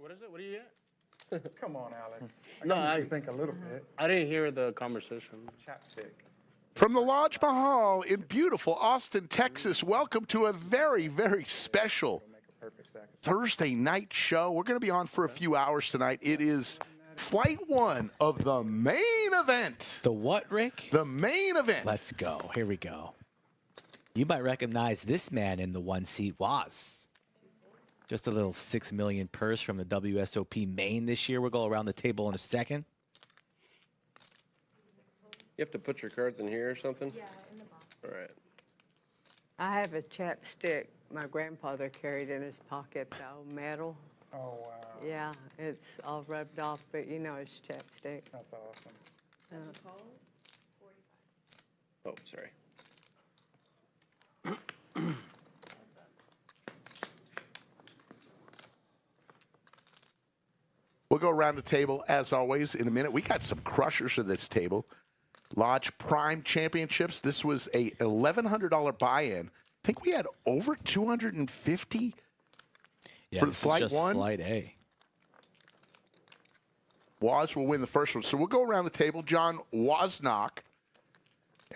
What is it? What do you get? Come on, Alex. No, I think a little bit. I didn't hear the conversation. Chapstick. From the Lodge Mahal in beautiful Austin, Texas, welcome to a very, very special Thursday night show. We're going to be on for a few hours tonight. It is Flight 1 of the main event. The what, Rick? The main event. Let's go. Here we go. You might recognize this man in the one seat, Waz. Just a little $6 million purse from the WSOP main this year. We'll go around the table in a second. You have to put your cards in here or something? Yeah, in the box. All right. I have a chapstick my grandfather carried in his pocket, though, metal. Oh, wow. Yeah, it's all rubbed off, but you know it's chapstick. That's awesome. That's a code? 45. Oh, sorry. We'll go around the table, as always, in a minute. We got some crushers at this table. Lodge Prime Championships. This was a $1,100 buy-in. I think we had over 250 for this Flight is just 1. Flight A. Waz will win the first one. So we'll go around the table. John Wozniak,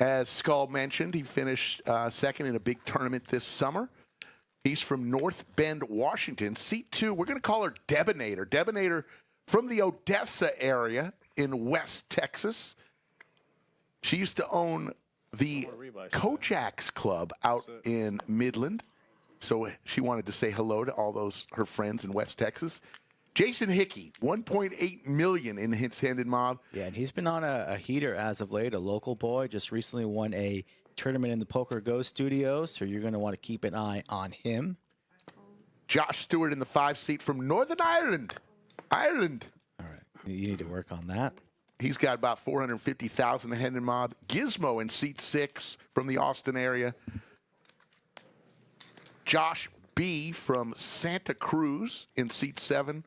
as Skull mentioned, he finished second in a big tournament this summer. He's from North Bend, Washington. Seat 2, we're going to call her Debonator. Debonator from the Odessa area in West Texas. She used to own the Kojak's Club out in Midland. So she wanted to say hello to all those her friends in West Texas. Jason Hickey, $1.8 million in his handed mob. Yeah, and he's been on a heater as of late, a local boy. Just recently won a tournament in the Poker Go studio, so you're going to want to keep an eye on him. Josh Stewart in the 5 seat from Northern Ireland. Ireland. All right, you need to work on that. He's got about 450,000 in handed mob. Gizmo in seat 6 from the Austin area. Josh B from Santa Cruz in seat 7.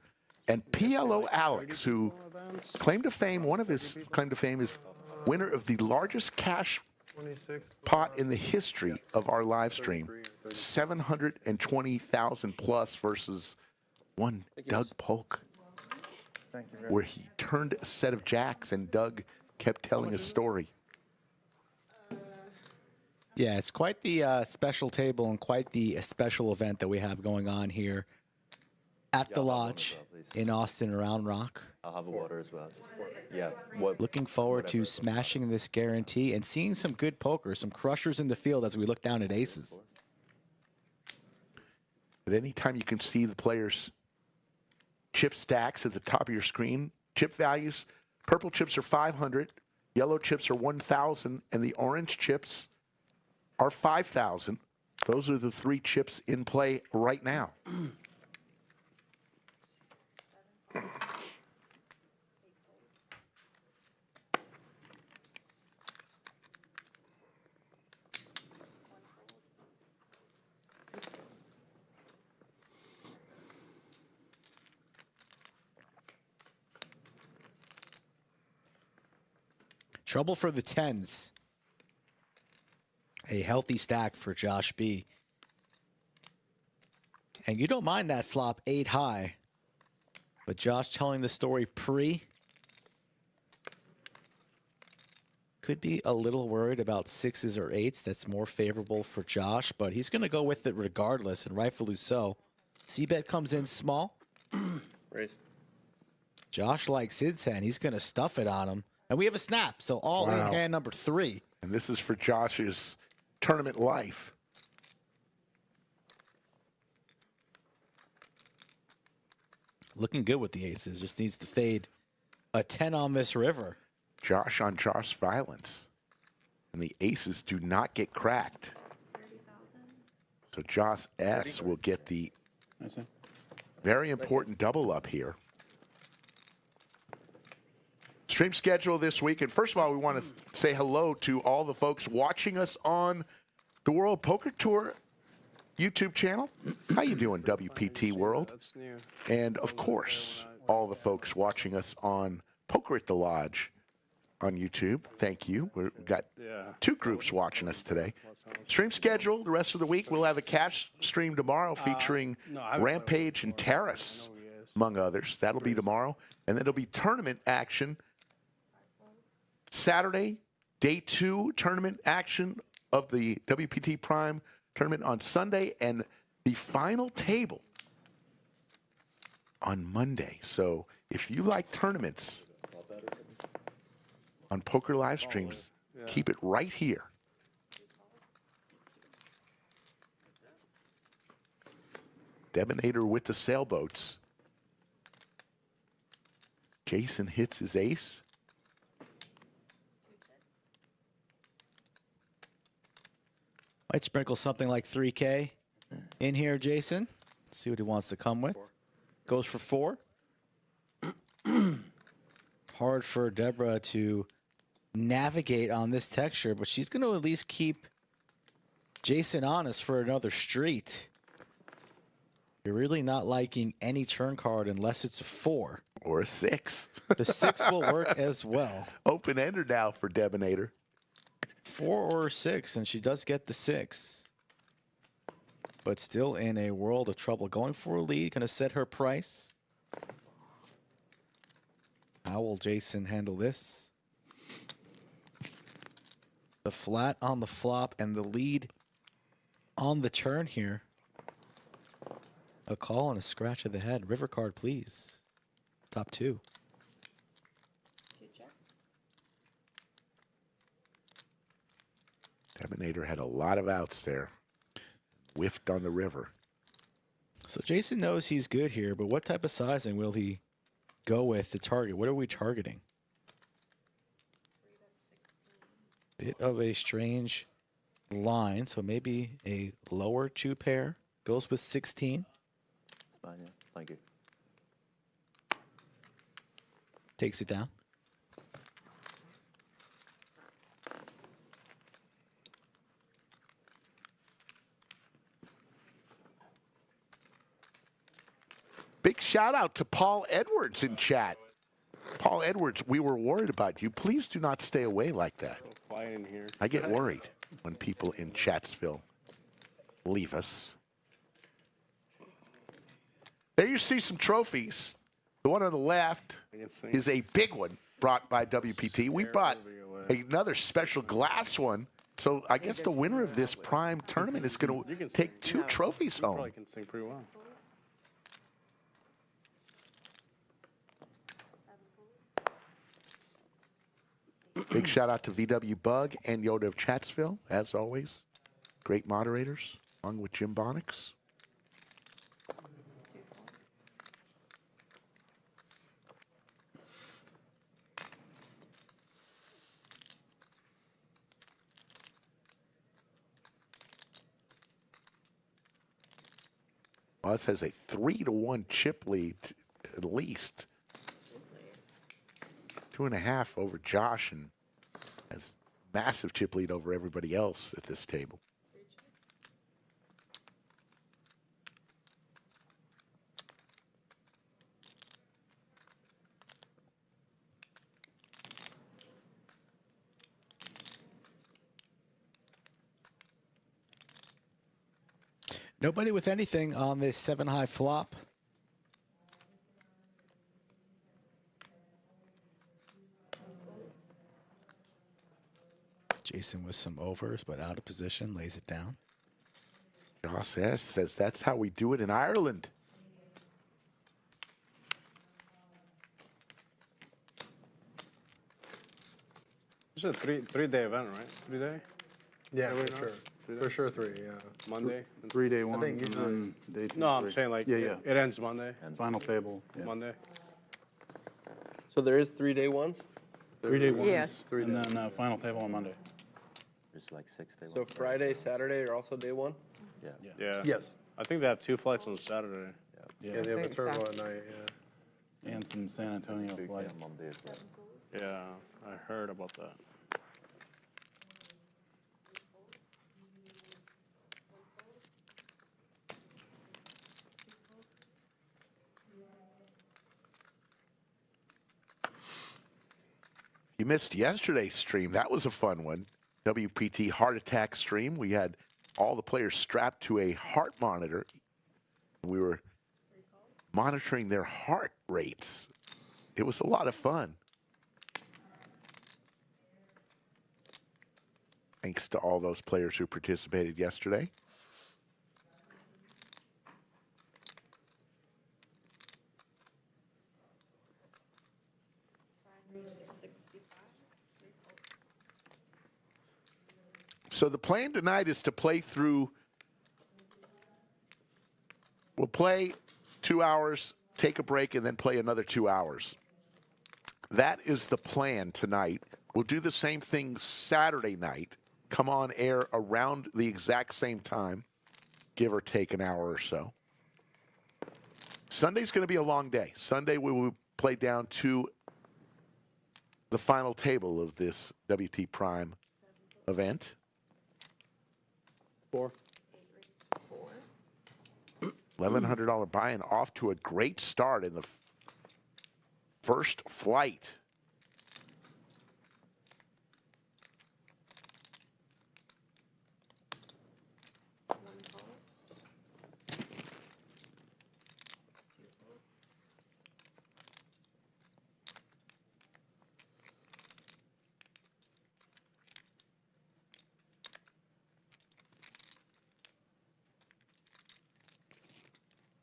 And PLO Alex, who claim to fame, one of his claim to fame is winner of the largest cash pot in the history of our live stream, 720,000 plus versus one Doug Polk, where he turned a set of jacks and Doug kept telling a story. Yeah, it's quite the special table and quite the special event that we have going on here at the Lodge in Austin, Round Rock. I'll have a water as well. Yeah. Looking forward to smashing this guarantee and seeing some good poker, some crushers in the field as we look down at aces. At any time you can see the players' chip stacks at the top of your screen. Chip values, purple chips are 500, yellow chips are 1,000, and the orange chips are 5,000. Those are the 3 chips in play right now. Trouble for the 10s. A healthy stack for Josh B. And you don't mind that flop 8 high. But Josh telling the story pre. Could be a little worried about 6s or 8s. That's more favorable for Josh. But he's going to go with it regardless, and rightfully so. C-bet comes in small. Raise. Josh likes his hand. He's going to stuff it on him. And we have a snap, so all in hand number 3. And this is for Josh's tournament life. Looking good with the aces. Just needs to fade a 10 on this river. Josh on Josh violence. And the aces do not get cracked. So Josh S will get the very important double up here. Stream schedule this week. And first of all, we want to say hello to all the folks watching us on the World Poker Tour YouTube channel. How you doing, WPT World? And, of course, all the folks watching us on Poker at the Lodge on YouTube. Thank you. We've got 2 groups watching us today. Stream schedule the rest of the week. We'll have a cash stream tomorrow featuring Rampage and Terrace. among others. That'll be tomorrow. And then there'll be tournament action Saturday, day 2 tournament action of the WPT Prime tournament on Sunday, and the final table on Monday. So if you like tournaments on poker live streams, keep it right here. Debonator with the sailboats. Jason hits his ace. Might sprinkle something like 3K in here, Jason. See what he wants to come with. Goes for 4. Hard for Deborah to navigate on this texture, but she's going to at least keep Jason honest for another street. You're really not liking any turn card unless it's a 4. Or a 6. The 6 will work as well. Open-ender now for Debonator. 4 or 6, and she does get the 6. But still in a world of trouble. Going for a lead, going to set her price. How will Jason handle this? The flat on the flop and the lead on the turn here. A call and a scratch of the head. River card, please. Top 2. Debonator had a lot of outs there. Whiffed on the river. So Jason knows he's good here, but what type of sizing will he go with to target? What are we targeting? Bit of a strange line, so maybe a lower 2 pair goes with 16. Fine, yeah. Thank you. Takes it down. Big shout out to Paul Edwards in chat. Paul Edwards, we were worried about you. Please do not stay away like that. Quiet in here. I get worried when people in Chatsville leave us. There you see some trophies. The one on the left is a big one brought by WPT. We brought another special glass one. So I guess the winner of this Prime tournament is going to take 2 trophies You home. probably can sing pretty well. Big shout out to VW Bug and Yoda of Chatsville, as always. Great moderators, along with Jim Bonix. Buzz has a 3-1 chip lead, at least. 2.5 over Josh, and has massive chip lead over everybody else at this table. Nobody with anything on this 7-high flop. Jason with some overs, but out of position, lays it down. Josh S. says that's how we do it in Ireland. It's a three-day event, right? 3-day? Yeah, Every for night? sure. 3 For days? sure 3, yeah. Monday? 3-day one, think and usually- then day 2. No, I'm saying like Yeah, yeah. it ends Monday. Final table. Yeah. Monday. So there is 3-day ones? 3-day ones. Yes. And then final table on Monday. There's like 6 days. So Friday, Saturday are also day 1? Yeah. Yeah. Yes. I think they have 2 flights on Saturday. Yeah. Yeah, they have a think so. turbo at night, yeah. And some San Antonio Big flights. day on Monday as well. Yeah, I heard about that. You missed yesterday's stream. That was a fun one. WPT Heart Attack stream. We had all the players strapped to a heart monitor. We were monitoring their heart rates. It was a lot of fun. Thanks to all those players who participated yesterday. So the plan tonight is to play through. We'll play 2 hours, take a break, and then play another 2 hours. That is the plan tonight. We'll do the same thing Saturday night. Come on air around the exact same time, give or take an hour or so. Sunday's going to be a long day. Sunday we will play down to the final table of this WPT Prime event. 4. $1,100 buy-in, off to a great start in the first flight.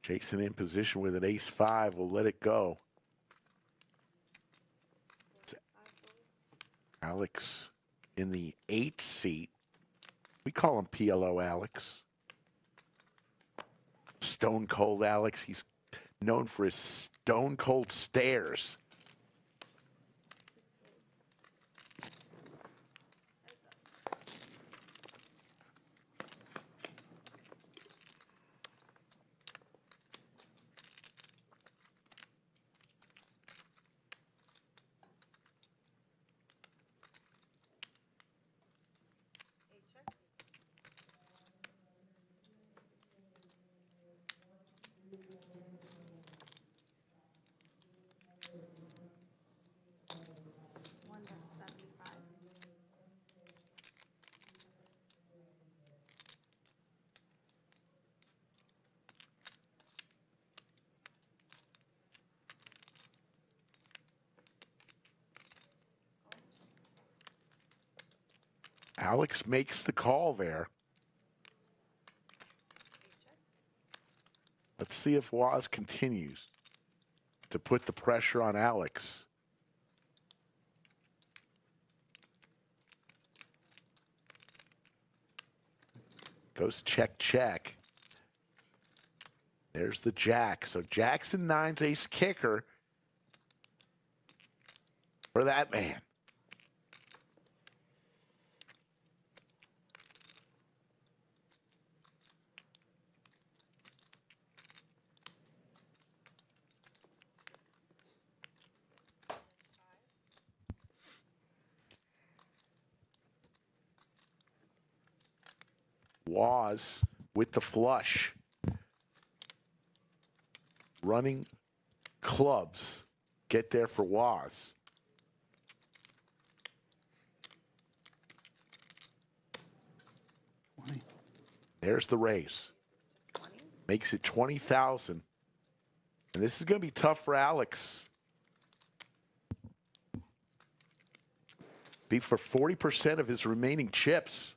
Jason in position with an ace-5. Will let it go. Alex in the 8 seat. We call him PLO Alex. Stone Cold Alex. He's known for his stone cold stares. Alex makes the call there. Let's see if Waz continues to put the pressure on Alex. Goes check, check. There's the jack. So Jackson 9's ace kicker for that man. Waz with the flush. Running clubs. Get there for Waz. There's the raise. Makes it 20,000. And this is going to be tough for Alex. Be for 40% of his remaining chips.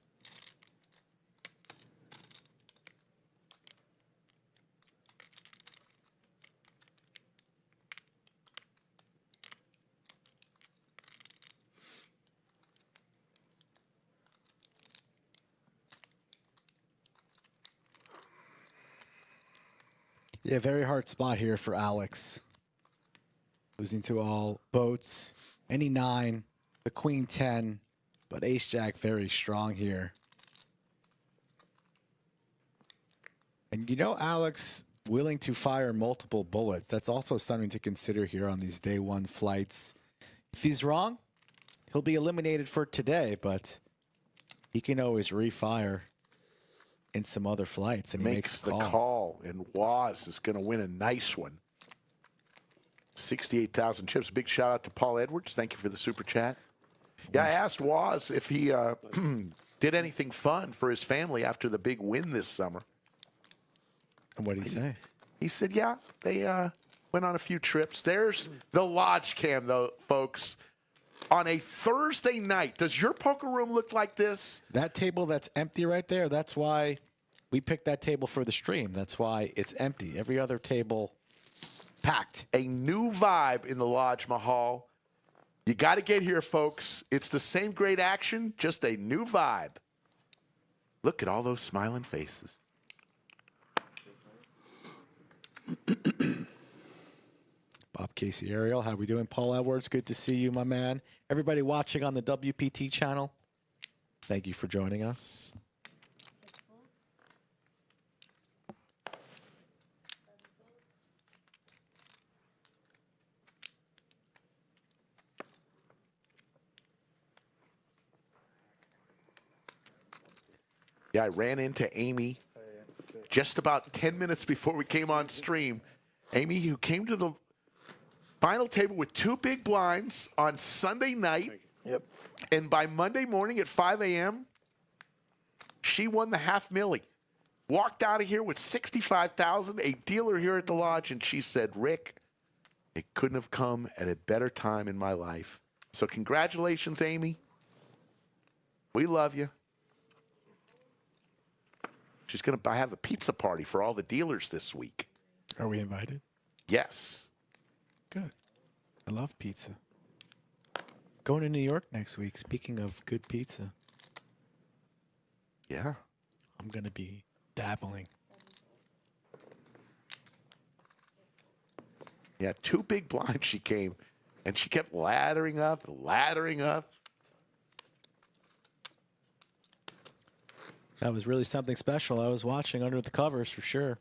Yeah, very hard spot here for Alex. Losing to all boats. Any 9, the queen 10, but ace-jack very strong here. And you know, Alex willing to fire multiple bullets. That's also something to consider here on these day 1 flights. If he's wrong, he'll be eliminated for today, but he can always refire in some other flights, and he makes the call. And Waz is going to win a nice one. 68,000 chips. Big shout out to Paul Edwards. Thank you for the super chat. Yeah, I asked Waz if he did anything fun for his family after the big win this summer. And what did he say? He said, yeah, they went on a few trips. There's the lodge cam, though, folks. On a Thursday night, does your poker room look like this? That table that's empty right there, that's why we picked that table for the stream. That's why it's empty. Every other table packed. A new vibe in the Lodge Mahal. You got to get here, folks. It's the same great action, just a new vibe. Look at all those smiling faces. Bob Casey, Ariel, how we doing? Paul Edwards, good to see you, my man. Everybody watching on the WPT channel, thank you for joining us. Yeah, I ran into Amy just about 10 minutes before we came on stream. Amy, who came to the final table with 2 big blinds on Sunday night. Yep. And by Monday morning at 5 a.m., she won the $500,000. Walked out of here with $65,000, a dealer here at the lodge, and she said, Rick, it couldn't have come at a better time in my life. So congratulations, Amy. We love you. She's going to have a pizza party for all the dealers this week. Are we invited? Yes. Good. I love pizza. Going to New York next week. Speaking of good pizza, Yeah. I'm going to be dabbling. Yeah, 2 big blinds she came, and she kept laddering up, laddering up. That was really something special. I was watching under the covers for sure.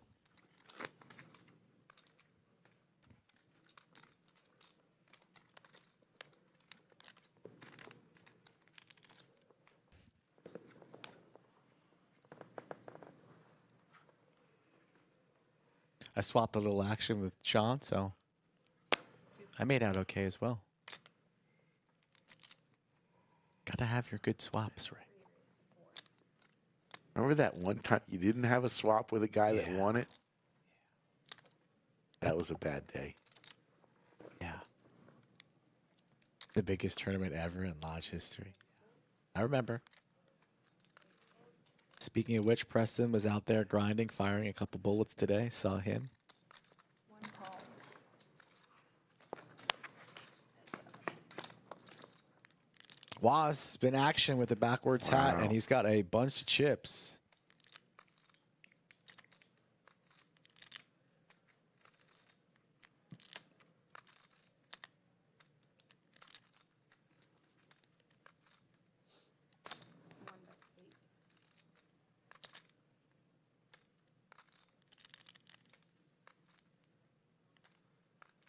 I swapped a little action with Sean, so I made out okay as well. Gotta have your good swaps, right? Remember that one time you didn't have a swap with a guy that Yeah. won it? That was a bad day. Yeah. The biggest tournament ever in Lodge history. I remember. Speaking of which, Preston was out there grinding, firing a couple bullets today. Saw him. Waz been action with the backwards hat, Wow. and he's got a bunch of chips.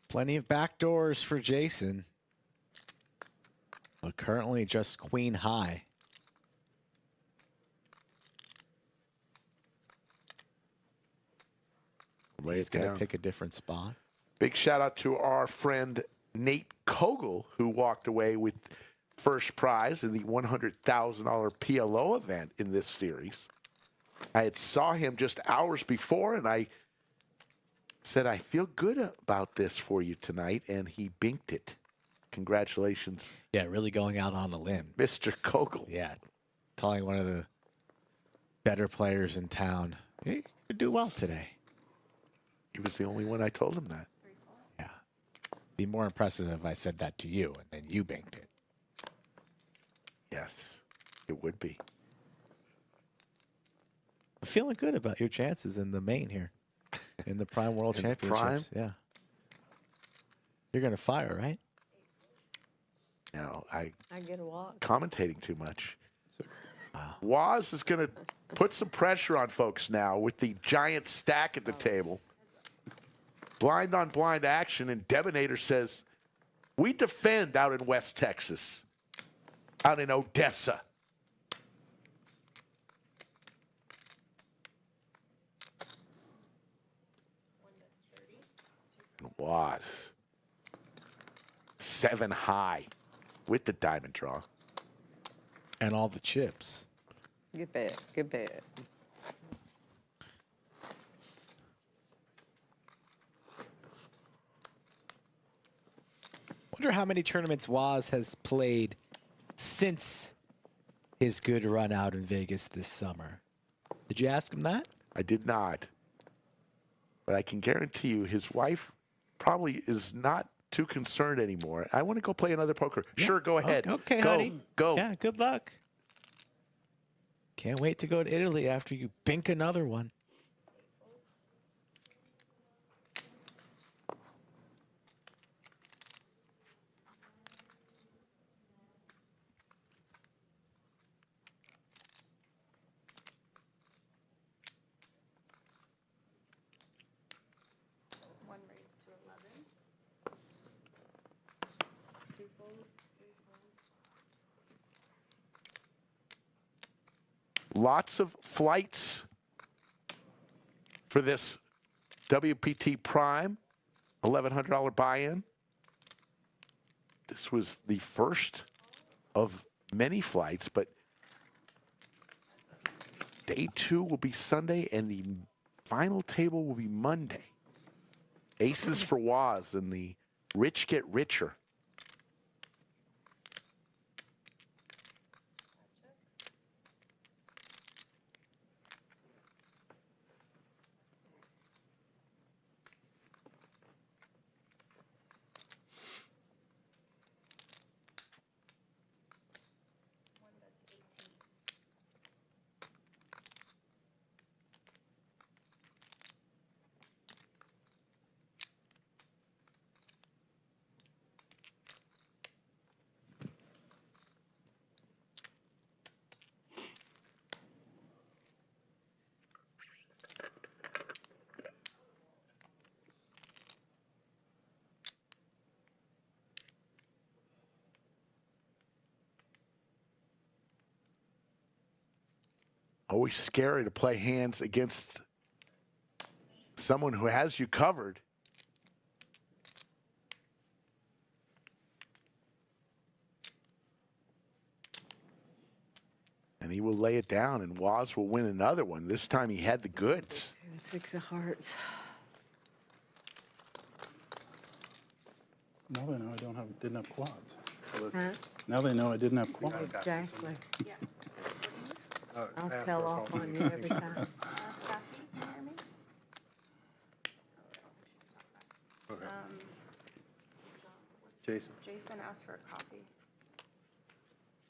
Plenty of backdoors for Jason. But currently just queen high. Lay He's it going down. to pick a different spot. Big shout out to our friend Nate Kogel, who walked away with first prize in the $100,000 PLO event in this series. I had saw him just hours before, and I said, I feel good about this for you tonight, and he binked it. Congratulations, Yeah, really going out on a limb. Mr. Kogel. Yeah, telling one of the better players in town, hey, you do well today. He was the only one I told him that. Yeah. Be more impressive if I said that to you and then you banked it. Yes, it would be. I'm feeling good about your chances in the main here. In the Prime World In the Championships. Prime? Yeah. You're going to fire, right? No, I I get a walk. commentating too much. Waz is going to put some pressure on folks now with the giant stack at the table. Blind on blind action, and Debonator says, we defend out in West Texas, out in Odessa. And Waz, 7 high with the diamond draw. And all the chips. Get back, get back. wonder how many tournaments Waz has played since his good run out in Vegas this summer. Did you ask him that? I did not. But I can guarantee you his wife probably is not too concerned anymore. I want to go play another poker. Sure, go ahead. Okay, go, honey. Go. Yeah, good luck. Can't wait to go to Italy after you bink another one. One raised to 11. Two folds, three folds. Lots of flights for this WPT Prime $1,100 buy-in. This was the first of many flights, but day 2 will be Sunday, and the final table will be Monday. Aces for Waz, and the rich get richer. One that's 18. Always scary to play hands against someone who has you covered. And he will lay it down, and Waz will win another one. This time he had the goods. 6 of hearts. Now they know I didn't have quads. Huh? Now they know I didn't have quads. Exactly. Yeah. I'll tell off on you every time. Kathy, you hear me? Okay. Jason. Jason asked for a copy.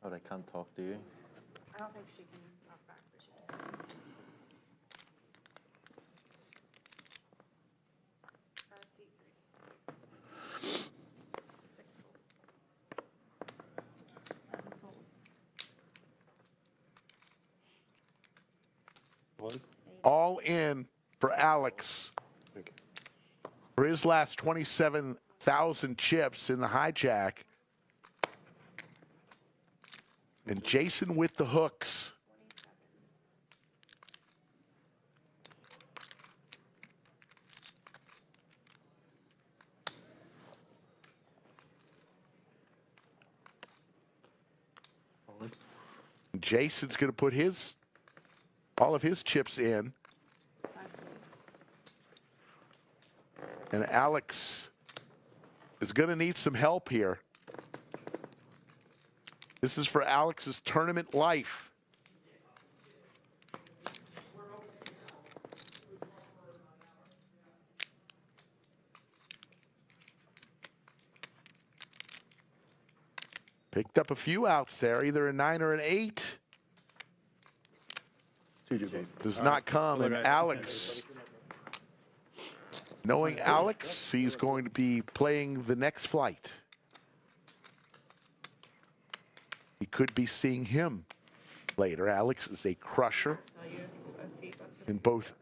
Oh, they can't talk to you? I don't think she can talk back, but she can. C3. 6 folds. 7 folds. One. All in for Alex Thank you. for his last 27,000 chips in the hijack. And Jason with the hooks. Jason's going to put all of his chips in. And Alex is going to need some help here. This is for Alex's tournament life. Picked up a few outs there, either a 9 or an 8. Does not come, and Alex, knowing Alex, he's going to be playing the next flight. We could be seeing him later. Alex is a crusher in both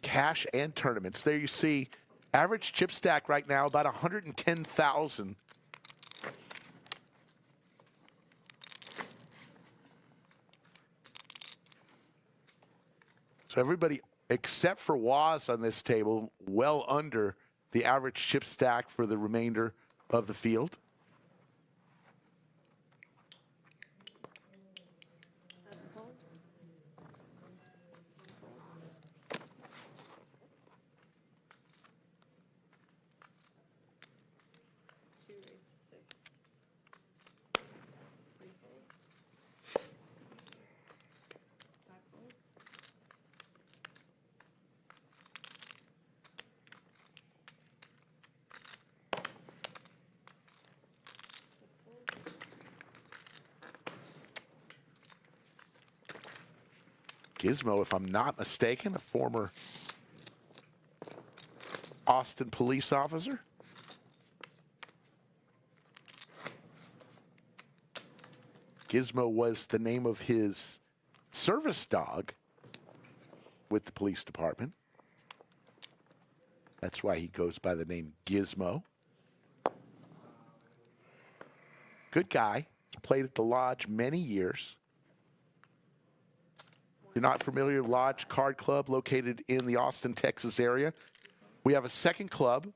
cash and tournaments. There you see, average chip stack right now about 110,000. So everybody except for Waz on this table, well under the average chip stack for the remainder of the field. Gizmo, if I'm not mistaken, a former Austin police officer. Gizmo was the name of his service dog with the police department. That's why he goes by the name Gizmo. Good guy. He's played at the Lodge many years. If you're not familiar, Lodge Card Club located in the Austin, Texas area. We have a second club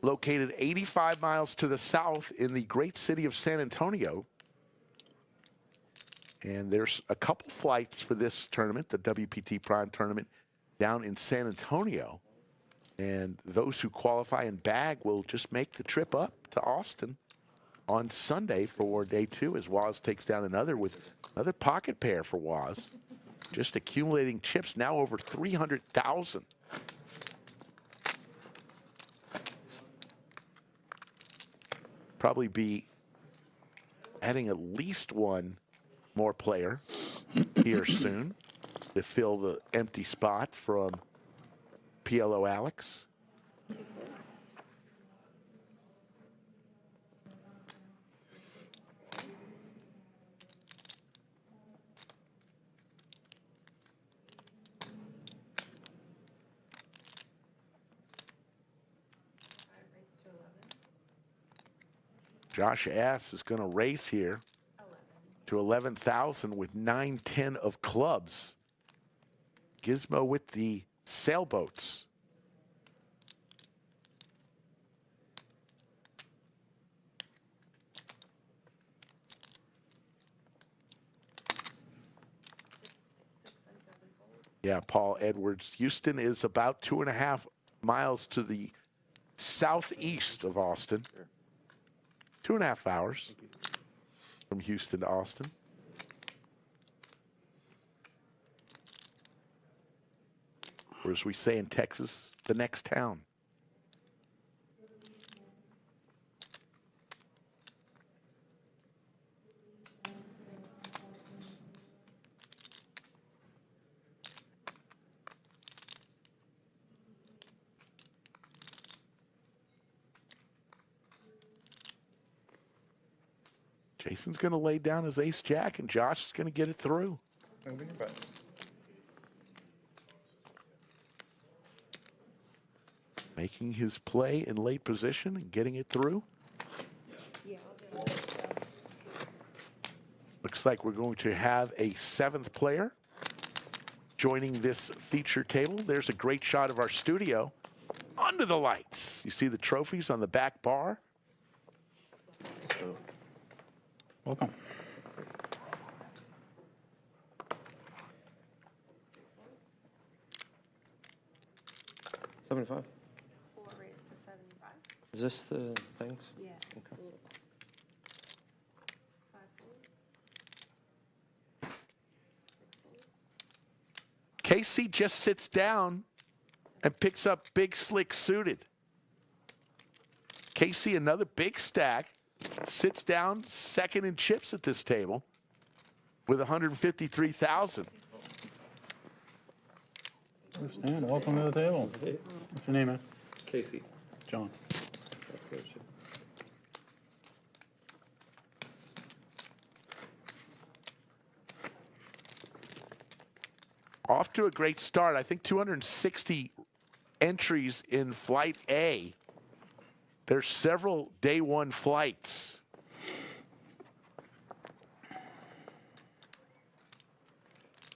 located 85 miles to the south in the great city of San Antonio. And there's a couple flights for this tournament, the WPT Prime tournament, down in San Antonio. And those who qualify and bag will just make the trip up to Austin on Sunday for day 2 as Waz takes down another pocket pair for Waz. Just accumulating chips, now over 300,000. Probably be adding at least one more player here soon to fill the empty spot from PLO Alex. Josh Ass is going to race here to 11,000 with 9-10 of clubs. Gizmo with the sailboats. Yeah, Paul Edwards. Houston is about 2.5 miles to the southeast of Austin. 2.5 hours from Houston to Austin. Or as we say in Texas, the next town. Jason's going to lay down his ace-jack, and Josh is going to get it through. Making his play in late position and getting it through. Looks like we're going to have a 7th player joining this feature table. There's a great shot of our studio under the lights. You see the trophies on the back bar. Welcome. $75. 4 raised to 75. Is this the things? Yeah. Okay. 5 fold. Casey just sits down and picks up Big Slick Suited. Casey, another big stack, sits down second in chips at this table with 153,000. Understand. Welcome to the table. Okay. What's your name, man? Casey. John. That's good shit. Off to a great start. I think 260 entries in Flight A. There's several day 1 flights.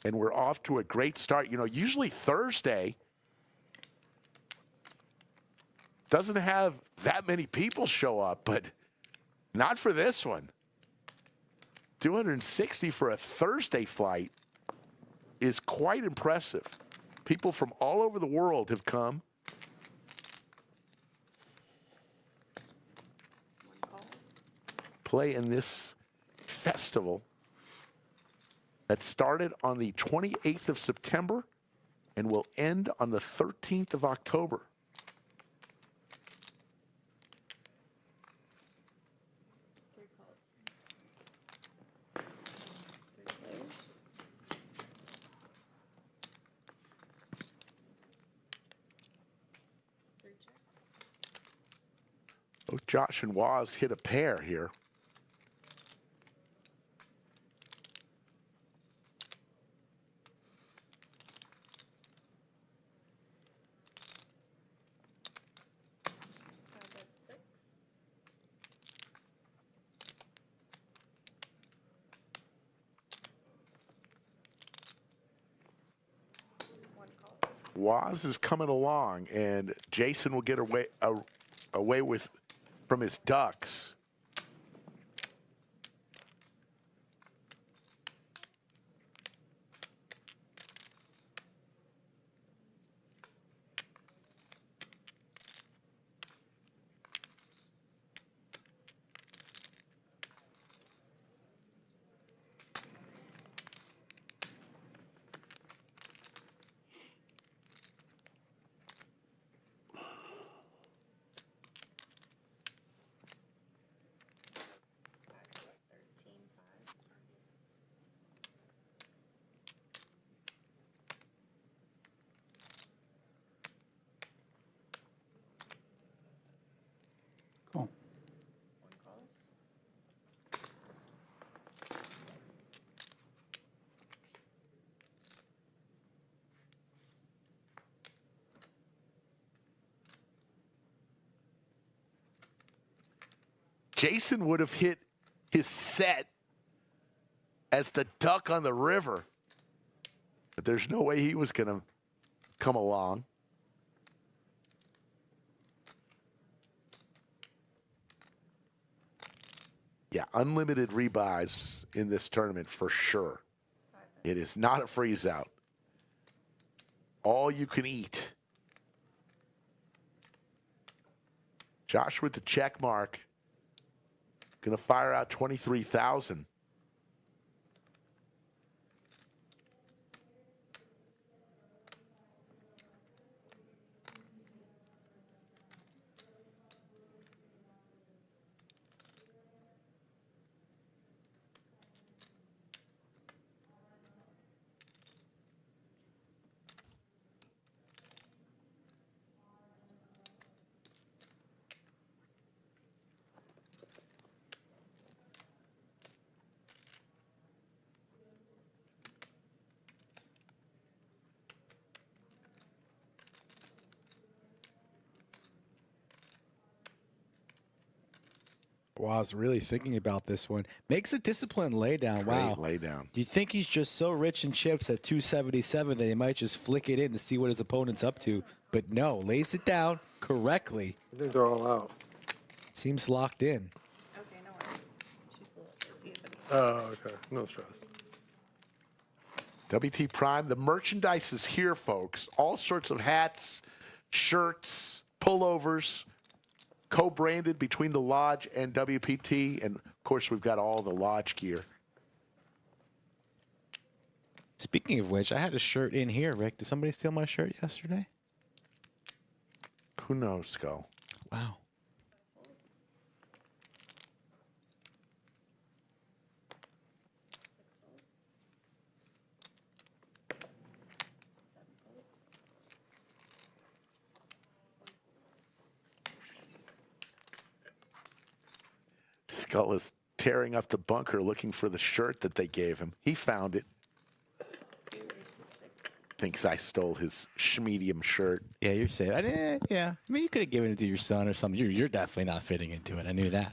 And we're off to a great start. You know, usually Thursday doesn't have that many people show up, but not for this one. 260 for a Thursday flight is quite impressive. People from all over the world have come. Play in this festival that started on the 28th of September and will end on the 13th of October. Both Josh and Waz hit a pair here. Waz is coming along, and Jason will get away with from his ducks. Cool. Jason would have hit his set as the duck on the river, but there's no way he was going to come along. Yeah, unlimited rebuys in this tournament for sure. It is not a freeze out. All you can eat. Josh with the check mark. Going to fire out 23,000. Wow, I was really thinking about this one. Makes a disciplined laydown. Wow. Great laydown. Do you think he's just so rich in chips at 277 that he might just flick it in to see what his opponent's up to? But no, lays it down correctly. I think they're all out. Seems locked in. Okay, no worries. She's a little busy, but Oh, okay. No stress. WPT Prime, the merchandise is here, folks. All sorts of hats, shirts, pullovers, co-branded between the Lodge and WPT. And, of course, we've got all the Lodge gear. Speaking of which, I had a shirt in here, Rick. Did somebody steal my shirt yesterday? Who knows, Skull? Wow. Skull is tearing up the bunker looking for the shirt that they gave him. He found it. Thinks I stole his schmedium shirt. Yeah, you're safe. Yeah. I mean, you could have given it to your son or something. You're definitely not fitting into it. I knew that.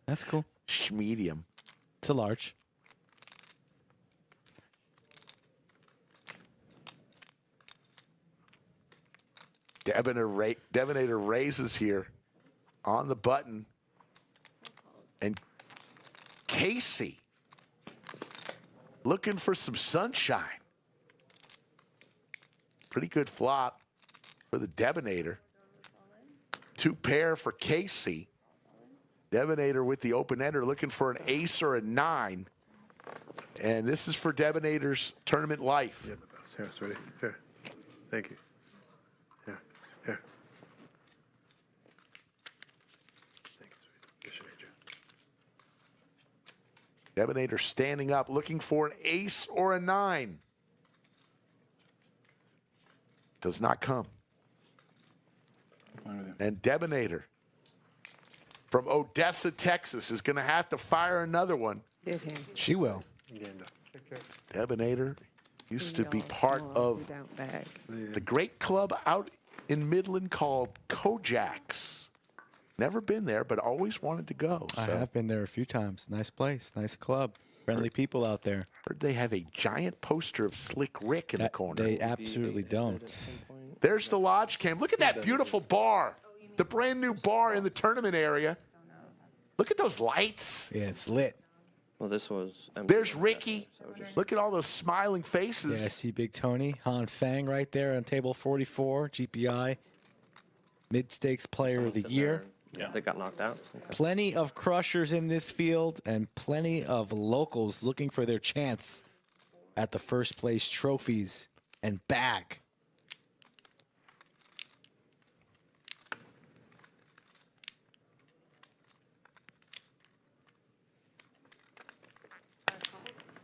That's cool. Schmedium. It's a large. Devonator raises here on the button. And Casey looking for some sunshine. Pretty good flop for the Devonator. 2 pair for Casey. Devonator with the open ender looking for an ace or a 9. And this is for Devonator's tournament life. Yeah, the best. Here, sweetie. Here. Thank you. Here. Here. Thank you, sweetie. Appreciate you. Devonator standing up looking for an ace or a 9. Does not come. Fine with you. And Devonator from Odessa, Texas, is going to have to fire another one. Get him. She will. Debonator used to be Y'all part small, of you don't bag. the great club out in Midland called Kojak's. Never been there, but always wanted to go. So I have been there a few times. Nice place, nice club, friendly people out there. heard they have a giant poster of Slick Rick in the corner. They absolutely don't. There's the lodge cam. Look at that beautiful bar. The brand new bar in the tournament area. Look at those lights. Yeah, it's lit. Well, this was. There's Ricky. Look at all those smiling Yeah, I faces. see Big Tony, Han Fang right there on table 44, GPI, Mid-Stakes Player of the Year. They got knocked out. Okay. Plenty of crushers in this field and plenty of locals looking for their chance at the first place trophies and bag.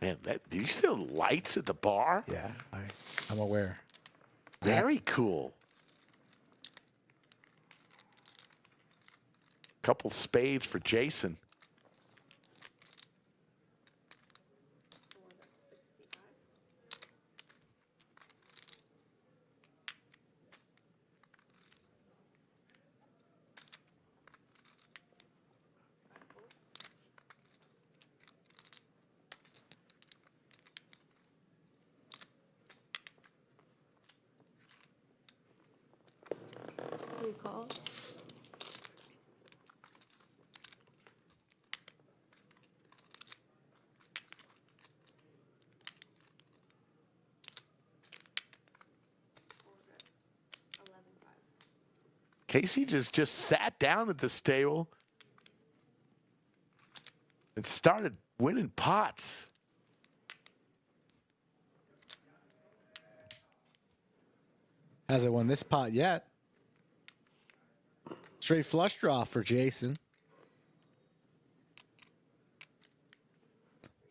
Man, do you see the lights at the bar? Yeah, I'm aware. Very cool. Couple spades for Jason. Recall. Casey just sat down at this table and started winning pots. Hasn't won this pot yet. Straight flush draw for Jason.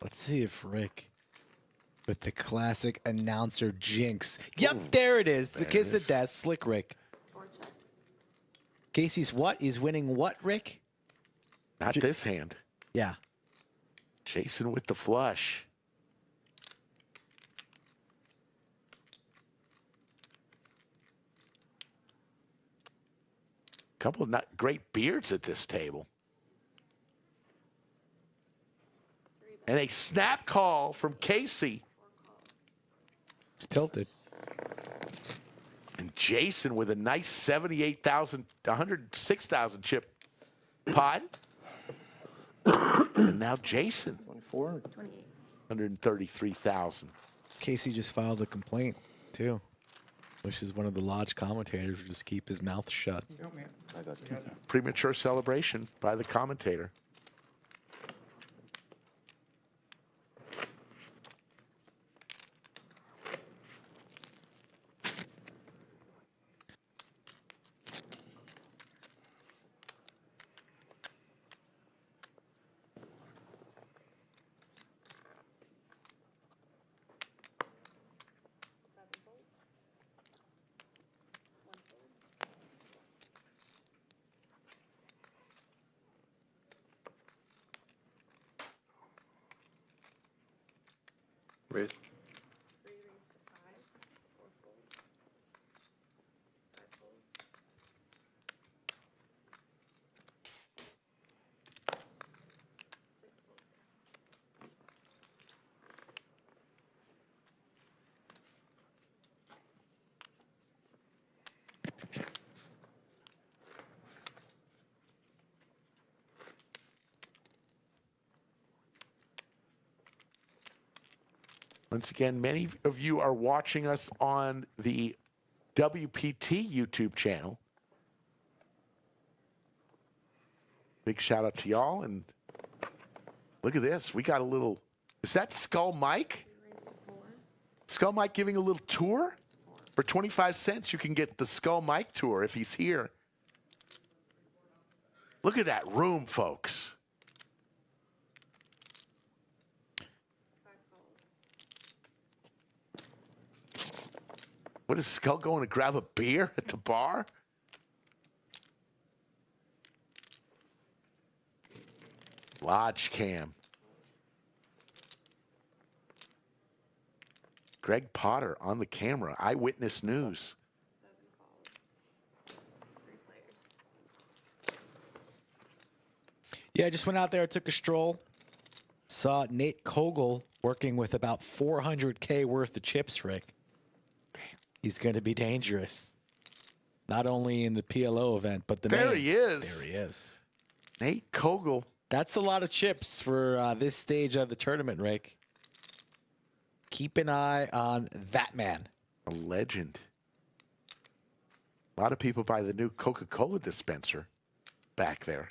Let's see if Rick, with the classic announcer jinx. Yep, there it is. The kiss of death, Slick Rick. Casey's what? He's winning what, Rick? Not this hand. Yeah. Jason with the flush. Couple of not great beards at this table. And a snap call from Casey. He's tilted. And Jason with a nice 78,000, 106,000 chip pot. And now Jason, 24. 133,000. Casey just filed a complaint, too. Wishes one of the lodge commentators would just keep his mouth shut. I got you. Premature celebration by the commentator. Raise. Once again, many of you are watching us on the WPT YouTube channel. Big shout out to y'all. And look at this. We got a little, is that Skull Mike? Skull Mike giving a little tour? For 25 cents, you can get the Skull Mike tour if he's here. Look at that room, folks. What is Skull going to grab a beer at the bar? Lodge cam. Greg Potter on the camera. Eyewitness News. 7 calls. 3 players. Yeah, I just went out there, took a stroll, saw Nate Kogel working with about 400K worth of chips, Rick. He's going to be dangerous. Not only in the PLO event, but the There main. he is. There he is. Nate Kogel. That's a lot of chips for this stage of the tournament, Rick. Keep an eye on that man. A legend. A lot of people buy the new Coca-Cola dispenser back there.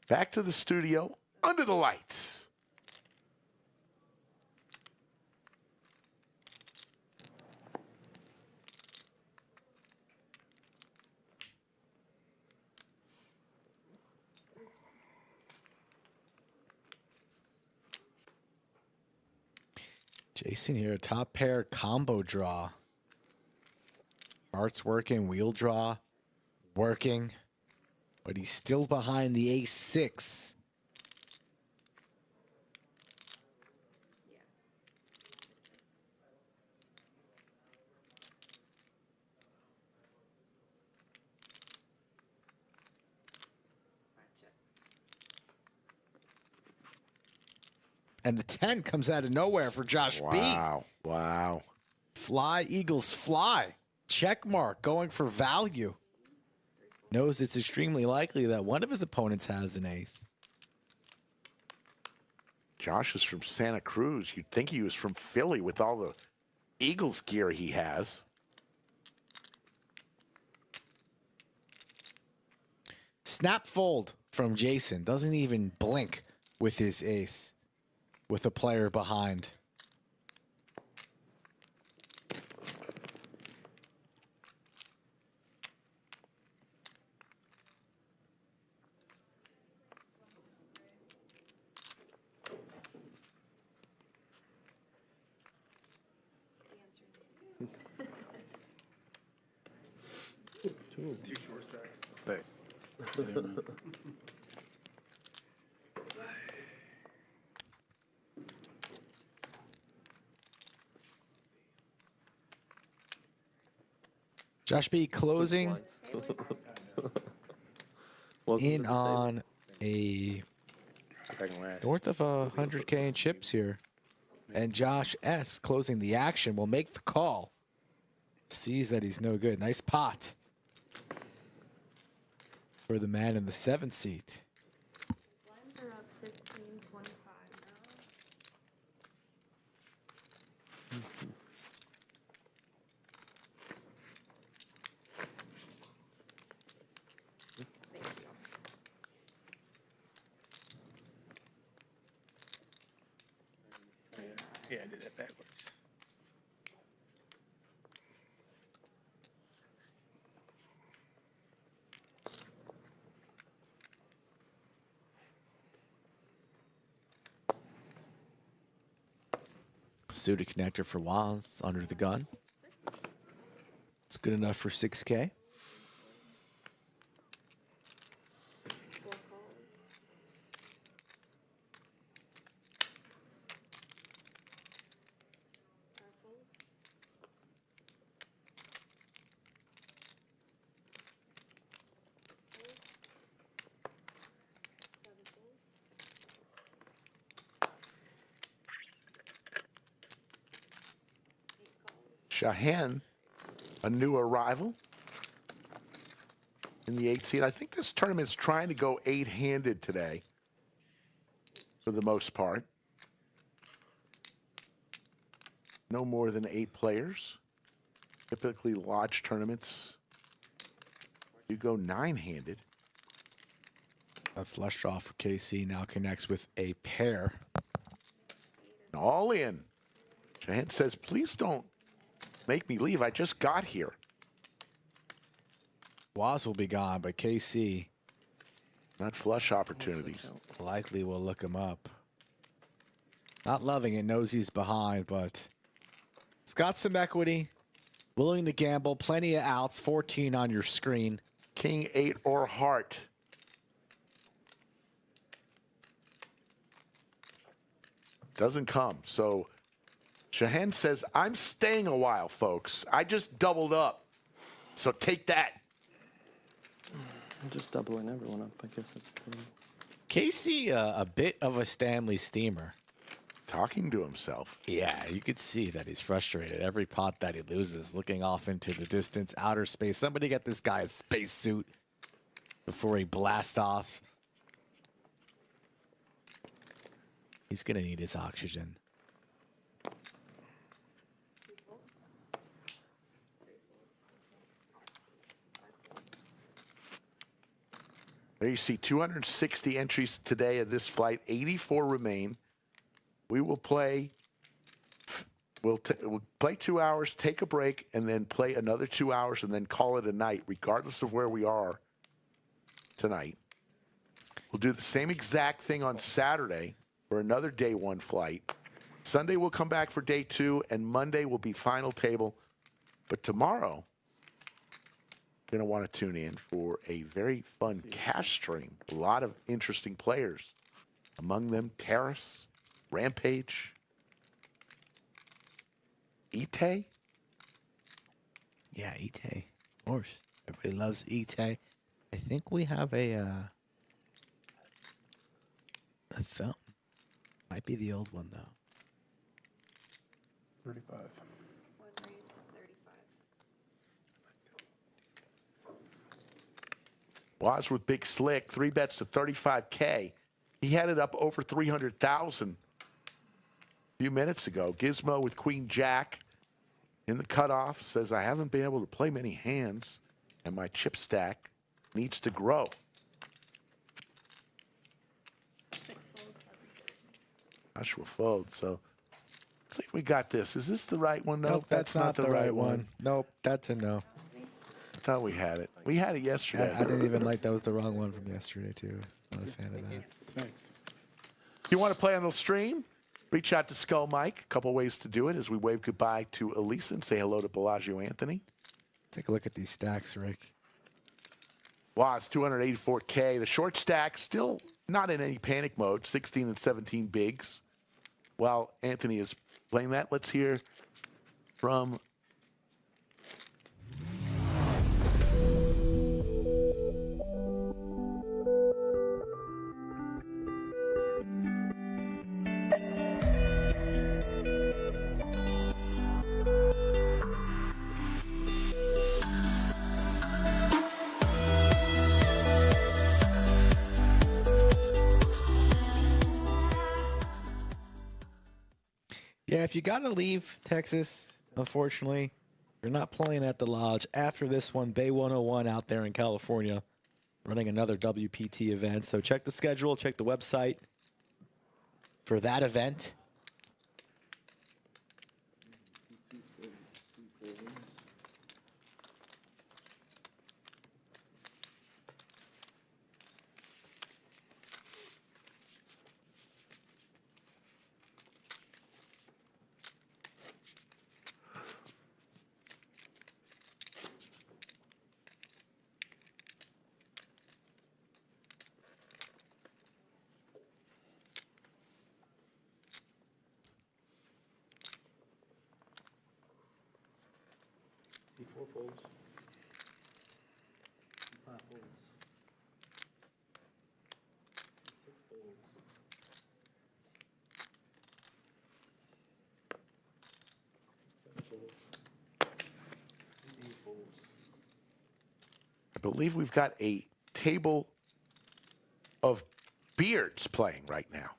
Back to the studio, under the lights. Jason here, top pair combo draw. Hearts working, wheel draw working, but he's still behind the ace-6. And the 10 comes out of nowhere for Josh B. Wow. Wow. Fly, Eagles, fly. Check mark, going for value. Knows it's extremely likely that one of his opponents has an ace. Josh is from Santa Cruz. You'd think he was from Philly with all the Eagles gear he has. Snap fold from Jason. Doesn't even blink with his ace. With a player behind. Josh B closing in on a north of 100K in chips here. And Josh S closing the action will make the call. Sees that he's no good. Nice pot for the man in the 7th seat. Lines are up 15-25 now. Thank you. Yeah, I did that backwards. Suited connector for Waz under the gun. It's good enough for 6K. 4 calls. Purple. Shahan, a new arrival in the 8th seed. I think this tournament's trying to go 8-handed today for the most part. No more than 8 players. Typically, lodge tournaments do go 9-handed. A flush draw for KC now connects with a pair. All in. Shahan says, please don't make me leave. I just got here. Waz will be gone, but KC Not flush opportunities. likely will look him up. Not loving it, knows he's behind, but it's got some equity. Willing to gamble, plenty of outs, 14 on your screen. King 8 or heart. Doesn't come. So Shahan says, I'm staying a while, folks. I just doubled up. So take that. I'm just doubling everyone up. I guess that's the thing. Casey, a bit of a Stanley steamer. Talking to himself. Yeah, you could see that he's frustrated. Every pot that he loses, looking off into the distance, outer space. Somebody get this guy a spacesuit before he blasts off. He's going to need his oxygen. There you see 260 entries today of this flight. 84 remain. We will play. We'll play 2 hours, take a break, and then play another 2 hours, and then call it a night, regardless of where we are tonight. We'll do the same exact thing on Saturday for another day one flight. Sunday we'll come back for day 2, and Monday will be final table. But tomorrow, you're going to want to tune in for a very fun cash stream. A lot of interesting players. Among them, Terrace, Rampage, Ite. Yeah, Ite. Of course. Everybody loves Ite. I think we have a film. Might be the old one, though. 35. One raised to 35. Waz with Big Slick, 3 bets to 35K. He had it up over 300,000 a few minutes ago. Gizmo with Queen Jack in the cutoff says, I haven't been able to play many hands, and my chip stack needs to grow. 6 folds. Joshua fold. So let's see if we got this. Is this the right one? Nope, that's not the right one. Nope, that's a no. I thought we had it. We had it yesterday. I didn't even like that was the wrong one from yesterday, too. Not a fan of that. Thanks. If you want to play on the stream, reach out to Skull Mike. A couple ways to do it as we wave goodbye to Elisa and say hello to Bellagio Anthony. Take a look at these stacks, Rick. Wow, it's 284K. The short stack still not in any panic mode, 16 and 17 bigs. While Anthony is playing that, let's hear from Yeah, if you got to leave Texas, unfortunately, you're not playing at the Lodge. After this one, Bay 101 out there in California, running another WPT event. So check the schedule, check the website for that event. See 4 folds. 5 folds. 6 folds. 7 folds. 8 folds. I believe we've got a table of beards playing right now.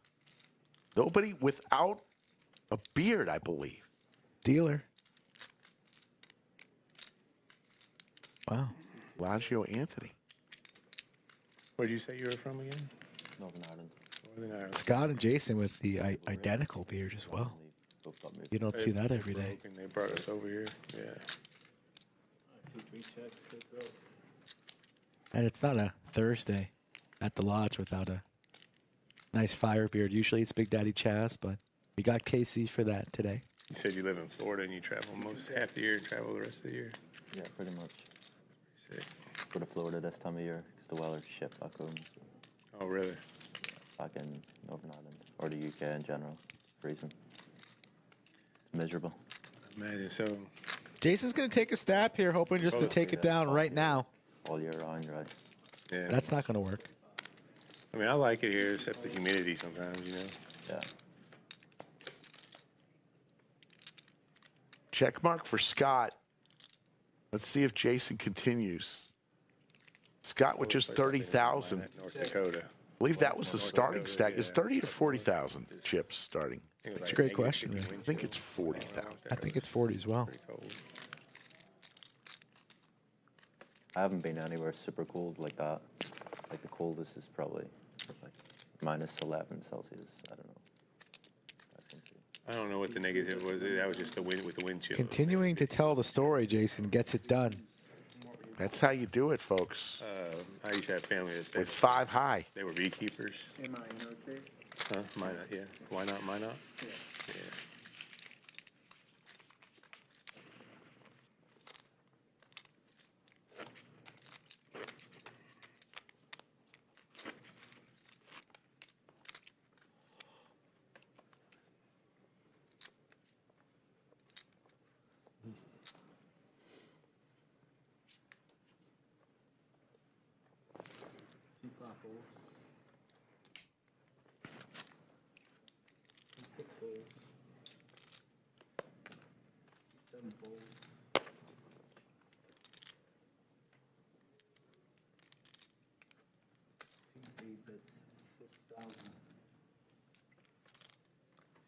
Nobody without a beard, I believe. Dealer. Wow. Bellagio Anthony. Where did you say you were from again? Northern Ireland. Northern Ireland. Scott and Jason with the identical beard as well. They both got moved. You don't see that every day. Broken, they brought us over here. Yeah. I see 3 checks, 6 out. And it's not a Thursday at the Lodge without a nice fire beard. Usually it's Big Daddy Chaz, but we got KC for that today. You said you live in Florida and you travel most half the year and travel the rest of the year. Yeah, pretty much. Sick. Go to Florida this time of year because the weather's shit back home. So Oh, really? back in Northern Ireland or the UK in general, freezing. It's miserable. Imagine so. Jason's going to take a stab here, hoping just to take it down right now. All year round, right? Yeah. That's not going to work. I mean, I like it here, except the humidity sometimes, you know. Yeah. Check mark for Scott. Let's see if Jason continues. Scott with just 30,000. I North Dakota. believe that was the starting stack. Is 30 or 40,000 chips starting? That's a great question, man. I think it's 40,000. I think it's 40 as well. Pretty cold. I haven't been anywhere super cold like that. Like the coldest is probably like -11 Celsius. I don't know. I don't know what the negative was. That was just the wind with the wind chill. Continuing to tell the story, Jason, gets it done. That's how you do it, folks. I used to have family that With 5 high. they were beekeepers. Am I in okay? Huh? Mine not, yeah. Why not? Mine not? Yeah. C5 folds. C6 folds. C7 folds. C8 that's 6,000.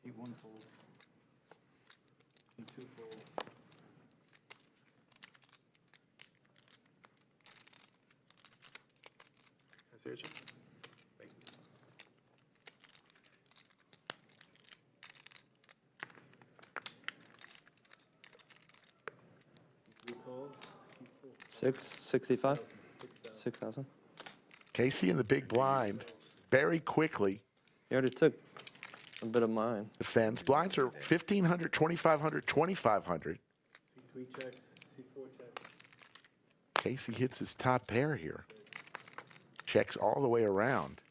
C1 folds. C2 folds. That's it. C3 calls. C4. 65? 6,000? Casey in the big blind very quickly You already took a bit of mine. defends. Blinds are 1,500, 2,500, 2,500. C3 checks. C4 checks. Casey hits his top pair here. Checks all the way around.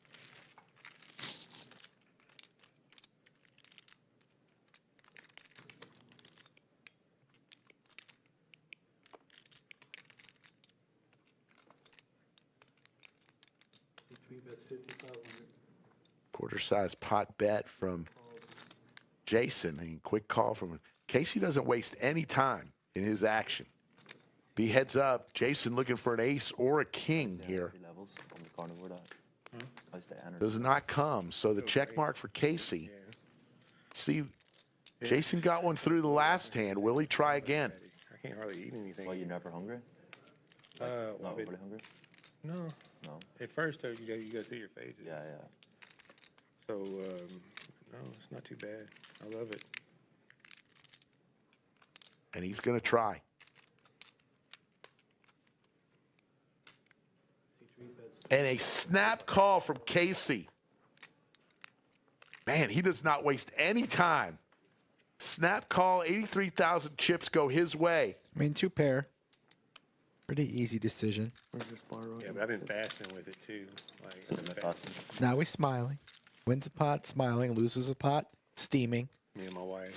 C3 bets 5,500. Quarter size pot bet from Jason. And quick call from Casey. Doesn't waste any time in his action. Be heads up. Jason looking for an ace or a king here. Levels on the carnivore that. How's the energy? Does not come. So the check mark for Casey. See, Jason got one through the last hand. Will he try again? I can't hardly eat anything. Well, you're never hungry? well, Not it- overly hungry? no. No. At first, though, you go through your phases. Yeah, yeah. So, no, it's not too bad. I love it. And he's going to try. C3 bets And a snap call from Casey. Man, he does not waste any time. Snap call, 83,000 chips go his way. I mean, 2 pair. Pretty easy decision. Where's this bar Yeah, but I've been fasting with it, too. Like, I've been fasting. Now he's smiling. Wins a pot, smiling. Loses a pot, steaming. Me and my wife.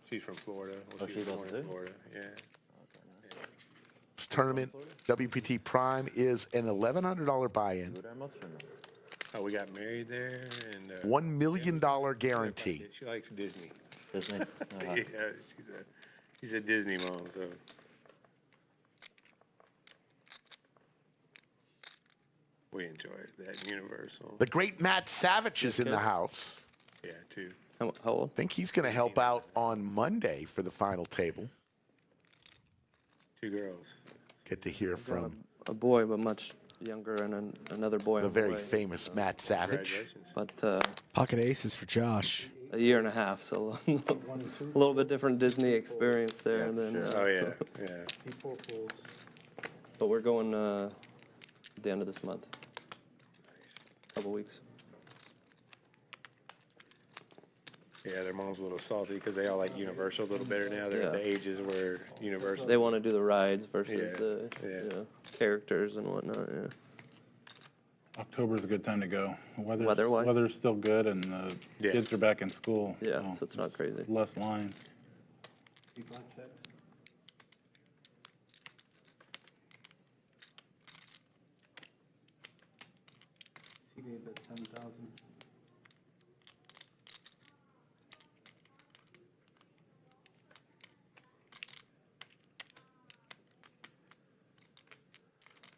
She's from Florida. Well, Oh, she she was does born too? in Florida. Yeah. This tournament, WPT Prime, is an $1,100 buy-in. Go there much or no? Oh, we got married there, and $1 million guarantee. She likes Disney. Disney? Yeah, she's a Disney mom, so. We enjoy it. That Universal. The great Matt Savage is in the house. Yeah, too. How old? I think he's going to help out on Monday for the final table. 2 girls. Get to hear from A boy, but much younger, and another boy the on very the way. famous Matt Savage. Congratulations. But Pocket aces for Josh. a year and a half, so a little bit different Disney experience there. Than, Oh, yeah, yeah. C4 folds. But we're going at the end of this month. Couple weeks. Yeah, their mom's a little salty because they all like Universal a little better now. They're at Yeah. the ages where Universal. They want to do the rides versus Yeah, the yeah. characters and whatnot. Yeah. October's a good time to go. Weather-wise? Weather's still good, and the Yeah. kids are back in school. Yeah, so it's not crazy. Less lines. C5 checks. CD bet 10,000.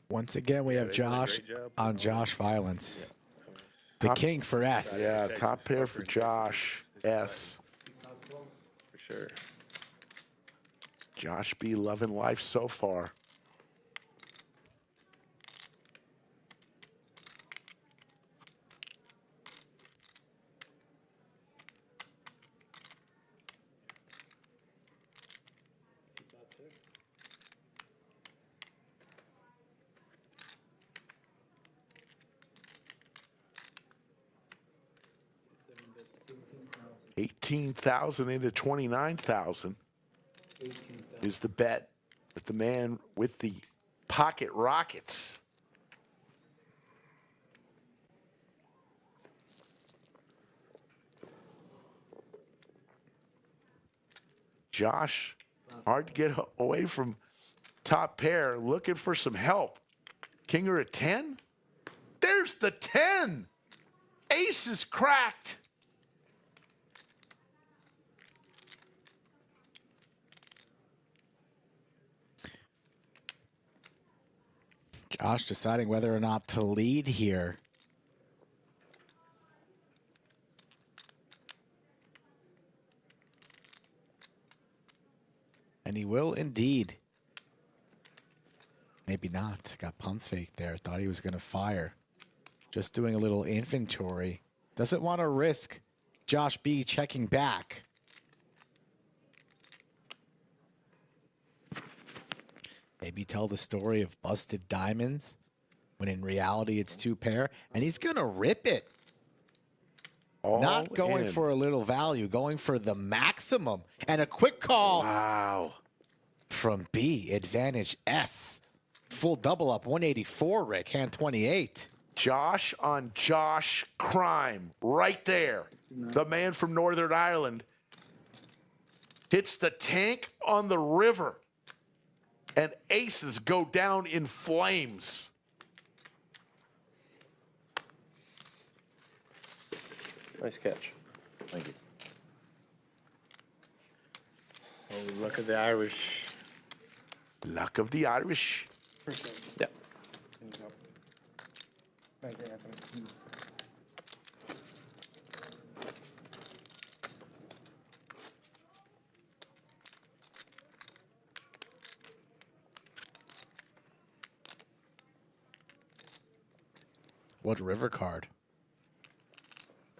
Once again, we have they did a Josh great job on putting all Josh Violence. The Top- king for S. Yeah, top pair for Josh S. For sure. Josh B loving life so far. Bet 18,000. 18,000 into 29,000 is the bet with the man with the pocket rockets. Josh, hard to get away from top pair, looking for some help. King at 10? There's the 10. Ace is cracked. Josh deciding whether or not to lead here. And he will indeed. Maybe not. Got pump fake there. Thought he was going to fire. Just doing a little inventory. Doesn't want to risk Josh B checking back. Maybe tell the story of busted diamonds when in reality it's two pair. And he's going to rip it. All Not going in. for a little value, going for the maximum. And a quick call Wow. from B. Advantage S. Full double up, 184, Rick. Hand 28. Josh on Josh crime right there. The man from Northern Ireland hits the tank on the river, and aces go down in flames. Nice catch. Thank you. Oh, luck of the Irish. Luck of the Irish. Yeah. Thank you, Anthony. What river card?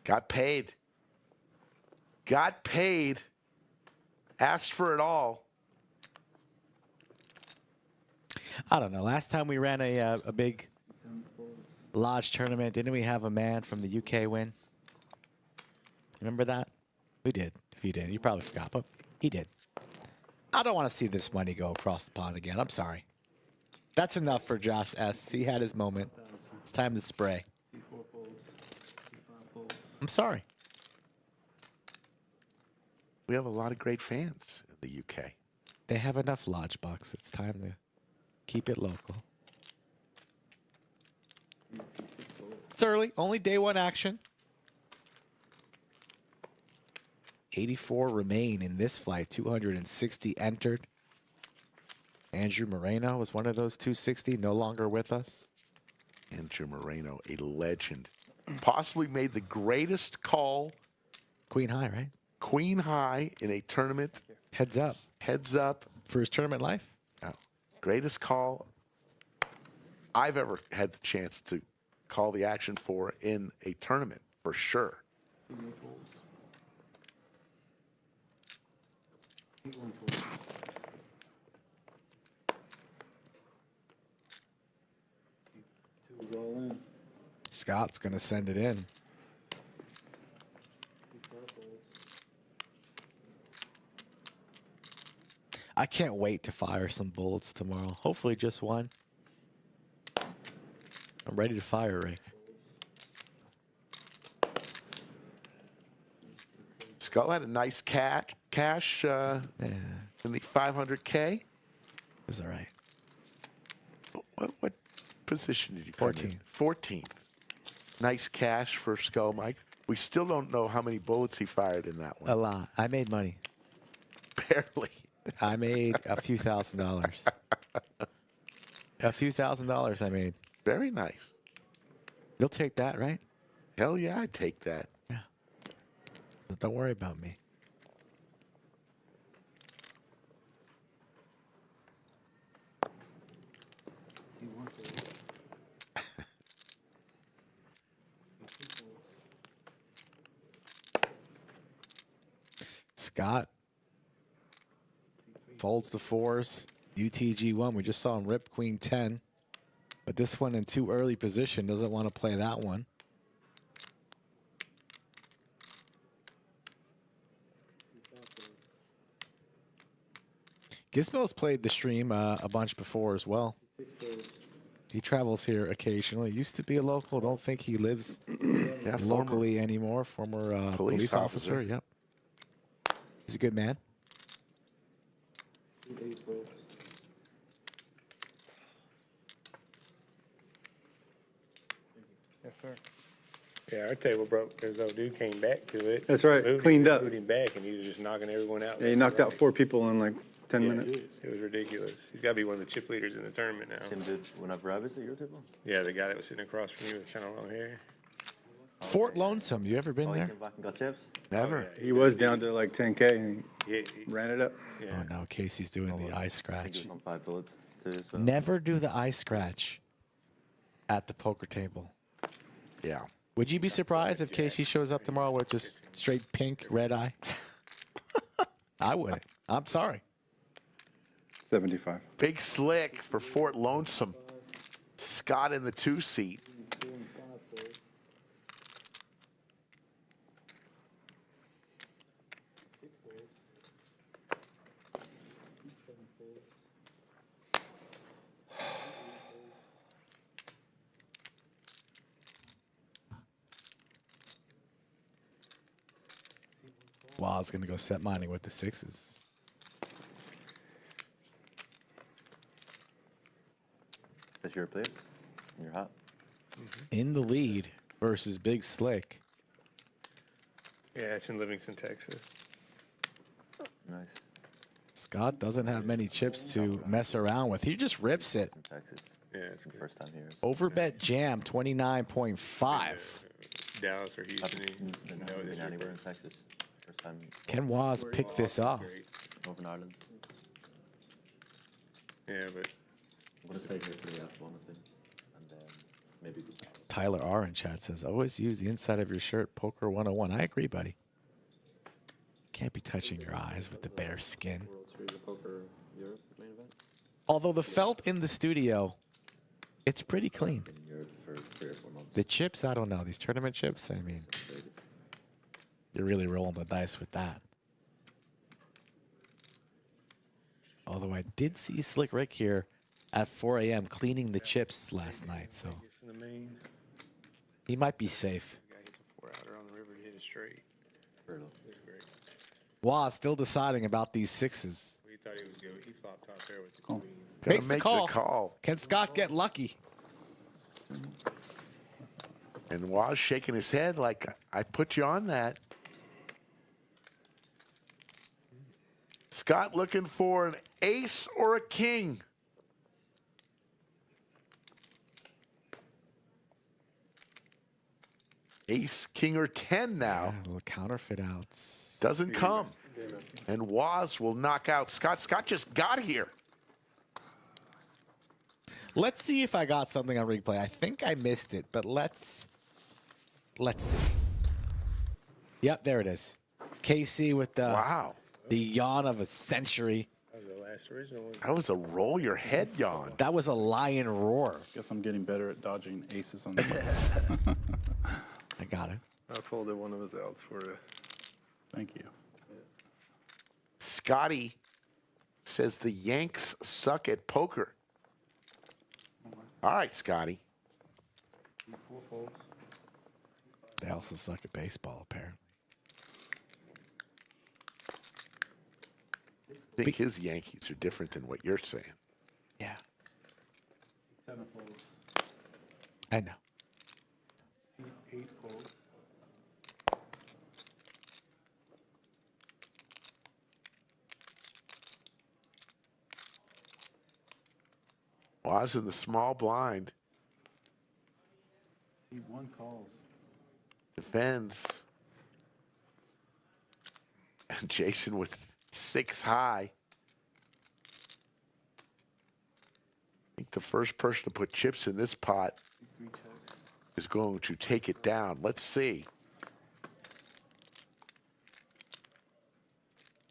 Got paid. Got paid. Asked for it all. I don't know. Last time we ran a big lodge tournament, didn't we have a man from the UK win? Remember that? We did. If you didn't, you probably forgot, but he did. I don't want to see this money go across the pond again. I'm sorry. That's enough for Josh S. He had his moment. It's time to spray. C4 folds. C5 folds. I'm sorry. We have a lot of great fans in the UK. They have enough lodge bucks. It's time to keep it local. It's early. Only day one action. 84 remain in this flight. 260 entered. Andrew Moreno was one of those 260, no longer with us. Andrew Moreno, a legend. Possibly made the greatest call, Queen High, right? queen high, in a tournament. Heads up Heads up. for his tournament life. Greatest call I've ever had the chance to call the action for in a tournament, for sure. C1 folds. C1 folds. C2 is all in. Scott's going to send it in. C4 folds. I can't wait to fire some bullets tomorrow. Hopefully just one. I'm ready to fire, Rick. Skull had a nice cash in the 500K. It's all right. What position did you come in? 14th. Nice cash for Skull Mike. We still don't know how many bullets he fired in that one. A lot. I made money. Barely. I made a few $1,000s. A few $1,000s I made. Very nice. You'll take that, right? Hell yeah, I'd take that. Yeah. So don't worry about me. See one fold. See two folds. Scott folds the 4s. UTG1. We just saw him rip Queen 10. But this one in too early position, doesn't want to play that one. Gizmo's played the stream a bunch before as well. He travels here occasionally. Used to be a local. Don't think he lives locally anymore. Former police officer. Yep. He's a good man. 2 8 folds. Yes, sir. Yeah, our table broke because old dude came back to it. That's right, cleaned up. Moved him back, and he was just knocking everyone out. Yeah, he knocked out 4 people in like 10 Yeah, minutes. It was ridiculous. He's got to be one of the chip leaders in the tournament now. Tim did whenever I visit your table? Yeah, the guy that was sitting across from you with kind of long hair. Fort Lonesome. You ever been Oh, he there? came back and got chips? Never. He was down to like 10K and Yeah, he ran it up. yeah. Oh, now Casey's doing the eye I think he scratch. was on 5 bullets, too, so. Never do the eye scratch at the poker table. Yeah. Would you be surprised if Casey shows up tomorrow with just straight pink, red eye? I wouldn't. I'm sorry. 75. Big slick for Fort Lonesome. Scott in the 2 seat. 2 and 5 folds. 6 folds. 7 folds. Well, I was going to go set mining with the 6s. That's your place? You're hot? In the lead versus Big Slick. Yeah, it's in Livingston, Texas. Nice. Scott doesn't have many chips to mess around with. He just rips it. In Texas. Yeah, it's good. First time here. Overbet jam 29.5. Dallas or Houston. I've never been anywhere in Texas. First time Can Waz pick this off? over in Ireland. Yeah, but I'm going to stay here for the after, honestly. And then maybe. Tyler R in chat says, always use the inside of your shirt, Poker 101. I agree, buddy. Can't be touching your eyes with the bare skin. World Series of Poker Europe main event? Although the felt in the studio, it's pretty clean. Been in Europe for 3 or 4 months. The chips, I don't know. These tournament chips, I mean, you're really rolling the dice with that. Although I did see Slick Rick here at 4 a.m. cleaning the chips last night, so in the main. he might be safe. The guy hits a 4-outer on the river to hit it straight. Brutal. It was great. Waz still deciding about these 6s. We thought he was good. He flopped top there with the queen. Gonna Makes the make call. the call. Can Scott get lucky? And Waz shaking his head like, I put you on that. Scott looking for an ace or a king. Ace, king, or 10 now. A little counterfeit outs. Doesn't come. And Waz will knock out Scott. Scott just got here. Let's see if I got something on replay. I think I missed it, but let's see. Yep, there it is. KC with the Wow. the yawn of a century. That was the last original one. That was a roll your head yawn. That was a lion roar. Guess I'm getting better at dodging aces on the I got it. I folded one of his outs for you. Thank you. Scotty says the Yanks suck at poker. All right, Scotty. Four folds. They also suck at baseball, apparently. I think his Yankees are different than what you're saying. Yeah, Seven folds. I know. Eight folds. Waz in the small blind. C1 calls. Defends. And Jason with 6 high. I think the first person to put chips in this pot Three checks. is going to take it down. Let's see.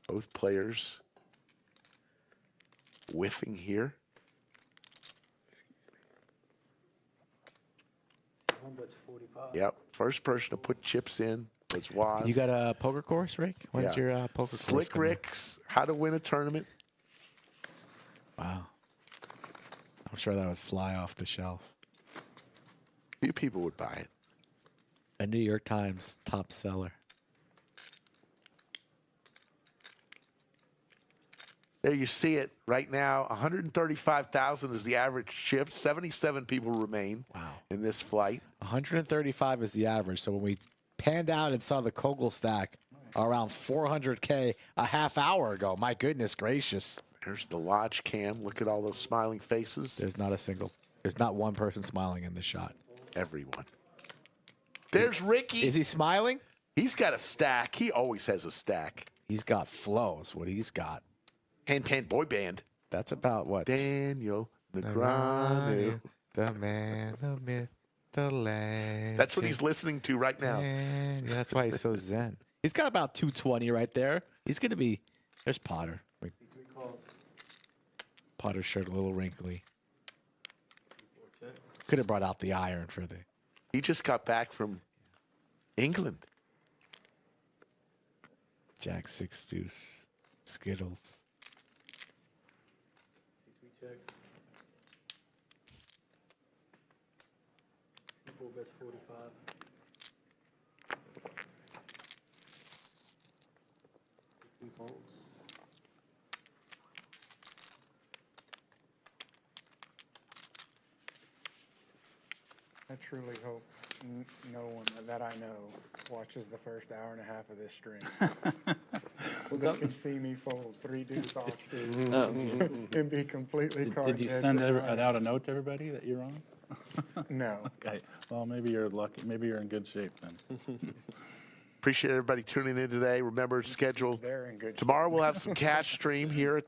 Both players whiffing here. One bet's 45. Yep. First person to put chips in was Waz. You got a poker course, Rick? When's Yeah. your poker course? Slick coming? Rick's How to Win a Tournament. Wow. I'm sure that would fly off the shelf. Few people would buy it. A New York Times top seller. There you see it right now. 135,000 is the average chip. 77 people remain in this flight. 135 is the average. So when we panned out and saw the Kogel stack around 400K a half hour ago, my goodness gracious. There's the lodge cam. Look at all those smiling faces. There's not one person smiling in the shot. Everyone. There's Ricky. Is he smiling? He's got a stack. He always has a stack. He's got flows, what he's got. Hand Pan Boy Band. That's about what? Daniel Negreanu. The man, the myth, the legend. That's what he's listening to right now. Yeah, that's why he's so zen. He's got about 220 right there. He's going to be, there's Potter. Like, Potter's shirt a little wrinkly. Could have brought out the iron for the. He just got back from England. Jack 6 deuce. Skittles. Three checks. Four bets 45. Three folds. I truly hope no one that I know watches the first hour and a half of this stream. So they can see me fold 3 deuce offsuit and be completely Did you send out a note to everybody that you're on? No. Okay. Well, maybe you're lucky. Maybe you're in good shape then. Appreciate everybody tuning in today. Remember, scheduled They're in good tomorrow. We'll have some cash stream here at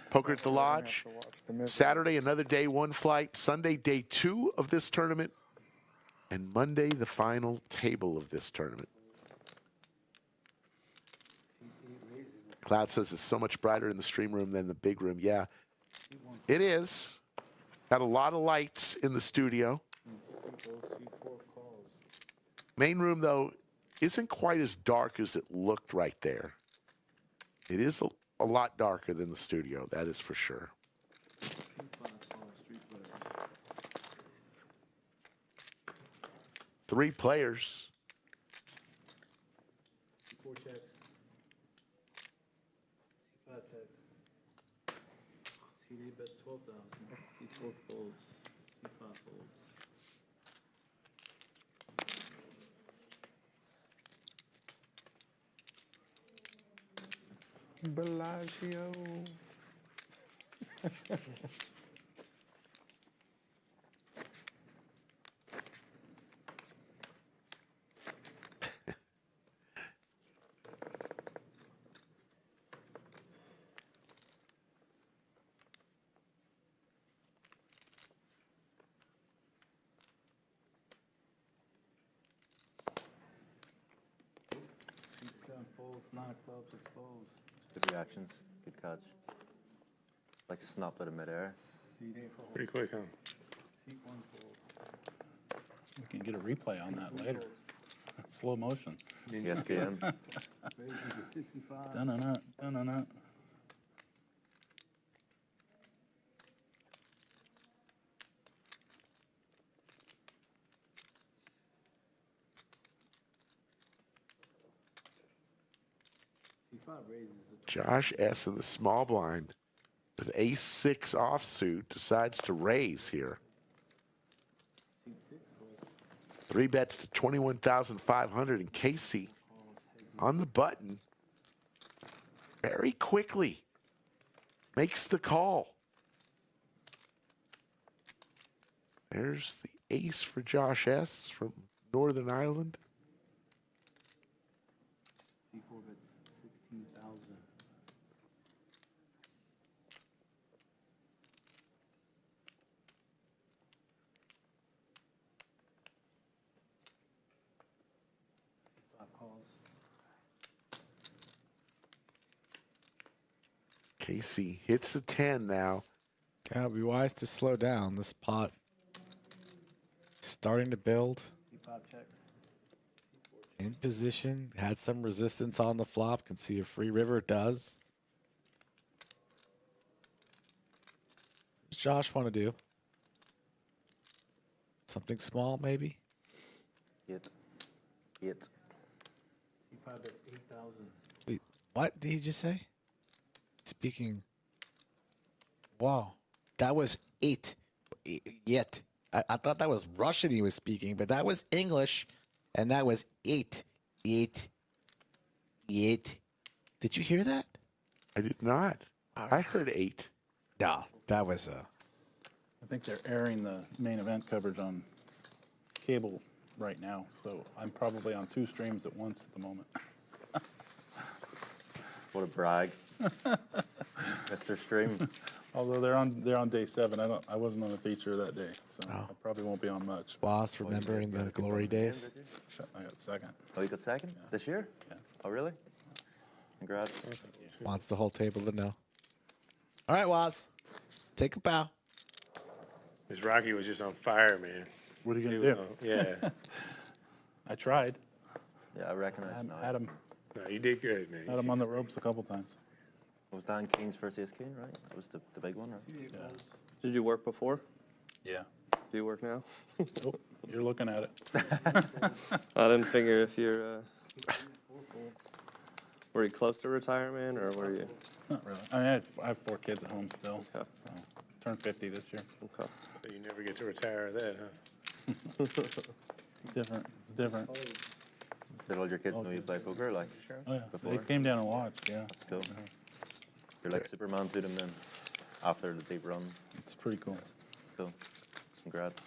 Poker at the Lodge. Saturday, another day 1 flight. Sunday, day 2 of this tournament. And Monday, the final table of this tournament. Cloud says it's so much brighter in the stream room than the big room. Yeah, it is. Got a lot of lights in the studio. Main room, though, isn't quite as dark as it looked right there. It is a lot darker than the studio, that is for sure. 3 players. 4 checks. 5 checks. CD bets 12,000. C4 folds. C5 folds. Bellagio. C7 folds, 9 clubs exposed. Good reactions. Good catch. Like snuffed out of midair. C8 folds. Pretty quick, huh? C1 folds. We can get a replay on that later. Slow motion. ESPN. Raising to 65. Dun-dun-dun, dun-dun-dun. C5 raises the Josh S. in the small blind with ace-6 offsuit decides to raise here. C6 fold. 3 bets to 21,500, and Casey on the button very quickly makes the call. There's the ace for Josh S. from Northern Ireland. C4 bets 16,000. C5 calls. Casey hits a 10 now. Yeah, it'd be wise to slow down. This pot starting to build. C5 checks. In position. Had some resistance on the flop. Can see a free river. Does. What does Josh want to do? Something small, maybe? Hit. C5 bets 8,000. Wait, what did he just say? Speaking. Wow. That was 8. Yet. I thought that was Russian he was speaking, but that was English, and that was 8. 8. Did you hear that? I did not. I heard 8. No, that was a. I think they're airing the main event coverage on cable right now, so I'm probably on 2 streams at once at the moment. What a brag. Mr. Stream. Although they're on day 7, I wasn't on the feature that day, so I probably won't be on much. Boss, remembering the glory days. I got second. Oh, you got second this year? Yeah. Oh, really? Congrats. Wants the whole table to know. All right, Waz. Take a bow. This Rocky was just on fire, man. What are you He gonna was do? on- yeah. I tried. Yeah, I recognize now. Had him No, you did good, man. on the ropes a couple times. It was Dan Keen's first ace king, right? That was the big one, right? Yeah. Did you work before? Yeah. Do you work now? Oh, you're looking at it. I didn't figure if you're. Were you close to retirement, or were you? Not really. I mean, I have 4 kids at home still, Okay. so turned 50 this year. Okay. So you never get to retire that, huh? Different. It's different. Did all your kids know you play poker? Like, Oh yeah. Before? They came down and watched. Yeah. that's cool. You're like Superman to them then. After the deep run. It's pretty cool. Cool. Congrats.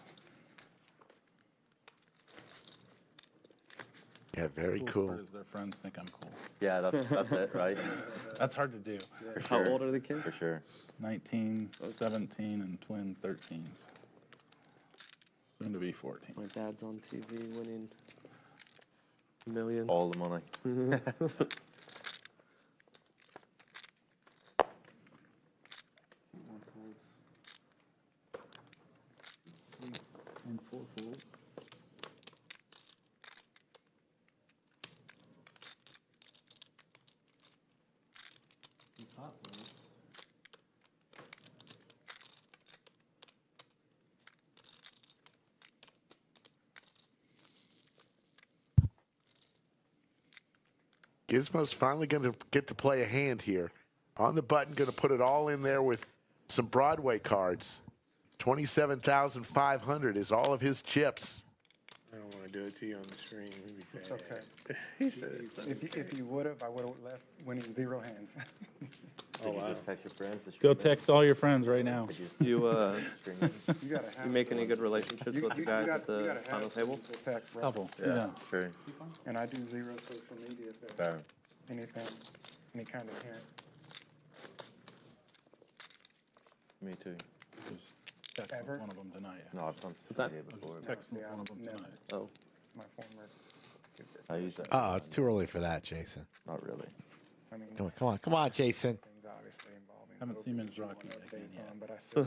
Yeah, very Cool cool. part is their friends think I'm cool. Yeah, that's it, right? That's hard to do. For How sure. old are the kids? For sure. 19, 17, and twin 13s. Soon to be 14. My dad's on TV winning millions. All the money. One folds. And 4 folds. C5 folds. Gizmo's finally going to get to play a hand here. On the button, going to put it all in there with some Broadway cards. 27,500 is all of his chips. I don't want to do it to you on the stream. It'd be It's bad. okay. He said, If you would have, I would have left winning 0 hands. Did you wow. just text your friends to Go stream it? text all your friends right now. Did you You stream it? You gotta have. you make any good relationships You- with the you guys got- at you the gotta have final table? people text, right? Couple. Yeah, Yeah. true. And I do 0 social media, if there's Fair. anything, any kind of hint. Me too. Just text Ever? one of them tonight. No, I've done that? social media before. but Text Yeah, one of them never. tonight. Oh, My former. I use that. Oh, it's too early for that, Jason. Not really. I mean, Come on, Jason. things obviously involving. Haven't poker seen him is one rocky of like the that days yet. on, but I still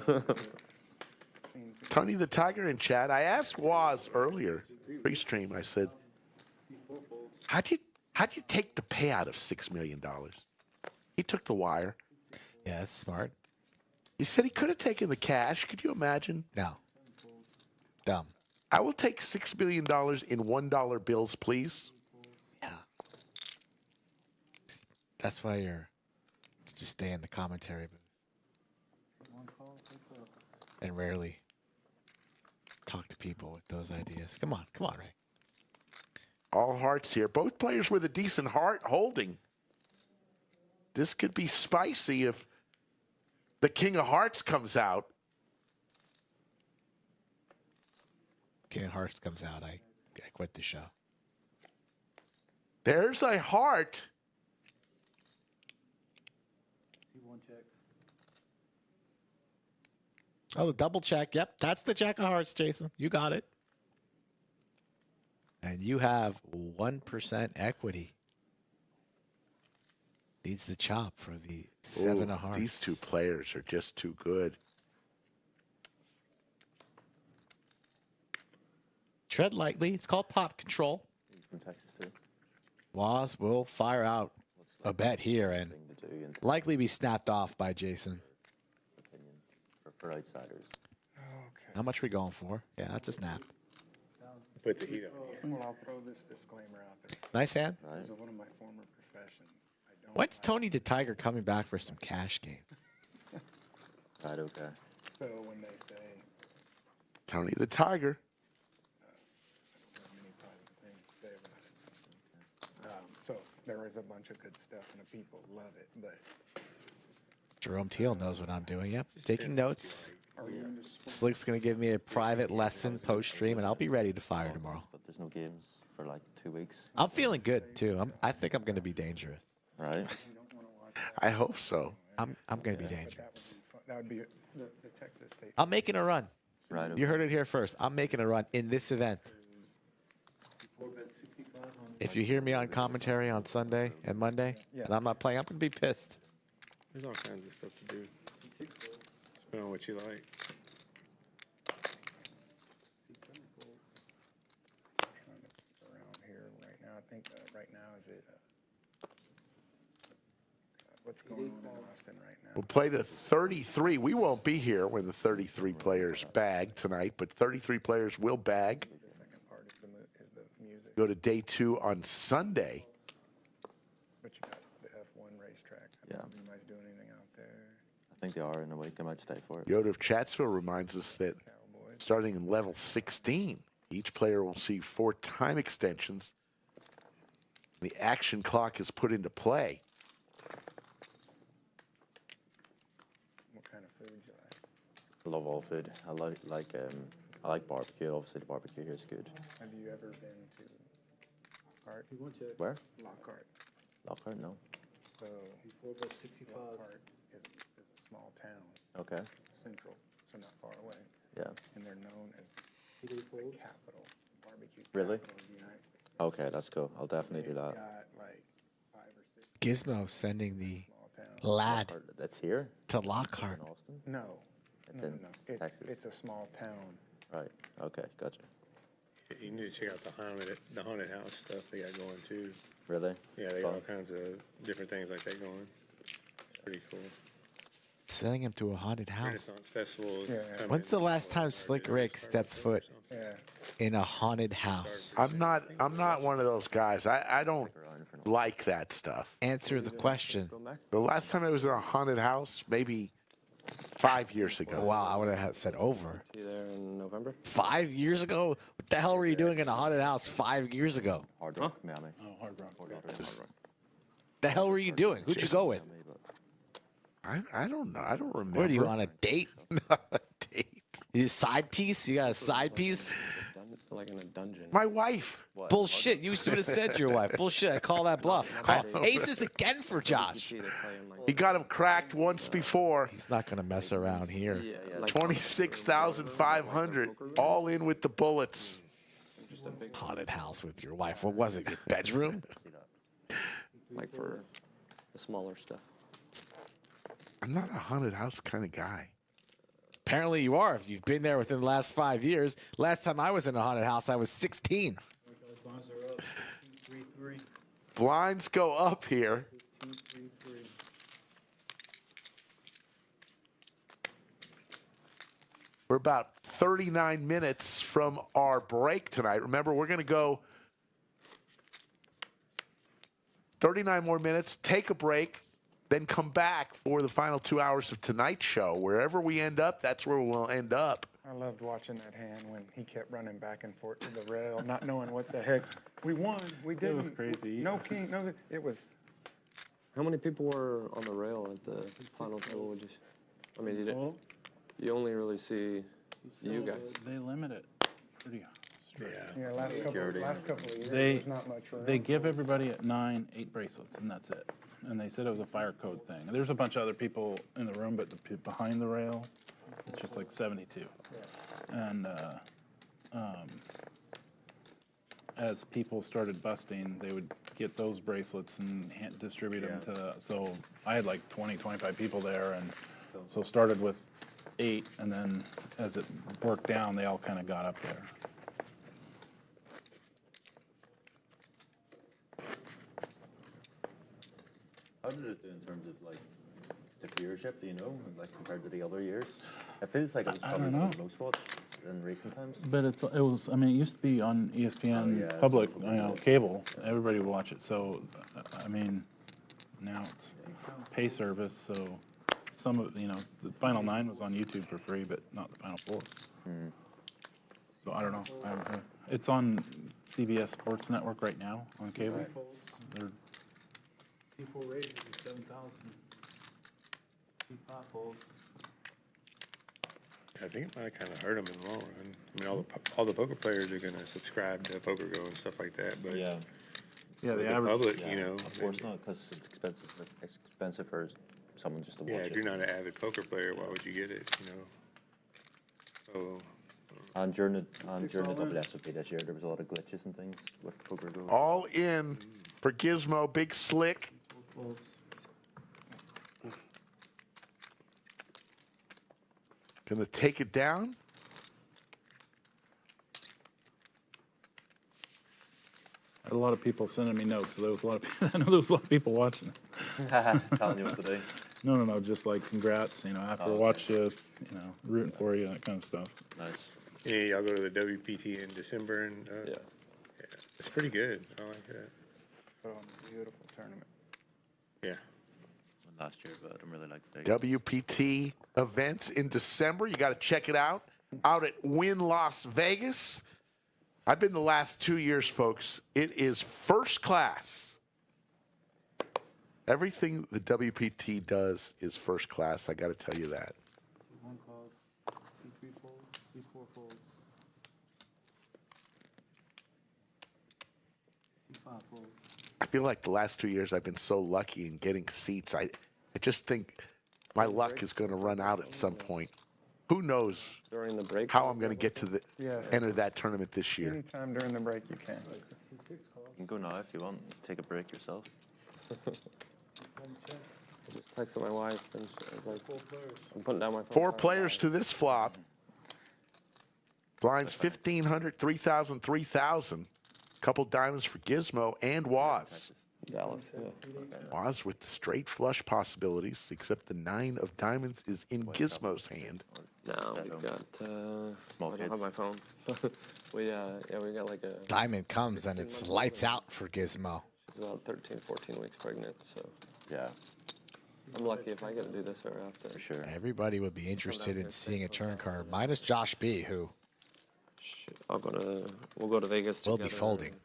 seen people- Tony the Tiger in chat. I asked Waz earlier, pre-stream, I said, how'd you take the payout of $6 million? He took the wire. Yeah, that's smart. He said he could have taken the cash. Could you imagine? No. Dumb. I will take $6 million in $1 bills, please. Yeah. That's why you're just stay in the commentary booth One call, take up. and rarely talk to people with those ideas. Come on, Ray. All hearts here. Both players with a decent heart holding. This could be spicy if the King of Hearts comes out. King of Hearts comes out, I quit the show. There's a heart. See one check. Oh, the double check. Yep, that's the Jack of Hearts, Jason. You got it. And you have 1% equity. Needs the chop for the 7 of Hearts. These two players are just too good. Tread lightly. It's called pot control. From Texas too. Waz will fire out a bet here and Thing to do in likely be snapped off by Jason. opinion for outsiders. Okay. How much we going for? Yeah, that's a snap. Put the heat on. Well, I'll throw this disclaimer out there. Nice hand. Right. Because of one of my former professions, I don't. When's Tony the Tiger coming back for some cash games? Right. Okay. So when they say, Tony the Tiger. I don't have many private things to say about it. So there is a bunch of good stuff and the people love it, but Jerome Teal knows what I'm doing. Yep. Taking notes. are you in this? Slick's going to give me a private lesson post-stream, and I'll be ready to fire tomorrow. But there's no games for like 2 weeks. I'm feeling good, too. I think I'm going to be dangerous. Right. I hope so. I'm going to be That would dangerous. be fun. That would be the Texas State. I'm making a run. Right. You heard it here first. I'm making a run in this event. If you hear me on commentary on Sunday and Monday, and I'm not playing, I'm going to be pissed. There's all kinds of stuff to do. Depending on what you like. Around here right now, I think right now is it, what's going on in Austin right now? We'll play to 33. We won't be here when the 33 players bag tonight, but 33 players will bag. The second part is the music, Go to day 2 on Sunday. but you got the F1 racetrack. I don't know if you guys doing anything out there, I think they are in a week. I might stay for it. Yoda of Chatsville reminds us that Cowboys. starting in level 16, each player will see 4 time extensions. The action clock is put into play. What kind of food you like? I love all food. I like barbecue. Obviously, the barbecue here is good. Have you ever been to Lockhart? See one check. Where? Lockhart. Lockhart? No. So Before about 65. Lockhart is a small town, Okay. central, so not far away, Yeah. and they're known as Two day the fold. capital, barbecue Really? capital of the United States. Okay, that's cool. I'll definitely do They've that. got like 5 or 6 Gizmo sending the small towns. lad Lockhart, that's here to Lockhart. in Austin. No, It's no, in no. Texas. It's a small town. Right. Okay. Gotcha. You need to check out the haunted house stuff they got going too. Really? Yeah, they got all Fun. kinds of different things like that going. Pretty cool. Sending him to a haunted house. Renaissance festivals. Yeah. coming When's the in last time April, Slick or Rick January, stepped foot Yeah. in a haunted house? I'm not one of those guys. I don't like that stuff. Answer the question. The last time I was in a haunted house, maybe 5 years ago. Wow, I would have said over. See you there in November. 5 years ago? What the hell were you doing in a haunted house 5 years ago? Hard Rock, Miami. Oh, hard rock. Hard Rock. The hell were you doing? Who'd you go with? Miami, but I don't know. I don't remember. What are you on a date? Not a date. You side piece? You got a side piece? Like in a dungeon. My wife. what? Bullshit. You would have said to your wife. Bullshit. I call that bluff. Aces again for Josh. They're playing like He got him cracked once before. He's not going to mess around here. like 26,500. All in with the bullets. Haunted house with your wife. What was it? Your bedroom? like for the smaller stuff. I'm not a haunted house kind of guy. Apparently you are if you've been there within the last 5 years. Last time I was in a haunted house, I was 16. Bonds are up. 2-3-3. Blinds go up here. 2-3-3. We're about 39 minutes from our break tonight. Remember, we're going to go 39 more minutes, take a break, then come back for the final 2 hours of tonight's show. Wherever we end up, that's where we'll end up. I loved watching that hand when he kept running back and forth to the rail, not knowing what the heck. We won. We didn't. was crazy. No king. No. It was. How many people were on the rail at the final table? Would you? I mean, you only really see you guys. They limit it pretty strict. Yeah. Last couple of years, They- there's not much room. They give everybody at 9 8 bracelets, and that's it. And they said it was a fire code thing. There's a bunch of other people in the room, but behind the rail, it's just like 72. And as people started busting, they would get those bracelets and distribute them to. So I had like 20, 25 people there, and so started with 8, and then as it worked down, they all kind of got up there. How did it do in terms of like the viewership? Do you know, like compared to the other years? It feels like it was I probably don't know. the most watched in recent times. But it was, I mean, it used to be on ESPN yeah, public, so- you know, cable. Everybody would watch it. So, I mean, now it's pay service. So some of, you know, the Final 9 was on YouTube for free, but not the Final 4. So I don't know. It's on CBS Sports Network right now on cable. They're, T4 raises is 7,000. T5 folds. I think it might kind of hurt them in the long run. I mean, all the poker players are gonna subscribe to PokerGo and stuff like that, but yeah, for the the average. public, Yeah, you know, of course not, because it's expensive. It's expensive for someone just to watch yeah, it. if you're not an avid poker player, why would you get it? You know, so And during the WSOP this year, there was a lot of glitches and things with PokerGo. All in for Gizmo, Big Slick. Folds. Gonna take it down. I had a lot of people sending me notes. So there was a lot of people, I know there was a lot of people watching. Telling you what to do. No, just like congrats, you know, after I watched you, you know, rooting for you, that kind of stuff. Nice. yeah, y'all go to the WPT in December, and Yeah. it's pretty good. I like that. Oh, beautiful tournament. Yeah. Last year, but I don't really like the Vegas. WPT events in December. You got to check it out at Wynn Las Vegas. I've been the last 2 years, folks. It is first class. Everything the WPT does is first class. I got to tell you that. C1 calls, C3 folds, C4 folds. C5 folds. I feel like the last 2 years I've been so lucky in getting seats. I just think my luck is going to run out at some point. Who knows During the break. how I'm going to get to Yeah. enter that tournament this year. Anytime during the break you can. C6 calls, You can go now if you want. Take a break yourself. C7 check, I just texted my wife and I was like, 4 players. I'm putting down my phone. 4 players to this flop. Blinds 1,500, 3,000, 3,000. Couple diamonds for Gizmo and Waz. Dallas. Yeah. Waz with the straight flush possibilities, except the 9 of diamonds is in Gizmo's hand. No, we got. Small I don't kids. have my phone. we got like a. Diamond comes and it's lights out for Gizmo. She's about 13, 14 weeks pregnant, so Yeah, I'm lucky if I get to do this ever after. for sure. Everybody would be interested in seeing a turn card, minus Josh B, who We'll go to Vegas. will be together. folding.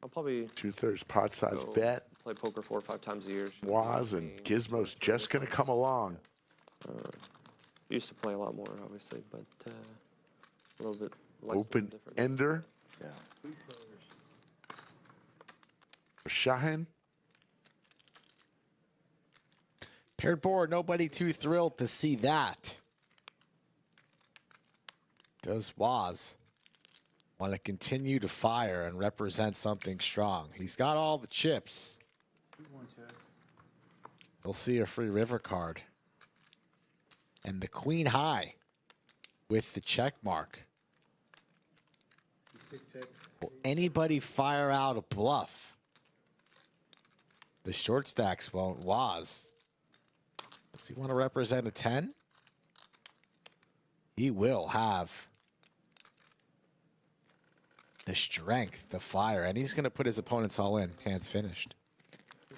I'll probably 2/3 pot size go bet. play poker 4 or 5 times a year. Waz and Gizmo's just going to come along. Used to play a lot more, obviously, but a little bit. Like Open different. ender Yeah. for Shahin. Paired board, nobody too thrilled to see that. Does Waz want to continue to fire and represent something strong? He's got all the chips. C1 check. He'll see a free river card. And the queen high with the check mark. C6 check. Will anybody fire out a bluff? The short stacks won't. Waz. Does he want to represent a 10? He will have the strength to fire, and he's going to put his opponents all in. Hands finished.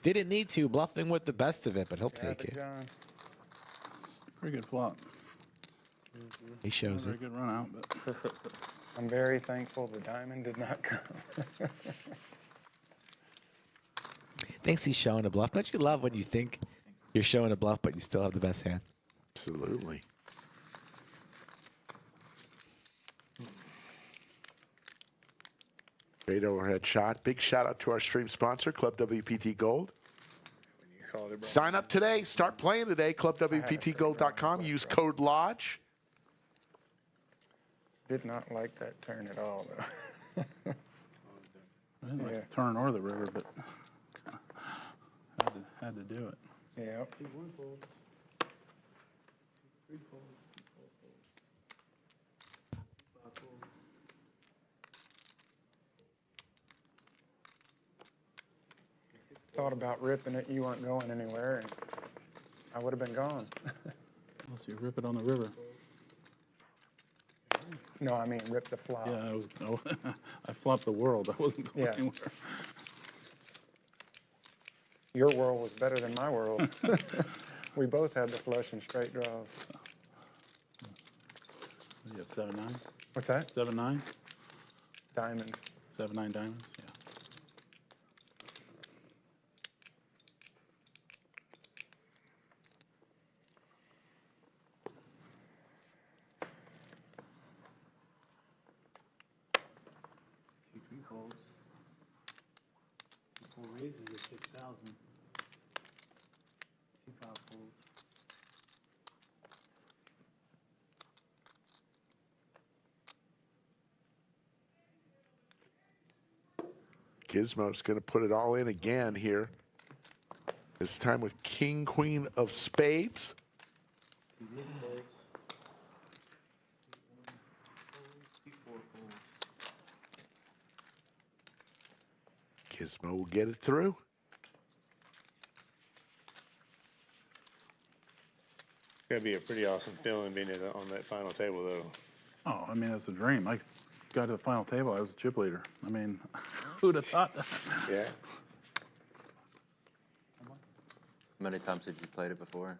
Didn't need to, bluffing with the best of it, but he'll take it. John. Pretty good flop. He shows Very it. good run out, but I'm very thankful the diamond did not come. Thinks he's showing a bluff. Don't you love when you think you're showing a bluff, but you still have the best hand? Absolutely. Great overhead shot. Big shout out to our stream sponsor, Club WPT Gold. Sign up today. Start playing today. ClubWPTGold.com. Use code LODGE. Did not like that turn at all, though. I didn't like the turn or the river, but had to do it. Yeah. See one folds. 3 folds. 4 folds. 5 folds. Thought about ripping it. You weren't going anywhere, and I would have been gone. Unless you rip it on the river. No, I mean rip the flop. Yeah, I flopped the world. I wasn't going Yeah. anywhere. Your world was better than my world. We both had the flush and straight draws. You have 7-9? What's that? 7-9? Diamonds. 7-9 diamonds? Yeah. See 3 folds. See 4 raises is 6,000. See 5 folds. Gizmo's going to put it all in again here. This time with King, Queen of Spades. See 8 folds. See 4 folds. Gizmo will get it through. It's gotta be a pretty awesome feeling being on that final table, though. Oh, I mean, it's a dream. I got to the final table. I was a chip leader. I mean, who'd have thought that? Yeah. How many times had you played it before?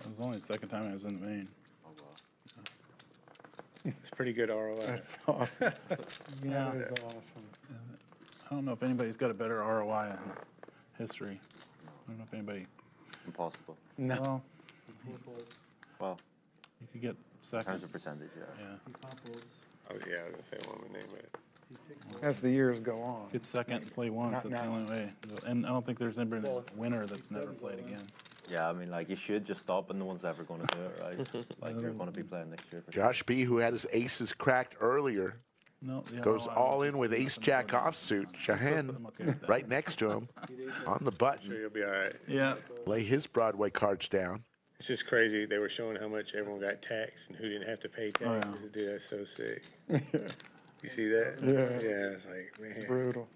It was only the second time I was in the main. Oh, wow. It's pretty good ROI. Awesome. Yeah. That is awesome. I don't know if anybody's got a better ROI in history. I don't know if anybody. Impossible. No. Well, See 4 folds. Well, you could get in second. terms of percentage, yeah. Yeah. See 5 folds. Oh, yeah, I was gonna say one would name it. See 6 folds. As the years go on. Get second and play once. Not That's the now. only way. And I don't think there's ever been a winner that's never played again. Yeah, I mean, like, you should just stop and no one's ever going to do it, right? Like, you're going to be playing next year. For sure. Josh B., who had his aces cracked earlier, No, the goes ROI all was in with nothing ace-jack but- offsuit. Shahan I'm okay with that. right next to him on the Sure, button. you'll be all right. Yeah. Lay his Broadway cards down. It's just crazy. They were showing how much everyone got taxed and who didn't have to pay taxes. Oh, yeah. Dude, that's so sick. You see that? Yeah. Yeah, it's like, man. Brutal.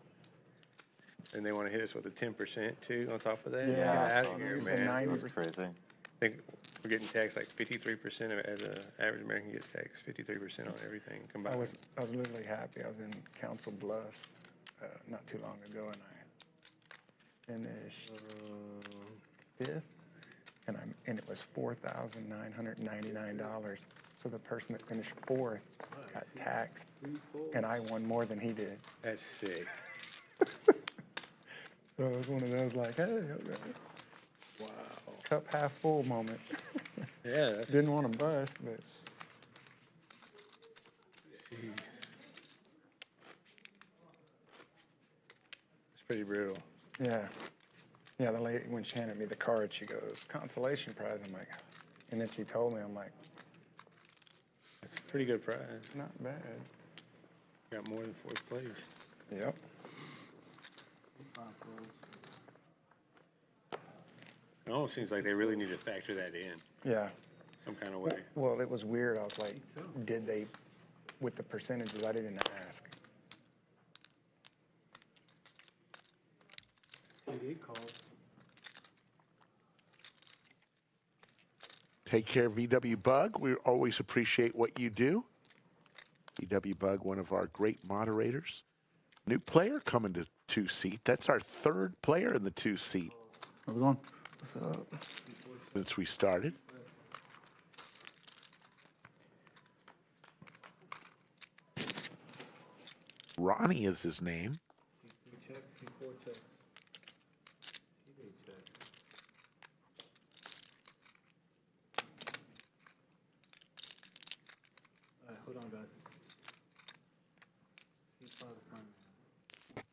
And they want to hit us with a 10% too on top of that. Yeah. Get out so of here, the man. 90. That's crazy. I think we're getting taxed like 53% as an average American gets taxed 53% on everything I combined. was literally happy. I was in Council Bluffs not too long ago, and I finished 5th, and it was $4,999. So the person that finished 4th got taxed, 3 folds. and I won more than he did. That's sick. So it was one of those like, hey, okay. Wow. Cup half full moment. Yeah, that's Didn't want to bust, but it's pretty brutal. yeah. Yeah, the lady, when she handed me the card, she goes, consolation prize. I'm like, and then she told me, I'm like, It's a pretty good prize. not bad. Got more than 4th place. Yep. See 5 folds. It almost seems like they really need to factor that in Yeah. some kind of way. Well, it was weird. I was like, did they, with the percentages, I didn't ask. See 8 calls. Take care, VW Bug. We always appreciate what you do. VW Bug, one of our great moderators. New player coming to 2 seat. That's our third player in the 2 seat How's it going? since we started. Ronnie is his name. C3 checks, C4 checks. C8 checks. Alright, hold on, guys. C5 is fine.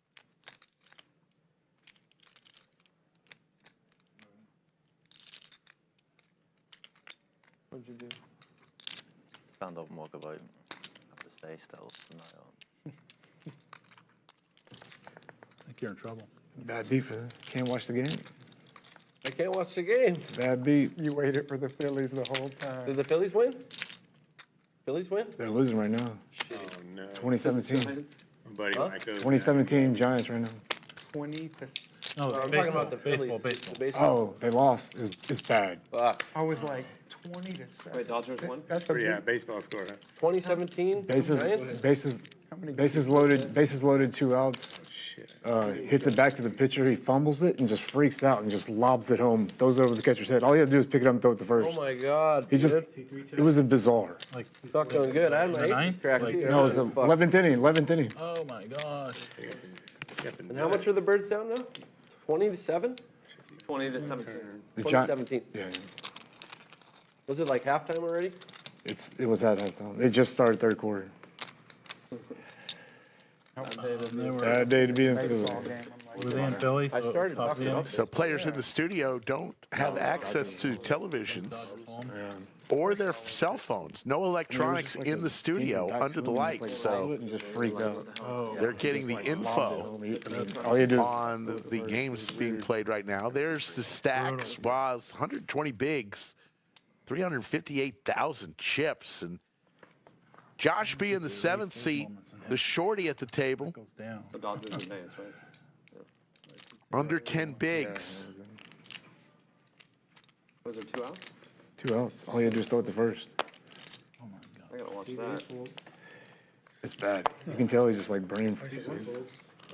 What'd you do? Stand up and walk about. Have to stay still from now on. I think you're in trouble. Bad defense. Can't watch the game. I can't watch the game. Bad beat. You waited for the Phillies the whole time. Did the Phillies win? Phillies win? They're losing right now. Oh, no. 2017. Buddy, Huh? Mike goes 2017 Giants right now. 20 to. No, I'm baseball, talking about the Phillies. baseball. The baseball. Oh, they lost. It's bad. Fuck. I was like 20 to 7. Wait, Dodgers won? That's a Pretty big- baseball score, huh? 2017 Giants? Bases loaded, 2 outs. Shit. Hits it back to the pitcher. He fumbles it and just freaks out and just lobs it home. Throws it over the catcher's head. All he had to do was pick it up and throw it to first. Oh my God. He just. dude. It was a bizarre. Like, It's not going good. I had my The aces ninth? cracked Like, too. No, it was the Fuck. 11th inning. 11th inning. oh my gosh. And how much are the Birds down now? 20 to 7? 20 to 17. The 2017. Yeah, Was it like halftime already? it was at halftime. It just started third quarter. They were, Bad day to be in Philly. were they in Philly? I So started top talking of the about So players in the studio don't have access to televisions or their cell phones. No electronics in the studio under the lights. So And just freaked out. Oh, they're getting the info All you do is on the games being played right now. There's the stacks. Was 120 bigs, 358,000 chips, and Josh being the 7th seat, the shorty at the table, goes down. The Dodgers advance, right? under 10 bigs. Was there 2 outs? 2 outs. All you do is throw it to first. Oh my god. I gotta watch that. It's bad. You can tell he's just like brain freezes.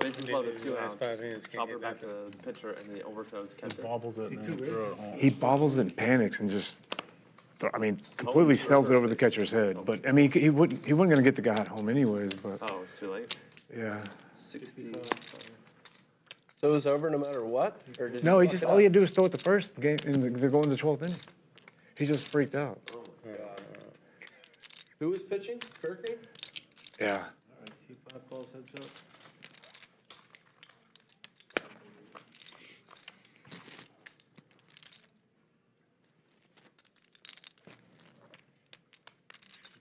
Bases loaded, 2 outs. 5 hands, can't Chopper get back to nothing. the pitcher and the overthrows He catcher. bobbles it and then throw it home. He bobbles and panics and just, completely sells it over the catcher's head. But I mean, he wasn't gonna get the guy at home anyways. But Oh, it's too late. yeah. 60. So it was over no matter what? Or did No, he he fuck just it all up? he had to do was throw it the first game, and they're going to the 12th inning. He just freaked out. Who was pitching? Kirky? Yeah. Alright, C5 calls heads up.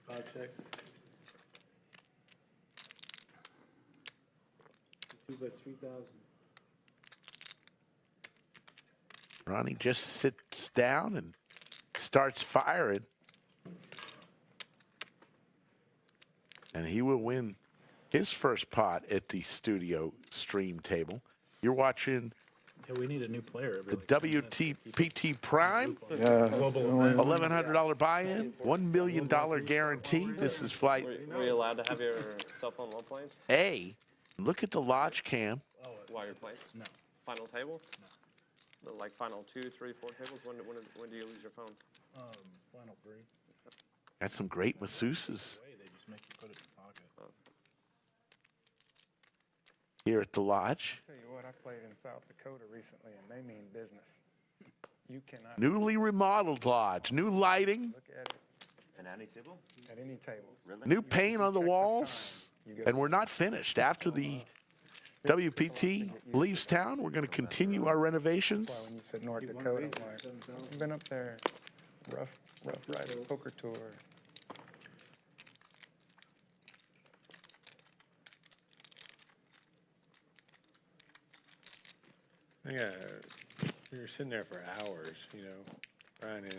C5 checks. C2 bets 3,000. Ronnie just sits down and starts firing. And he will win his first pot at the studio stream table. You're watching Yeah, we need a new player. the WPT Prime, Yeah. $1,100 buy-in, $1 million guarantee. This is flight Were you allowed to have your cell phone while playing? A. Look at the lodge cam. While you're playing? No. Final table? No. Like final 2, 3, 4 tables? When do you lose your phone? Final 3. Got some great masseuses They just make you put it in your pocket. here at the lodge. Tell you what, I played in South Dakota recently, and they mean business. You cannot Newly remodeled lodge, new lighting, look at it In any table? at any table. new paint on the walls, and we're not finished. After the WPT leaves town, we're going to continue our renovations. When you said North Dakota, I'm like, I've been up there, rough rider poker tour. Yeah, we were sitting there for hours, you know, grinding.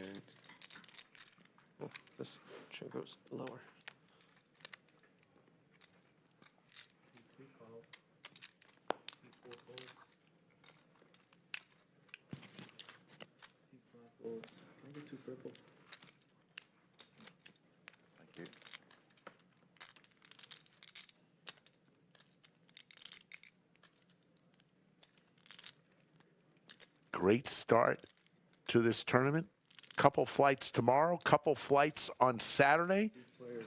This should go lower. C3 calls. C4 calls. C5 calls. Can I get 2 purple? Thank you. great start to this tournament. Couple flights tomorrow, couple flights on Saturday,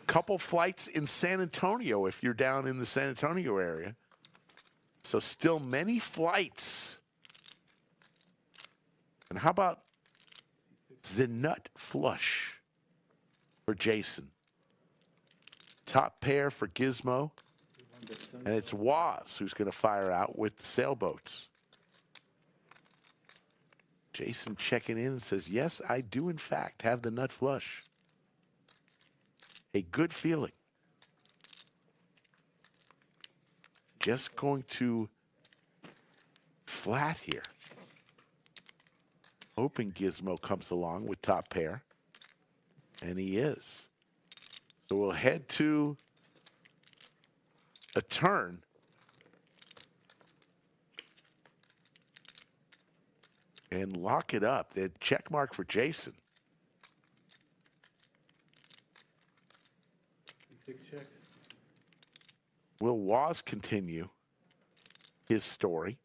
couple flights in San Antonio if you're down in the San Antonio area. So still many flights. And how about the nut flush for Jason? Top pair for Gizmo. And it's Waz who's going to fire out with the sailboats. Jason checking in and says, yes, I do in fact have the nut flush. A good feeling. Just going to flat here. Hoping Gizmo comes along with top pair. And he is. So we'll head to a turn. And lock it up. The check mark for Jason. 6 checks. Will Waz continue his story?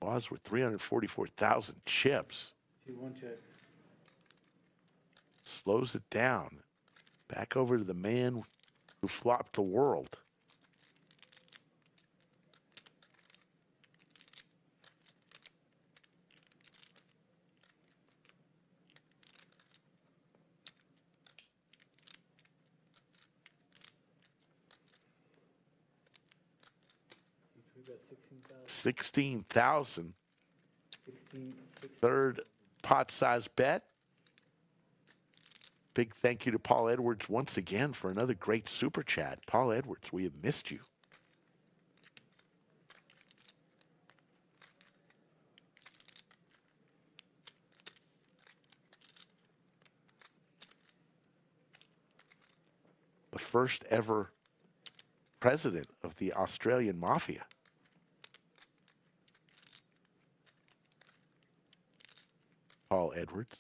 Waz with 344,000 chips. 2-1 checks. Slows it down. Back over to the man who flopped the world. We got 16,000. 16,000. 16. Third pot size bet. Big thank you to Paul Edwards once again for another great super chat. Paul Edwards, we have missed you. The first ever president of the Australian Mafia. Paul Edwards.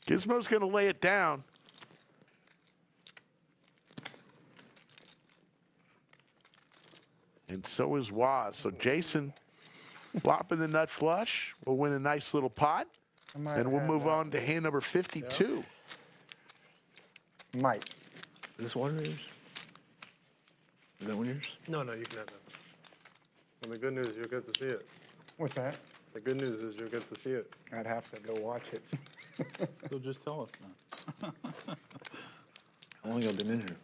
Gizmo's going to lay it down. And so is Waz. So Jason flopping the nut flush will win a nice little pot. And we'll move on to hand number 52. Mike. Is this one of yours? Is that one of yours? No, you can have that. And the good news, you'll get to see it. What's that? The good news is you'll get to see it. I'd have to go watch it. So just tell us now. How long y'all been in here?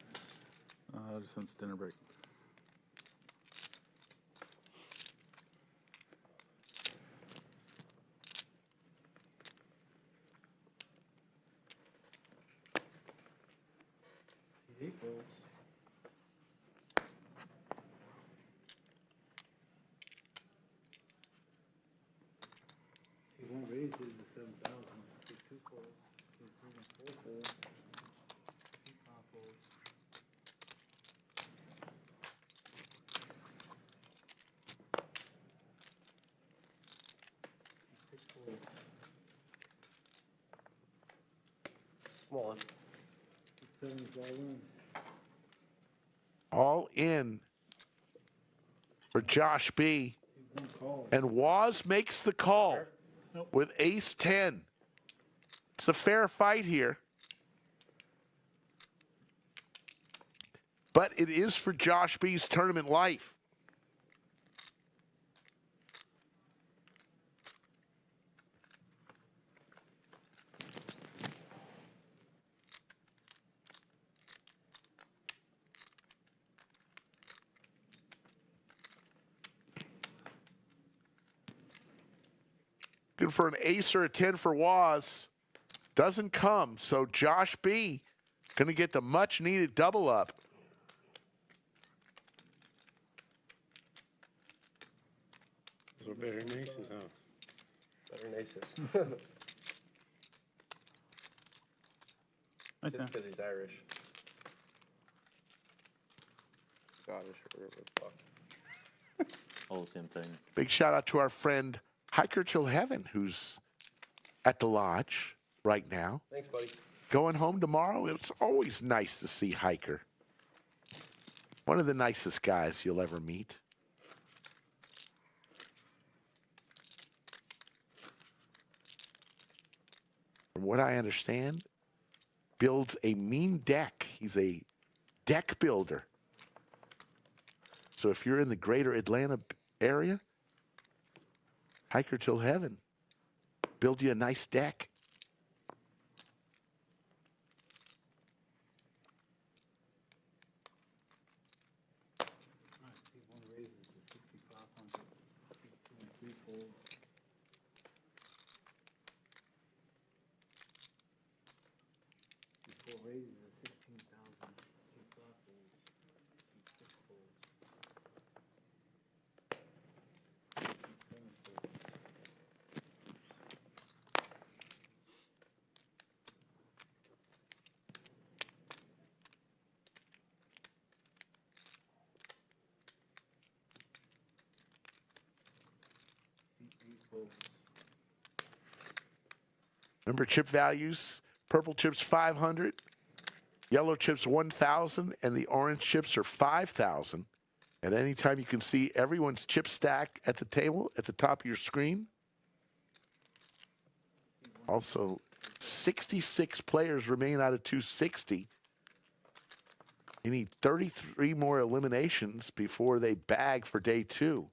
Just since dinner break. CD folds. C1 raises to 7,000. C2 folds. C3 and 4 folds. C5 folds. C6 folds. Come on. C7 is all in. All in for Josh B. C1 call. And Waz makes the call Nope. with ace 10. It's a fair fight here. But it is for Josh B's tournament life. Looking for an ace or a 10 for Waz. Doesn't come. So Josh B going to get the much needed double up. Those are better than aces, huh? Better than aces. Nice Just hand. because he's Irish. Scottish or whatever the fuck. All the same thing. Big shout out to our friend Hiker Till Heaven, who's at the lodge right now. Thanks, buddy. going home tomorrow, it's always nice to see Hiker. One of the nicest guys you'll ever meet. From what I understand, builds a mean deck. He's a deck builder. So if you're in the greater Atlanta area, Hiker till heaven. Build you a nice deck. Remember chip values? Purple chips 500, yellow chips 1,000, and the orange chips are 5,000. At any time you can see everyone's chip stack at the table at the top of your screen. Also, 66 players remain out of 260. You need 33 more eliminations before they bag for day 2.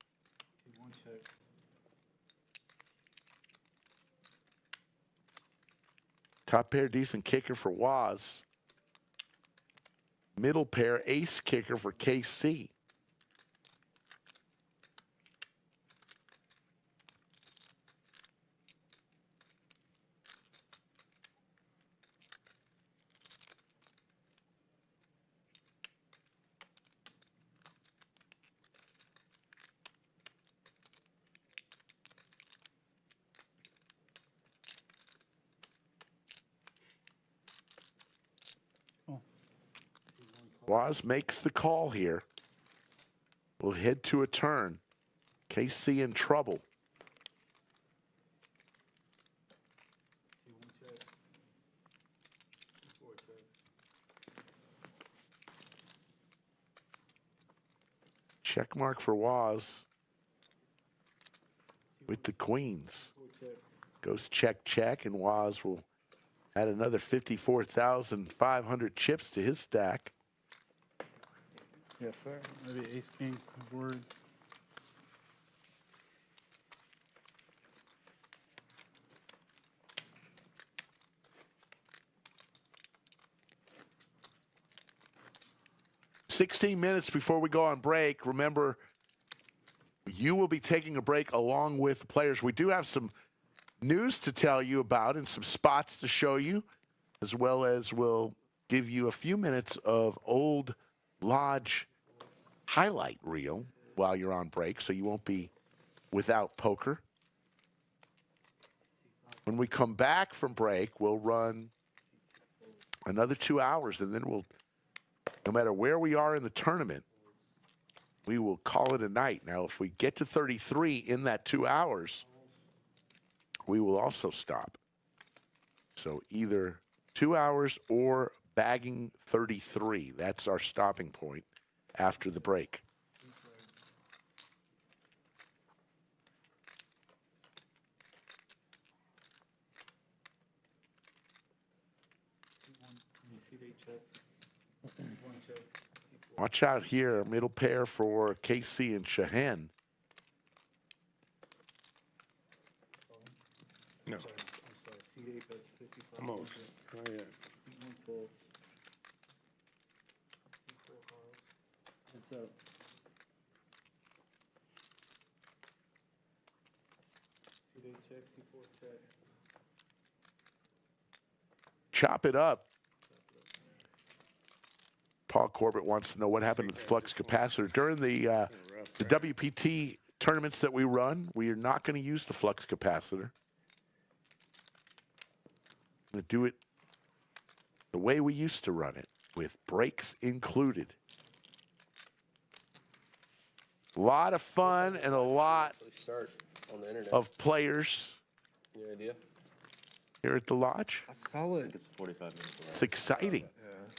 Top pair, decent kicker for Waz. Middle pair, ace kicker for KC. Waz makes the call here. We'll head to a turn. KC in trouble. Check mark for Waz with the queens. Goes check, check, and Waz will add another 54,500 chips to his stack. Yes, sir. Maybe ace king board. "16 minutes before we go on break." Remember, you will be taking a break along with the players. We do have some news to tell you about and some spots to show you, as well as we'll give you a few minutes of old Lodge highlight reel while you're on break, so you won't be without poker. When we come back from break, we'll run another 2 hours, and then we'll, no matter where we are in the tournament, we will call it a night. Now, if we get to 33 in that 2 hours, we will also stop. So either 2 hours or bagging 33. That's our stopping point after the break. Watch out here, middle pair for KC and Shahen. No. Almost. Not yet. Chop it up. Paul Corbett wants to know what happened to the flux capacitor. During the WPT tournaments that we run, we are not going to use the flux capacitor. I'm going to do it the way we used to run it, with breaks included. A lot of fun and a lot Start on the internet. of players. Any idea? here at the Lodge. I saw it. It's 45 minutes away. It's exciting. Yeah.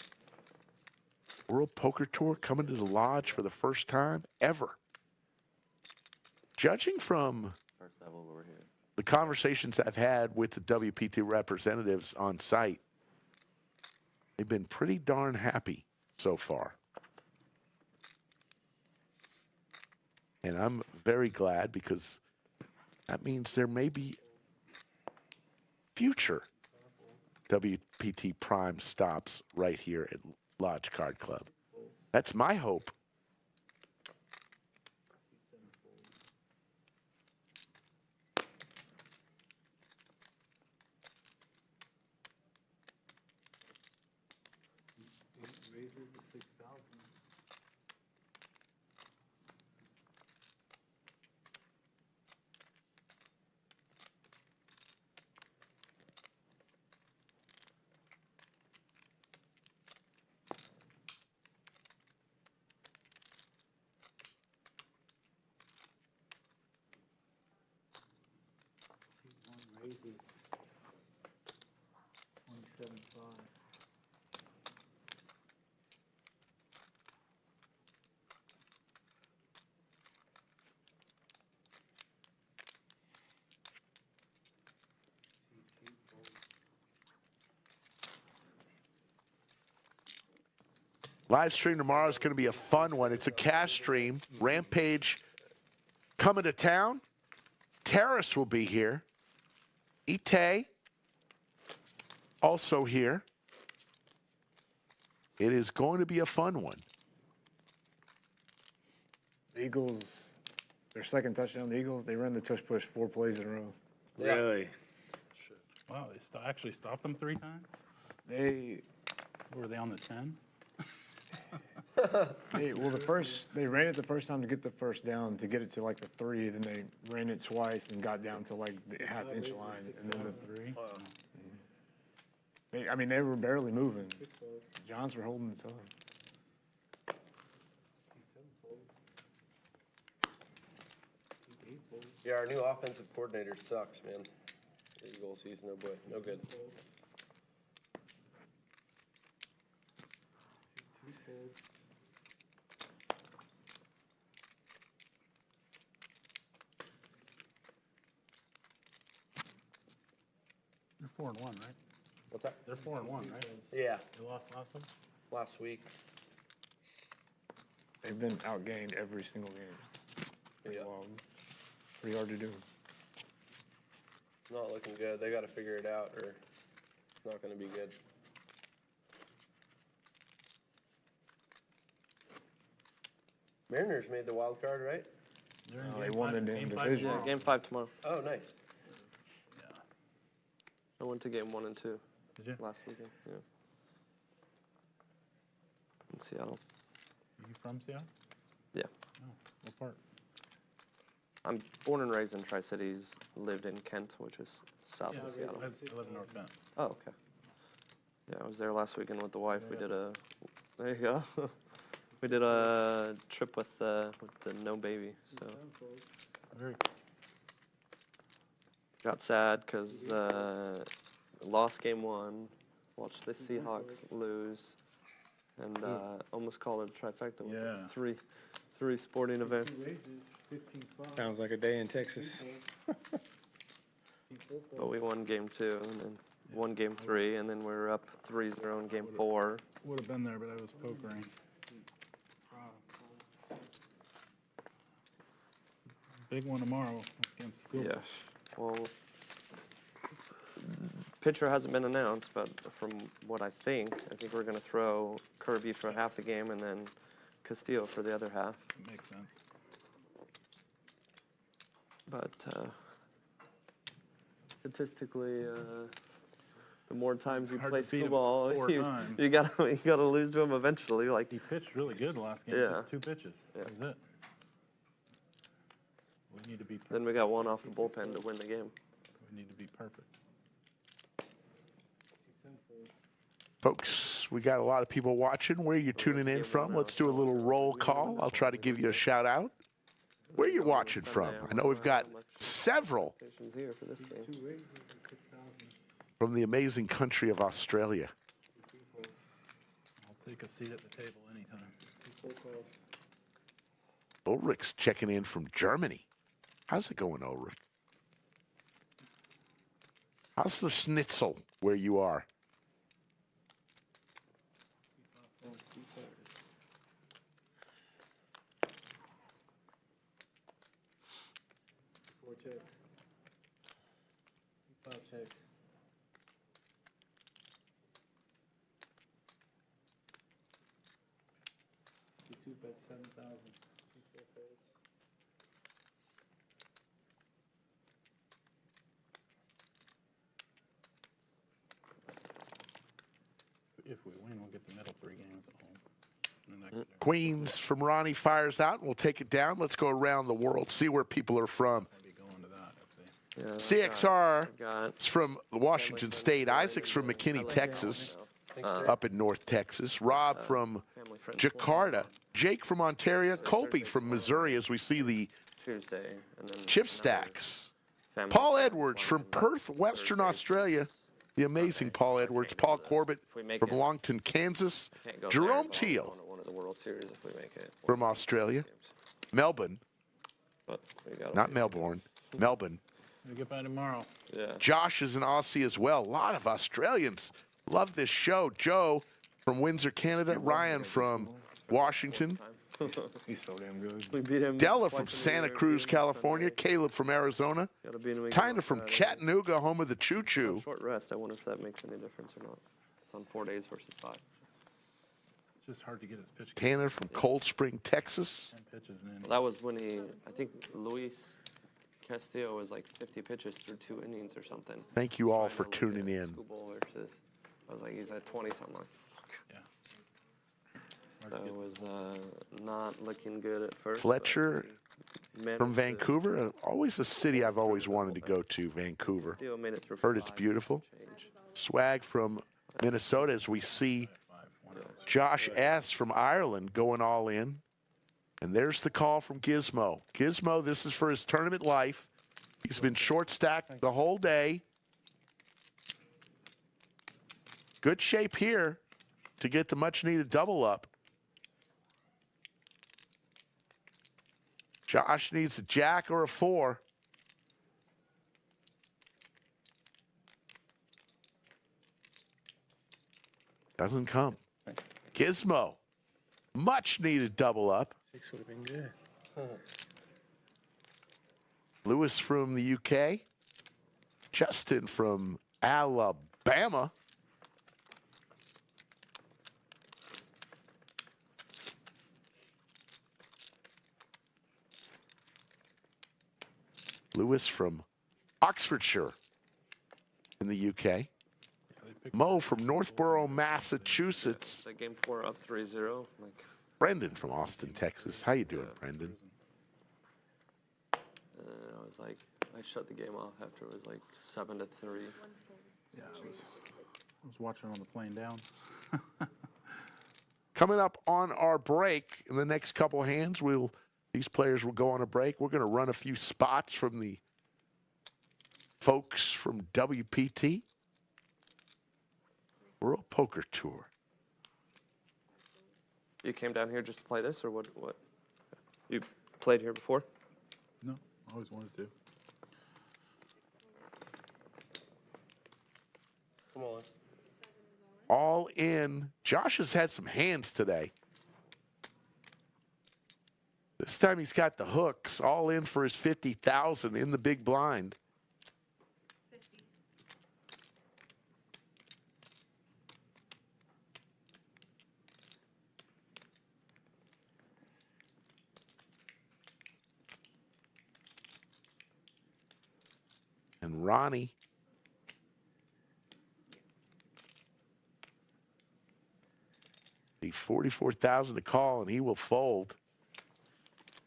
World Poker Tour coming to the Lodge for the first time ever. Judging from First level over here. the conversations I've had with the WPT representatives on site, they've been pretty darn happy so far. And I'm very glad because that means there may be future WPT Prime stops right here at Lodge Card Club. That's my hope. Raises to 6,000. One raises 27.5. Live stream tomorrow is going to be a fun one. It's a cash stream. Rampage coming to town. Terrace will be here. Ite also here. It is going to be a fun one. The Eagles, their second touchdown, the Eagles, they ran the tush push 4 plays in a row. Really? Wow, they actually stopped them 3 times? They, Were they on the 10? they ran it the first time to get the first down, to get it to like the 3, then they ran it twice and got down to like the half-inch line, and then the 3? they were barely moving. Johns were holding the time. Yeah, our new offensive coordinator sucks, man. The Eagles, he's no good. They're 4-1, right? What's that? They're 4-1, right? Yeah, They lost last one? last week. They've been outgained every single game. Pretty Yeah. wild. Pretty hard to do. Not looking good. They got to figure it out, or it's not going to be good. Mariners made the wild card, right? They're in They game won the five- damn game five division. tomorrow. Game 5 tomorrow. Oh, nice. Yeah. I went to game 1 and 2 Did you? last weekend. Yeah. In Seattle. You from Seattle? Yeah. Oh, what part? I'm born and raised in Tri-Cities. Lived in Kent, which is south of I Seattle. live in North Bend. Oh, okay. Yeah, I was there last weekend with the wife. We did a. There you go. We did a trip with the no baby. So Very got sad because lost game 1, watched the Seahawks lose, and almost called it a trifecta. With Yeah. Three sporting events. Two raises, 15.5. Sounds like a day in Texas. But we won game 2, and then won game 3, and then we were up 3-0 in game 4. would have been there, but I was pokering. Big one tomorrow against school. Yes. Well, pitcher hasn't been announced, but from what I think we're going to throw Kirby for half the game and then Castillo for the other half. Makes sense. But statistically, the more times you Hard play to beat him football, 4 times. you gotta lose to him eventually. Like He pitched really good the last game. Yeah. Just 2 pitches. Yeah. That was it. We need to be. then we got 1 off the bullpen to win the game. We need to be perfect. Folks, we got a lot of people watching. Where are you tuning in from? Let's do a little roll call. I'll try to give you a shout out. Where are you watching from? I know we've got several. Here for this game. Two raises, 6,000. from the amazing country of Australia. I'll take a seat at the table anytime. Ulrich's checking in from Germany. How's it going, Ulrich? How's the schnitzel where you are? Four checks. 5 checks. Two bets 7,000. If we win, we'll get the middle 3 games at home. The next year. Queens from Ronnie fires out, and we'll take it down. Let's go around the world, see where people are from. I'll be going to that if they. CXR got is from Washington State. Isaac's from McKinney, Texas, up in North Texas. Rob from family friends. Jakarta. Jake from Ontario. Colby from Missouri, as we see the Tuesday, and then chip another stacks. family Paul friend Edwards one from on Perth, Western Thursday. Australia. The amazing Paul Edwards. Paul Corbett If we make from it, Longton, Kansas. can't go Jerome there, but I'll Teal go to one of the World Series if we make it. from Australia. Melbourne, But we got not Melbourne, Melbourne. We'll get by tomorrow. Yeah. Josh is an Aussie as well. A lot of Australians love this show. Joe from Windsor, Canada. Ryan from Washington. He's so damn good. We beat him. Della twice from in a Santa year, Cruz, beat him on California. Sunday. Caleb from Arizona. Gotta be in the weekend Tina on from Saturday. Chattanooga, home of the Choo Choo. Short rest. I wonder if that makes any difference or not. It's on 4 days versus 5. It's just hard to get his pitch. Tanner from Cold Spring, Texas. 10 pitches and Well, then. that was when I think Luis Castillo was like 50 pitches through 2 innings or something. Thank you all for Trying to look tuning at in. Skubal versus, I was like, he's at 20 something. Like, Yeah. so it was not looking good at first. but Fletcher we managed from to- Vancouver. Always a city I've always wanted to go to, Vancouver. Castillo made it through Heard it's 5 beautiful. change. Swag from Minnesota, as we see Josh S. from Ireland going all in. And there's the call from Gizmo. Gizmo, this is for his tournament life. He's been short stacked the whole day. Good shape here to get the much needed double up. Josh needs a jack or a 4. Doesn't come. Gizmo, much needed double up. 6 would have been good. Lewis from the UK. Justin from Alabama. Lewis from Oxfordshire in the UK. Mo from Northborough, Massachusetts. That game 4 up 3-0. Like, Brendan from Austin, Texas. How you doing, Brendan? I was like, I shut the game off after it was like 7-3. Yeah, I was watching on the plane down. Coming up on our break in the next couple hands, these players will go on a break. We're going to run a few spots from the folks from WPT World Poker Tour. You came down here just to play this, or what? What? You played here before? No, I always wanted to. Come on. All in. Josh has had some hands today. This time he's got the hooks all in for his 50,000 in the big blind. And Ronnie the 44,000 to call, and he will fold.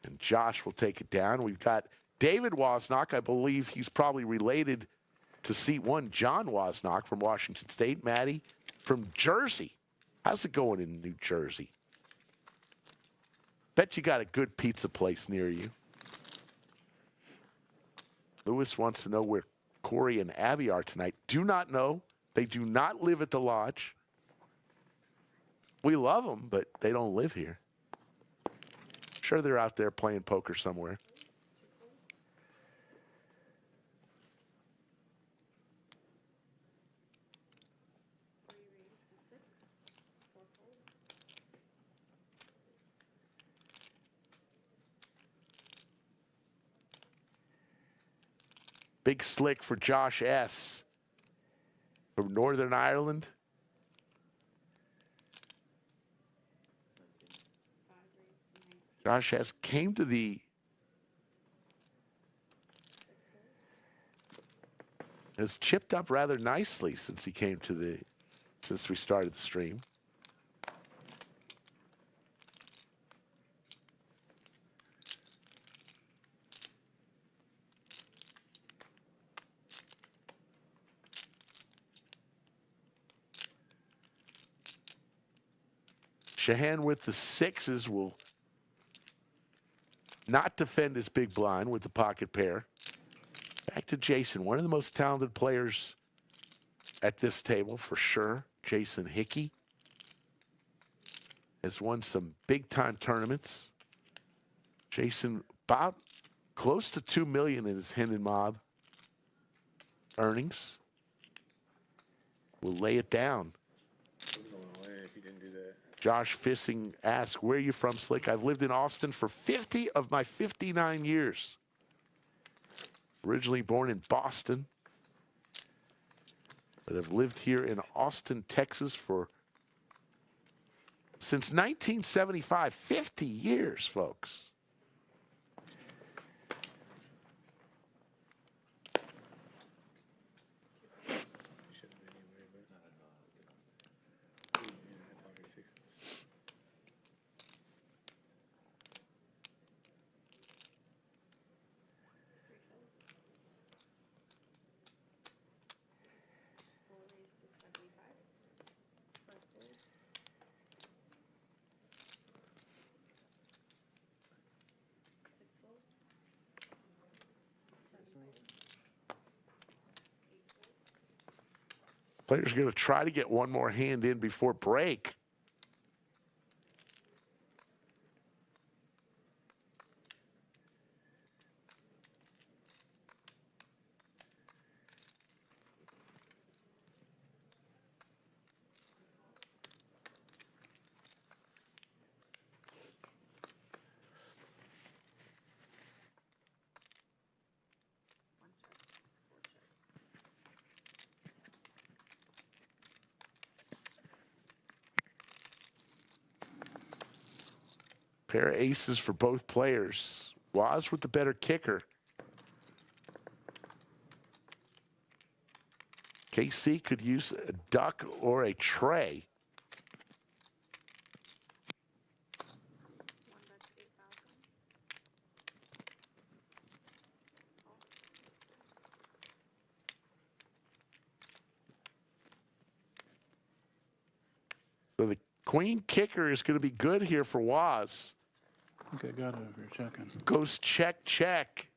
And Josh will take it down. We've got David Wozniak. I believe he's probably related to seat 1, John Wozniak from Washington State. Maddie from Jersey. How's it going in New Jersey? Bet you got a good pizza place near you. Lewis wants to know where Corey and Abby are tonight. Do not know. They do not live at the lodge. We love them, but they don't live here. Sure, they're out there playing poker somewhere. Big slick for Josh S. from Northern Ireland. Josh S. came to the has chipped up rather nicely since he came to the since we started the stream. Shahan with the sixes will not defend his big blind with the pocket pair. Back to Jason, one of the most talented players at this table for sure. Jason Hickey has won some big-time tournaments. Jason about close to $2 million in his Hendon Mob earnings. Will lay it down. Josh Fissing asks, where are you from, Slick? I've lived in Austin for 50 of my 59 years. Originally born in Boston, but have lived here in Austin, Texas since 1975, 50 years, folks. Player's going to try to get one more hand in before break. Pair of aces for both players. Waz with the better kicker. KC could use a duck or a tray. So the queen kicker is going to be good here for Waz. I think I got it over here checking. Goes check, check.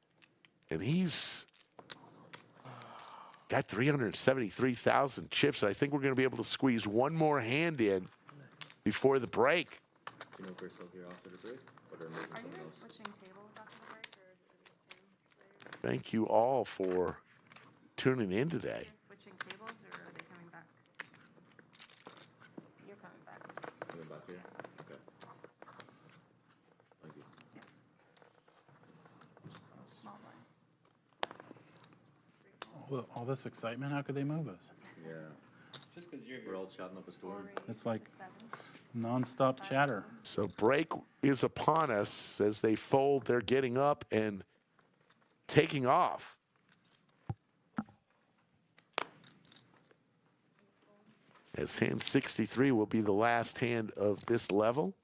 And he's got 373,000 chips. And I think we're going to be able to squeeze one more hand in before the break. You know if we're still here after the break? Or are Are you guys switching tables after the break, or is it the same players? Thank you all for tuning in today. Switching tables, or are they coming back? You're coming back. Coming back here? Okay. Thank you. Small blind. All this excitement, how could they move us? Yeah. Just because we're all chatting up a storm. It's like nonstop chatter. So break is upon us as they fold. They're getting up and taking off. As hand 63 will be the last hand of this level.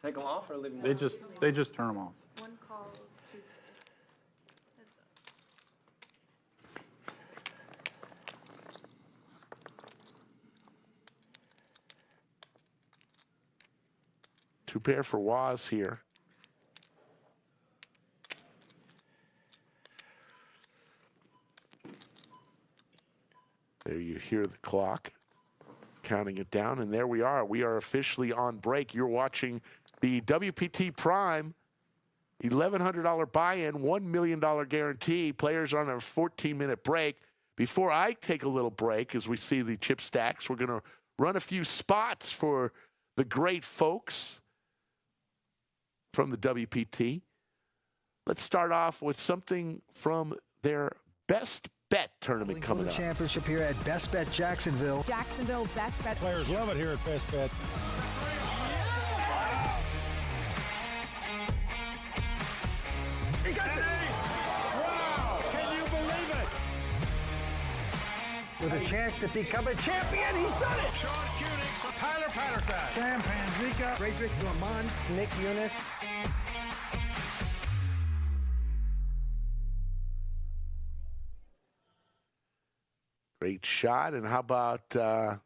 Take them off or leave them They just turn them off. One call, two. Two pair for Waz here. There you hear the clock counting it down, and there we are. We are officially on break. You're watching the WPT Prime $1,100 buy-in, $1 million guarantee. Players are on a 14-minute break. Before I take a little break, as we see the chip stacks, we're going to run a few spots for the great folks from the WPT. Let's start off with something from their Best Bet tournament coming up. Championship here at Best Bet Jacksonville. Jacksonville Best Bet. Players love it here at Best Bet. He got it! Wow! Can you believe it? With a chance to become a champion, he's done it! Sean Kunix, Tyler Patterson, Sam Panzika, Frederick Normand, Nick Eunice. Great shot. And how about let's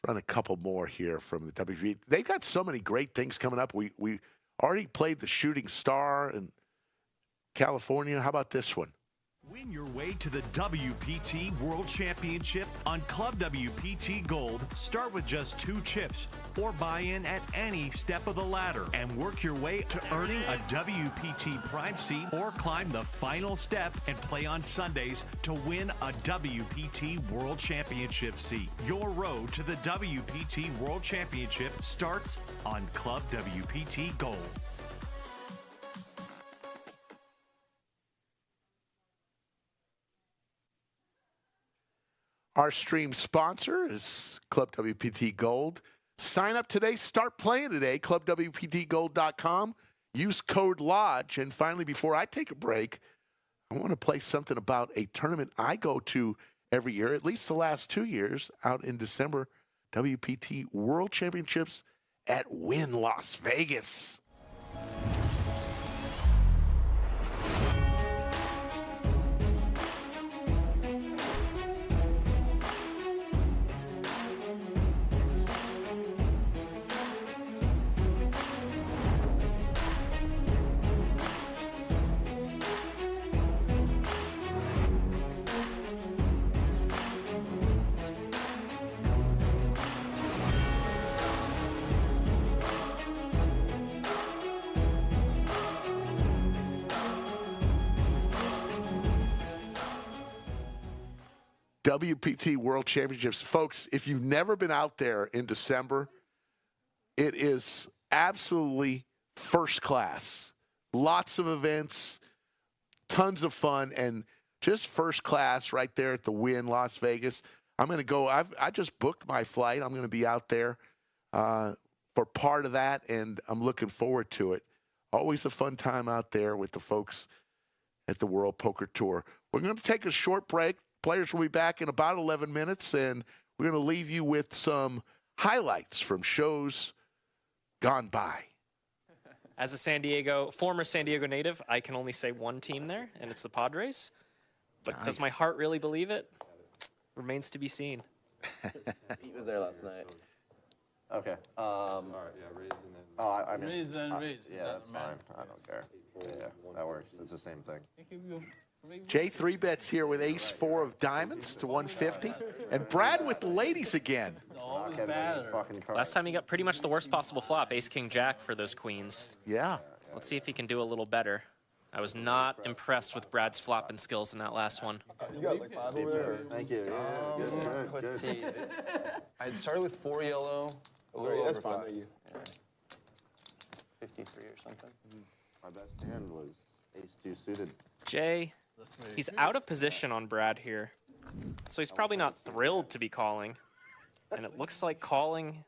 run a couple more here from the WPT. They got so many great things coming up. We already played the Shooting Star in California. How about this one? Win your way to the WPT World Championship on Club WPT Gold. Start with just 2 chips or buy in at any step of the ladder and work your way to earning a WPT Prime seat or climb the final step and play on Sundays to win a WPT World Championship seat. Your road to the WPT World Championship starts on Club WPT Gold. Our stream sponsor is Club WPT Gold. Sign up today. Start playing today. ClubWPTGold.com. Use code LODGE. And finally, before I take a break, I want to play something about a tournament I go to every year, at least the last 2 years, out in December. WPT World Championships at Wynn Las Vegas. WPT World Championships. Folks, if you've never been out there in December, it is absolutely first class. Lots of events, tons of fun, and just first class right there at the Wynn Las Vegas. I'm going to go. I just booked my flight. I'm going to be out there for part of that, and I'm looking forward to it. Always a fun time out there with the folks at the World Poker Tour. We're going to take a short break. Players will be back in about 11 minutes, and we're going to leave you with some highlights from shows gone by. As a former San Diego native, I can only say one team there, and it's the Padres. But does my heart really believe it? Remains to be seen. He was there last night. Okay. All right, yeah, Rays and then. Oh, I mean. Rays and Rays. Yeah, that's fine. I don't care. Yeah, that works. It's the same thing. Jay 3-bets here with ace-4 of diamonds to 150. And Brad with the ladies again. Last time he got pretty much the worst possible flop, ace-king-jack for those queens. Yeah. Let's see if he can do a little better. I was not impressed with Brad's flopping skills in that last one. You got like 5 over there? Thank you. Yeah, good. Let's see. I'd started with 4 yellow. A little That's over fine. 5. Thank you. Yeah. 53 or something. My best hand was ace-2 suited. Jay, he's out of position on Brad here. So he's probably not thrilled to be calling. And it looks like calling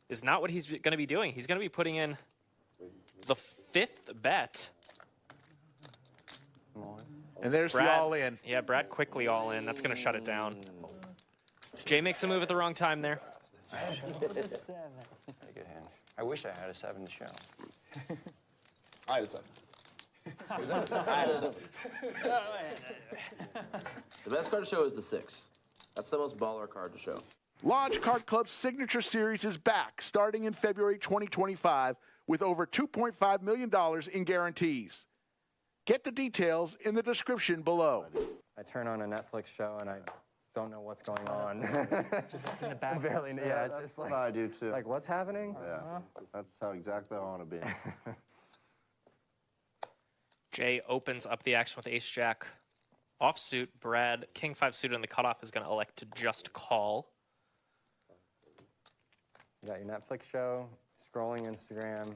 is not what he's going to be doing. He's going to be putting in the 5th bet. And there's Brad, the all-in. Yeah, Brad quickly all-in. That's going to shut it down. Jay makes a move at the wrong time there. Good hand. I wish I had a 7 to show. I had a 7. The best card to show is the 6. That's the most baller card to show. Lodge Card Club's Signature Series is back starting in February 2025 with over $2.5 million in guarantees. Get the details in the description below. I turn on a Netflix show and I don't know what's going on. Just it's in the back. Barely, yeah, it's just like, I do too. like, what's happening? Yeah, that's how exactly I want to be. Jay opens up the action with ace-jack offsuit. Brad, king-5 suited in the cutoff, is going to elect to just call. You got your Netflix show, scrolling Instagram,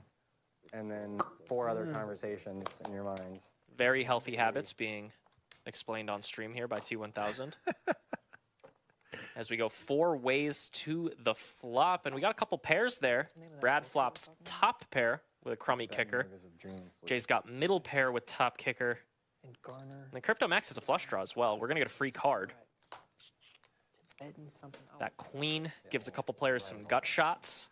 and then 4 other conversations in your mind. Very healthy habits being explained on stream here by T1000. As we go 4 ways to the flop, and we got a couple pairs there. Brad flops top pair with a crummy kicker. Jay's got middle pair with top kicker. And Garner. And then Crypto Max has a flush draw as well. We're going to get a free card. That queen gives a couple players some gut shots.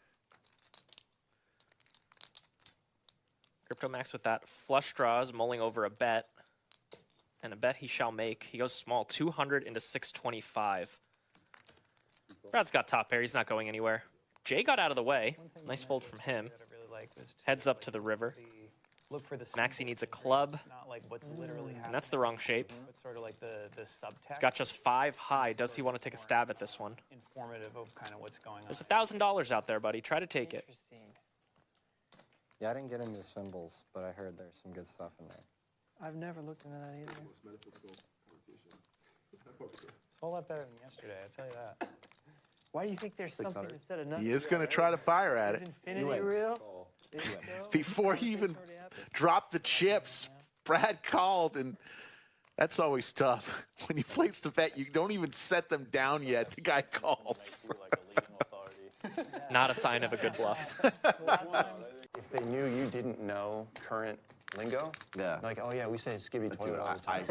Crypto Max with that flush draw is mulling over a bet. And a bet he shall make. He goes small, 200 into 625. Brad's got top pair. He's not going anywhere. Jay got out of the way. Nice fold from him. Heads up to the river. Maxi needs a club. And that's the wrong shape. Sort of like the subtext. He's got just 5 high. Does he want to take a stab at this one? Informative of kind of what's going on. There's $1,000 out there, buddy. Try to take it. Yeah, I didn't get into symbols, but I heard there's some good stuff in there. I've never looked into that either. It's a whole lot better than yesterday, I tell you that. Why do you think there's something instead of nothing? He is going to try to fire at it. Infinity real? Before he even dropped the chips, Brad called, and that's always tough. When you place the bet, you don't even set them down yet. The guy calls. Not a sign of a good bluff. If they knew you didn't know current lingo, like, oh yeah, we say skibby toilet all the time.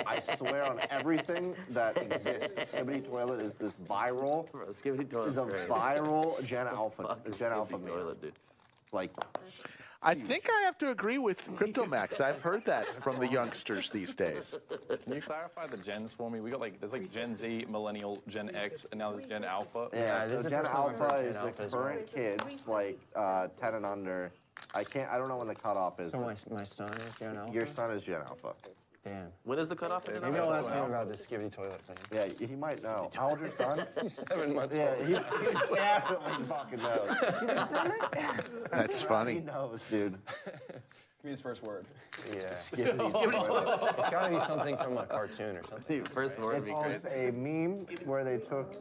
I swear on everything that exists, skibby toilet is this viral. Skibby toilet is a viral Gen Alpha toilet, dude. Like, I think I have to agree with Crypto Max. I've heard that from the youngsters these days. Can you clarify the gens for me? We got there's like Gen Z, Millennial, Gen X, and now there's Gen Alpha. Yeah, so Gen Alpha is the current kids, like 10 and under. I don't know when the cutoff is. So my son is Gen Alpha? Your son is Gen Alpha. Damn. When is the cutoff? Maybe I'll ask him about this skibby toilet thing. Yeah, he might know. How old is your son? He's 7 months Yeah, old. he definitely fucking knows. That's funny. He knows, dude. Give me his first word. Yeah. Skibby toilet. It's got to be something from a cartoon or something. Dude, first word would be great. It's a meme where they took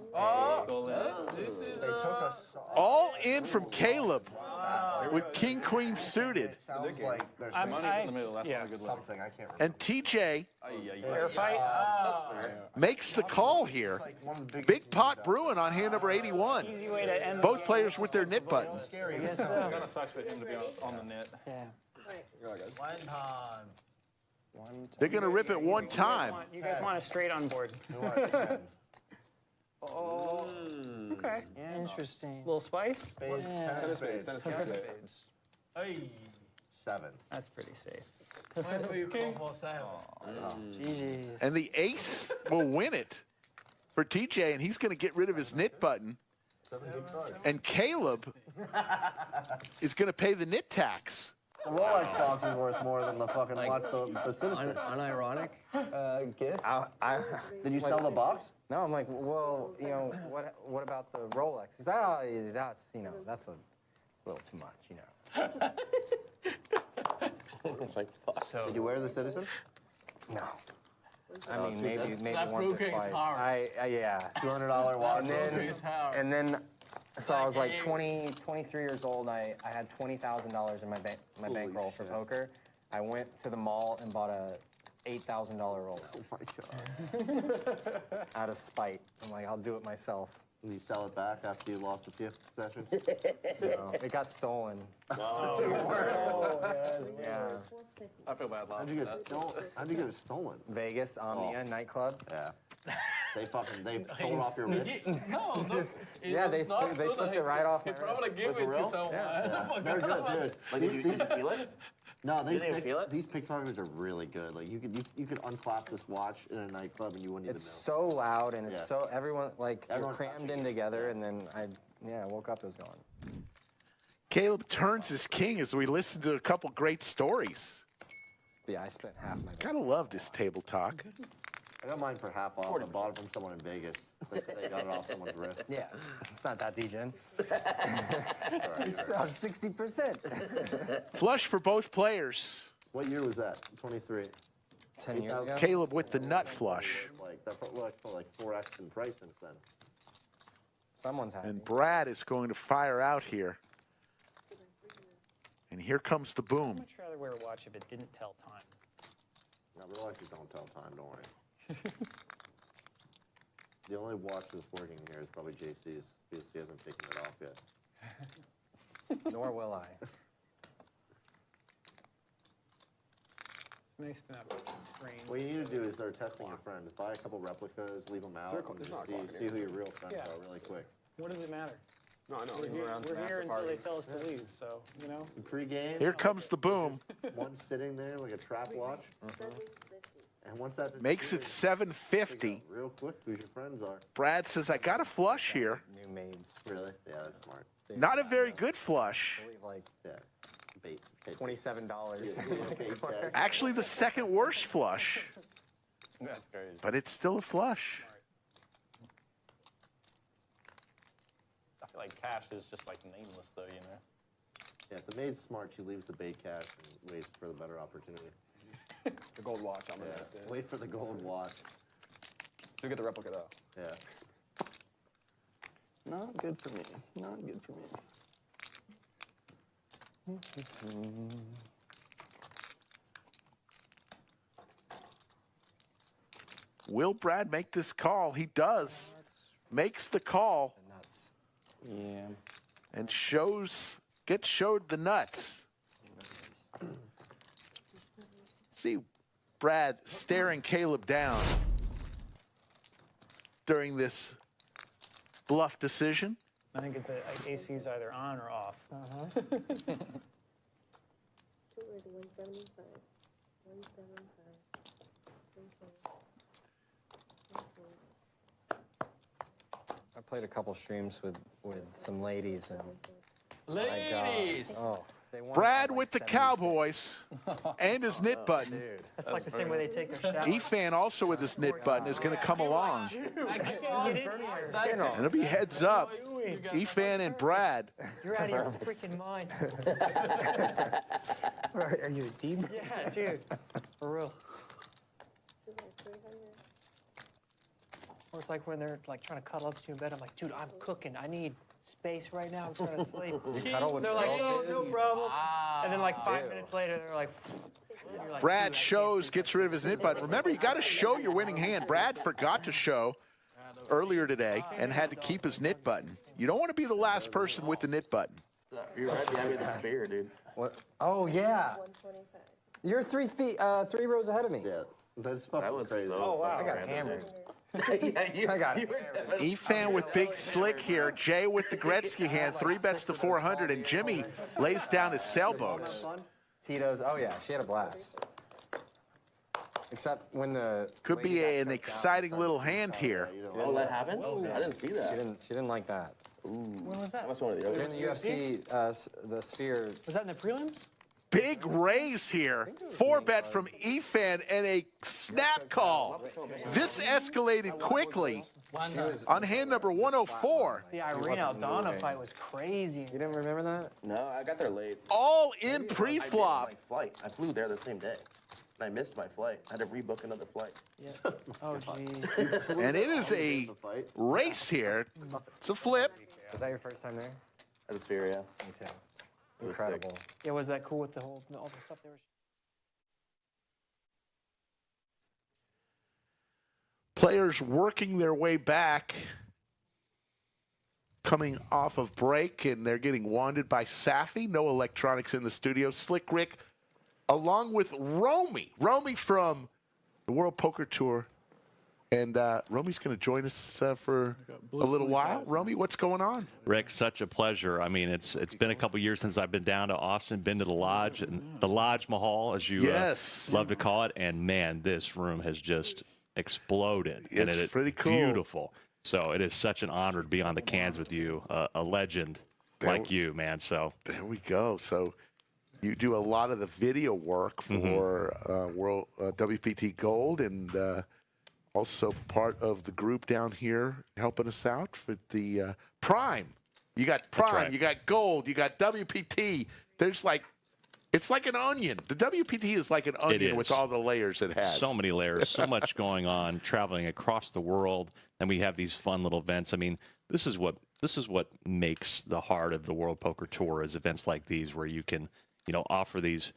All in from Caleb with King Queen suited. Sounds like there's some money in the middle. That's not a good one. something I can't remember. And TJ Fair fight. makes the call here. Big pot brewing on hand number 81. Easy way to end the Both game. players with their knit buttons. I guess so. It kind of sucks for him to be on the net. Yeah. One time. They're going to rip it one time. You guys want a straight on board. Oh. Okay. Interesting. Little spice? Spades, Yeah. 10 of spades. 10 of spades. Hey. 7. That's pretty safe. GG. And the ace will win it for TJ, and he's going to get rid of his knit button. And Caleb is going to pay the knit tax. The Rolex box is worth more than the fucking the Citizen. Unironic gift. Did you sell the box? No, I'm like, well, you know, what about the Rolex? He's like, oh, that's, you know, that's a little too much, you know. So, did you wear the Citizen? No. I mean, maybe once or twice. Yeah. $200 watch. And then, so I was like 23 years old. I had $20,000 in my bankroll for poker. I went to the mall and bought a $8,000 Rolex. Oh my God. Out of spite. I'm like, I'll do it myself. Did you sell it back after you lost a few sessions? No, it got stolen. Yeah. I feel bad. How'd you get stolen? How'd you get it stolen? Vegas, Omnia, nightclub. Yeah. They stole it off your wrist. No, yeah, they slipped it right off my wrist. Give it to someone. Yeah. They're good, dude. Like, did you feel it? No, You didn't feel it? these pickpocketers are really good. Like you could unclap this watch in a nightclub and you wouldn't It's even know. so loud and it's Yeah. so everyone like you're Everyone's crammed in together, and then I woke up, it was gone. Caleb turns his king as we listen to a couple great stories. Yeah, I spent half my. Gotta love this table talk. I got mine for half off. I bought it from someone in Vegas. They got it off someone's wrist. Yeah, it's not that degen. Right, You saw 60%. Flush for both players. What year was that? 23. 10 years ago. Caleb with the nut flush. Like that probably like 4x in price since then. Someone's happy. And Brad is going to fire out here. And here comes the boom. I'd much rather wear a watch if it didn't tell time. No, real watches don't tell time. Don't worry. The only watch that's working here is probably JC's because he hasn't taken it off yet. Nor will I. It's nice to not be constrained. What you need to do is start testing your friends. Buy a couple replicas, leave them out, and just see who your real friends Yeah. are really quick. What does it matter? No, I know. We're here until they tell us to leave, so, you know? Pre-game. Here comes the boom. One sitting there like a trap watch. And once that Makes it 750. real quick who your friends are. Brad says, I got a flush here. New maids. Really? Yeah, that's smart. Not a very good flush. I believe like Bait. $27. Actually, the second worst flush. That's crazy. But it's still a flush. I feel like cash is just like nameless though, you know? Yeah, if the maid's smart, she leaves the bait cash and waits for the better opportunity. The gold watch, I'm gonna Wait for the gold watch. You get the replica though. Yeah. Not good for me. Not good for me. Will Brad make this call? He does. Makes the call. Yeah. And gets showed the nuts. See Brad staring Caleb down during this bluff decision. I think the AC's either on or off. I played a couple streams with some ladies and. Ladies! Oh, they won Brad like with the 76. Cowboys and his knit button. That's like the same way they take their shower. E-Fan also with his knit button is going to come along. And it'll be heads up. E-Fan and Brad. You're out of your freaking mind. Are you a demon? Yeah, dude. For real. Or it's like when they're like trying to cuddle up to you in bed. I'm like, dude, I'm cooking. I need space right now. I'm trying to sleep. You cuddle with They're like, girls, no problem. And then like 5 minutes later, they're like. and you're like, Brad dude, shows, gets rid of his knit button. Remember, you got to show your winning hand. Brad forgot to show earlier today and had to keep his knit button. You don't want to be the last person with the knit button. You're right behind me with the spear, dude. What? Oh yeah. You're 3 rows ahead of me. Yeah, that's fucking crazy. Oh wow. I got hammered. I got it. E-Fan with big slick here. Jay with the Gretzky hand. 3 bets to 400, and Jimmy lays down his sailboats. Tito's. Oh yeah, she had a blast. Except when the Could be an exciting little hand here. Oh, that happened? I didn't see that. She didn't like that. When was that? That's one of the other. During the UFC, the sphere. Was that in the prelims? Big raise here. 4-bet from E-Fan and a snap call. This escalated quickly on hand number 104. The Irene Aldana fight was crazy. You didn't remember that? No, I got there late. All in pre-flop. I missed my flight. I flew there the same day. And I missed my flight. I had to rebook another flight. Yeah. Oh, geez. And it is a race here. It's a flip. Was that your first time there? At the Sphere, yeah. Me too. Incredible. Yeah, was that cool with the whole all the stuff they were? Players working their way back, coming off of break, and they're getting wanded by Safi. No electronics in the studio. Slick Rick, along with Romy. Romy from the World Poker Tour And Romy's going to join us for a little while. Romy, what's going on? Rick, such a pleasure. I mean, it's been a couple years since I've been down to Austin, been to the lodge, and the Lodge Mahal, as you love to call it. And, man, this room has just exploded. And It's pretty cool. Beautiful. So it is such an honor to be on the cans with you, a legend like you, man. So there we go. So you do a lot of the video work for World WPT Gold, and also part of the group down here helping us out for the Prime. You got Prime, right. you got Gold, you got WPT. There's like, it's like an onion. The WPT is like an onion with all the layers it has. So many layers, so much going on, traveling across the world, and we have these fun little events. I mean, this is what makes the heart of the World Poker Tour, is events like these where you can, offer these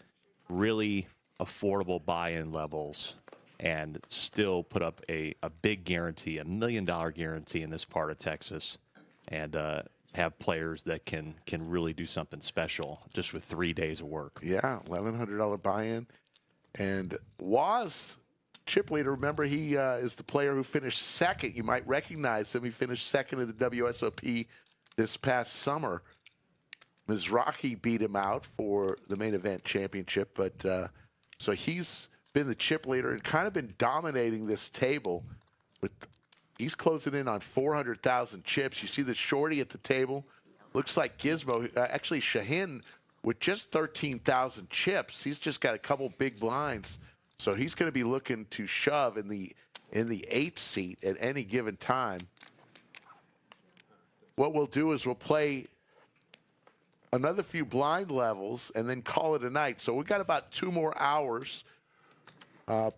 really affordable buy-in levels and still put up a big guarantee, $1 million guarantee in this part of Texas, and have players that can really do something special just with 3 days of work. Yeah, $1,100 buy-in. And Waz, chip leader, remember he is the player who finished second. You might recognize him. He finished second in the WSOP this past summer. Mizrahi beat him out for the main event championship, but so he's been the chip leader and kind of been dominating this table. He's closing in on 400,000 chips. You see the shorty at the table. Looks like Gizmo. Actually, Shahin with just 13,000 chips. He's just got a couple big blinds, so he's going to be looking to shove in the 8th seat at any given time. What we'll do is we'll play another few blind levels and then call it a night. So we've got about 2 more hours. The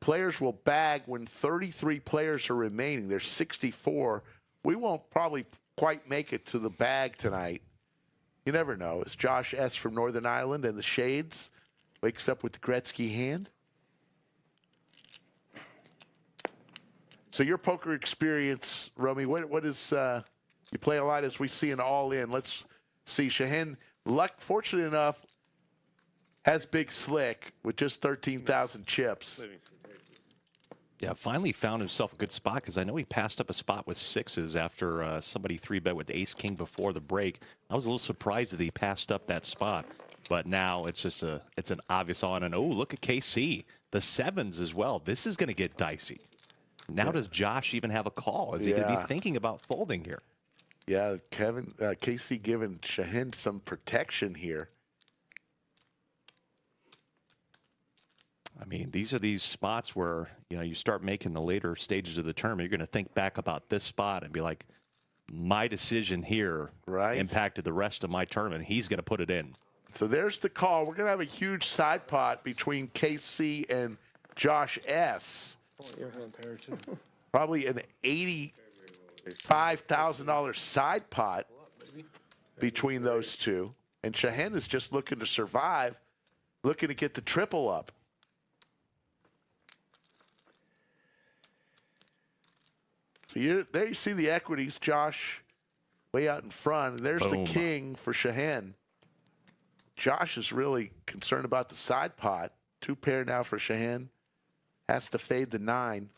players will bag when 33 players are remaining. There's 64. We won't probably quite make it to the bag tonight. You never know. It's Josh S. from Northern Ireland and the Shades. Wakes up with the Gretzky hand. So your poker experience, Romy, what is, you play a lot as we see an all-in. Let's see. Shahin, fortunate enough, has Big Slick with just 13,000 chips. Yeah, finally found himself a good spot, because I know he passed up a spot with 6s after somebody 3-bet with ace-king before the break. I was a little surprised that he passed up that spot, but now it's just it's an obvious on. And, oh, look at KC, the 7s as well. This is going to get dicey. Now does Josh even have a call? Is he going to be thinking about folding here? Yeah, KC giving Shahin some protection here. I mean, these are these spots where, you start making the later stages of the tournament. You're going to think back about this spot and be like, my decision here impacted the rest of my tournament. He's going to put it in. So there's the call. We're going to have a huge side pot between KC and Josh S. Probably an $85,000 side pot between those two. And Shahin is just looking to survive, looking to get the triple up. So there you see the equities, Josh, way out in front. And there's the king for Shahin. Josh is really concerned about the side pot. 2 pair now for Shahin. Has to fade the 9.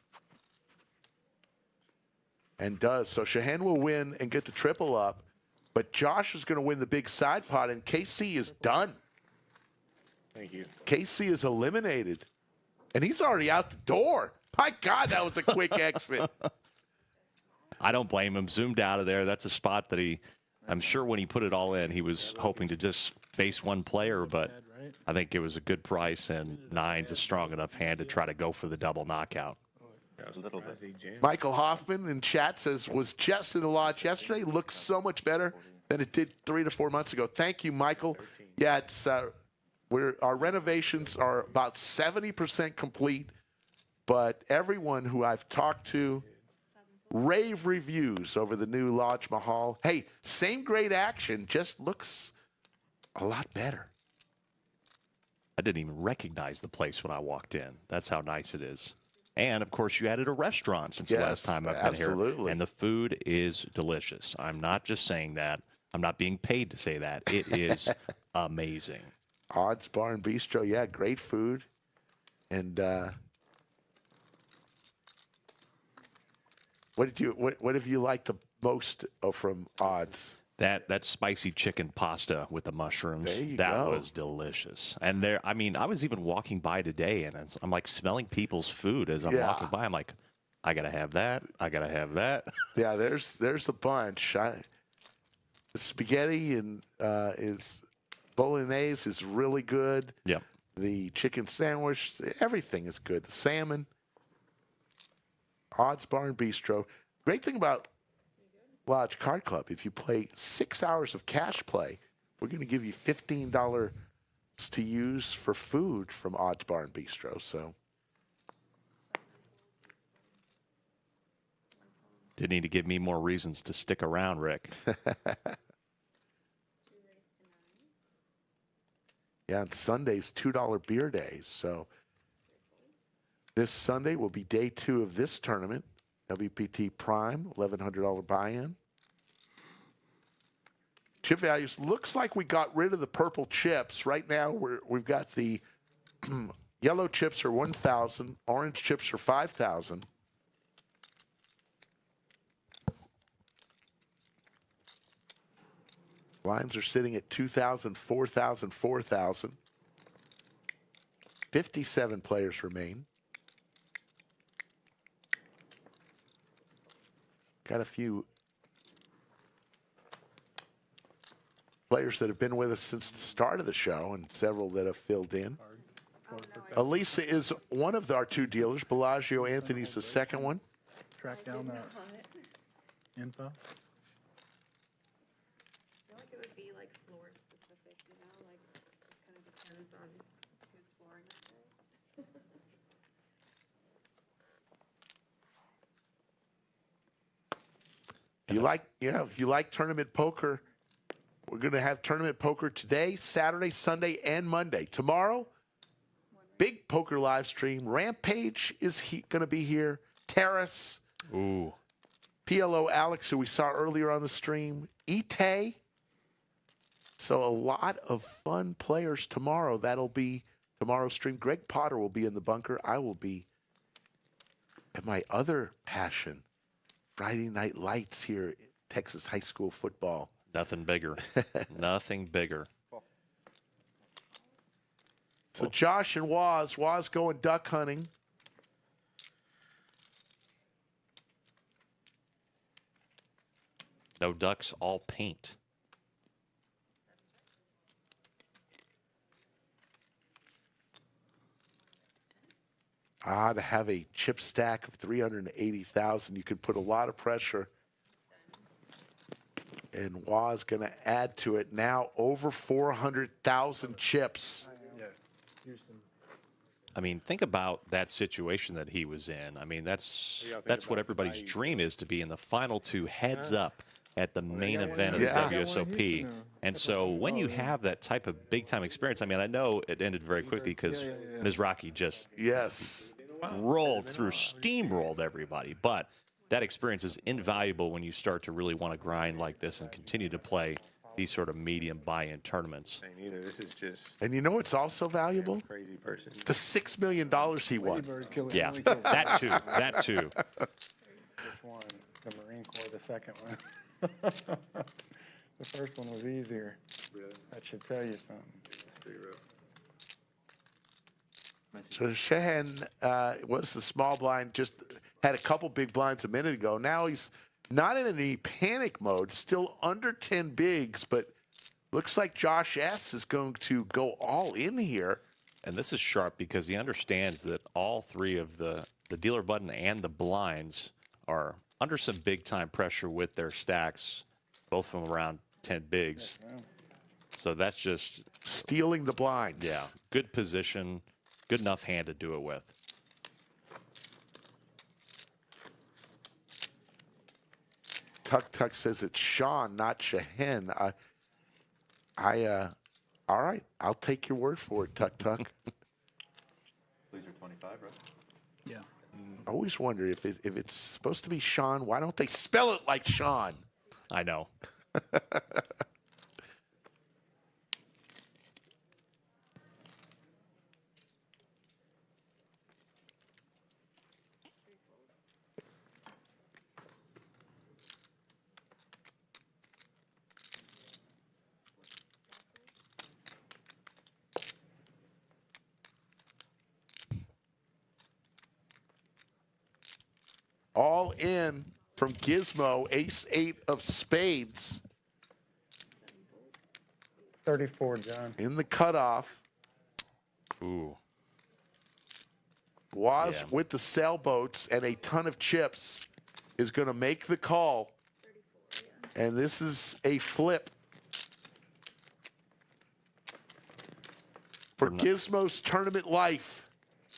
And does. So Shahin will win and get the triple up. But Josh is going to win the big side pot, and KC is done. Thank you. KC is eliminated. And he's already out the door. My God, that was a quick exit. I don't blame him. Zoomed out of there. That's a spot that I'm sure when he put it all in, he was hoping to just face one player, but I think it was a good price, and 9's a strong enough hand to try to go for the double knockout. Michael Hoffman in chat says, was just in the lodge yesterday. Looks so much better than it did 3 to 4 months ago. Thank you, Michael. Yeah, it's our renovations are about 70% complete, but everyone who I've talked to, rave reviews over the new Lodge Mahal. Hey, same great action, just looks a lot better. I didn't even recognize the place when I walked in. That's how nice it is. And, of course, you added a restaurant since the last time I've been here. And the food is delicious. I'm not just saying that. I'm not being paid to say that. It is amazing. Odds Bar and Bistro, yeah, great food. And What have you liked the most from odds? That spicy chicken pasta with the mushrooms. There you that go. was delicious. And I was even walking by today, and I'm like smelling people's food as I'm walking by. I'm like, I gotta have that. I gotta have that. Yeah, there's a bunch. The spaghetti and is bolognese is really good. Yep. The chicken sandwich, everything is good. The salmon, Odds Bar and Bistro. Great thing about Lodge Card Club, if you play 6 hours of cash play, we're going to give you $15 to use for food from Odds Bar and Bistro. So Didn't need to give me more reasons to stick around, Rick. yeah, and Sunday's $2 beer days. So this Sunday will be day 2 of this tournament. WPT Prime, $1,100 buy-in. Chip values, looks like we got rid of the purple chips. Right now, we've got the yellow chips are 1,000, orange chips are 5,000. Lines are sitting at 2,000, 4,000, 4,000. 57 players remain. Got a few players that have been with us since the start of the show and several that have filled in. Elisa is one of our 2 dealers. Bellagio Anthony's the second one. Track down that info. I feel like it would be like floor specific, you know, like it kind of depends on who's flooring that day. If you like tournament poker, we're going to have tournament poker today, Saturday, Sunday, and Monday. Tomorrow, big poker live stream. Rampage is going to be here. Terrace. Ooh. PLO Alex, who we saw earlier on the stream. Ite. So a lot of fun players tomorrow. That'll be tomorrow's stream. Greg Potter will be in the bunker. I will be at my other passion, Friday Night Lights here at Texas high school football. Nothing bigger. Nothing bigger. So Josh and Waz going duck hunting. No ducks, all paint. To have a chip stack of 380,000, you can put a lot of pressure. And Waz going to add to it now over 400,000 chips. I mean, think about that situation that he was in. I mean, that's what everybody's dream is, to be in the final 2 heads up at the main event of the WSOP. And so when you have that type of big-time experience, I mean, I know it ended very quickly because Ms. Rocky just rolled through, steamrolled everybody. But that experience is invaluable when you start to really want to grind like this and continue to play these sort of medium buy-in tournaments. This is just. And you know what's also valuable? Crazy person. The $6 million he won. Yeah, that too. That too. Just won the Marine Corps, the second one. The first one was easier. That should tell you something. So Shehan was the small blind, just had a couple big blinds a minute ago. Now he's not in any panic mode, still under 10 bigs, but looks like Josh S. is going to go all in here. And this is sharp because he understands that all 3 of the dealer button and the blinds are under some big-time pressure with their stacks, both from around 10 bigs. So that's just stealing the blinds. Yeah, good position, good enough hand to do it with. Tuck says it's Sean, not Shahen. All right, I'll take your word for it, Tuck. Please are 25, right? Yeah. I always wonder if it's supposed to be Sean, why don't they spell it like Sean? I know. all in from Gizmo, ace-8 of spades 34, John. in the cutoff. Ooh. Waz with the sailboats and a ton of chips is going to make the call. And this is a flip for Gizmo's tournament life.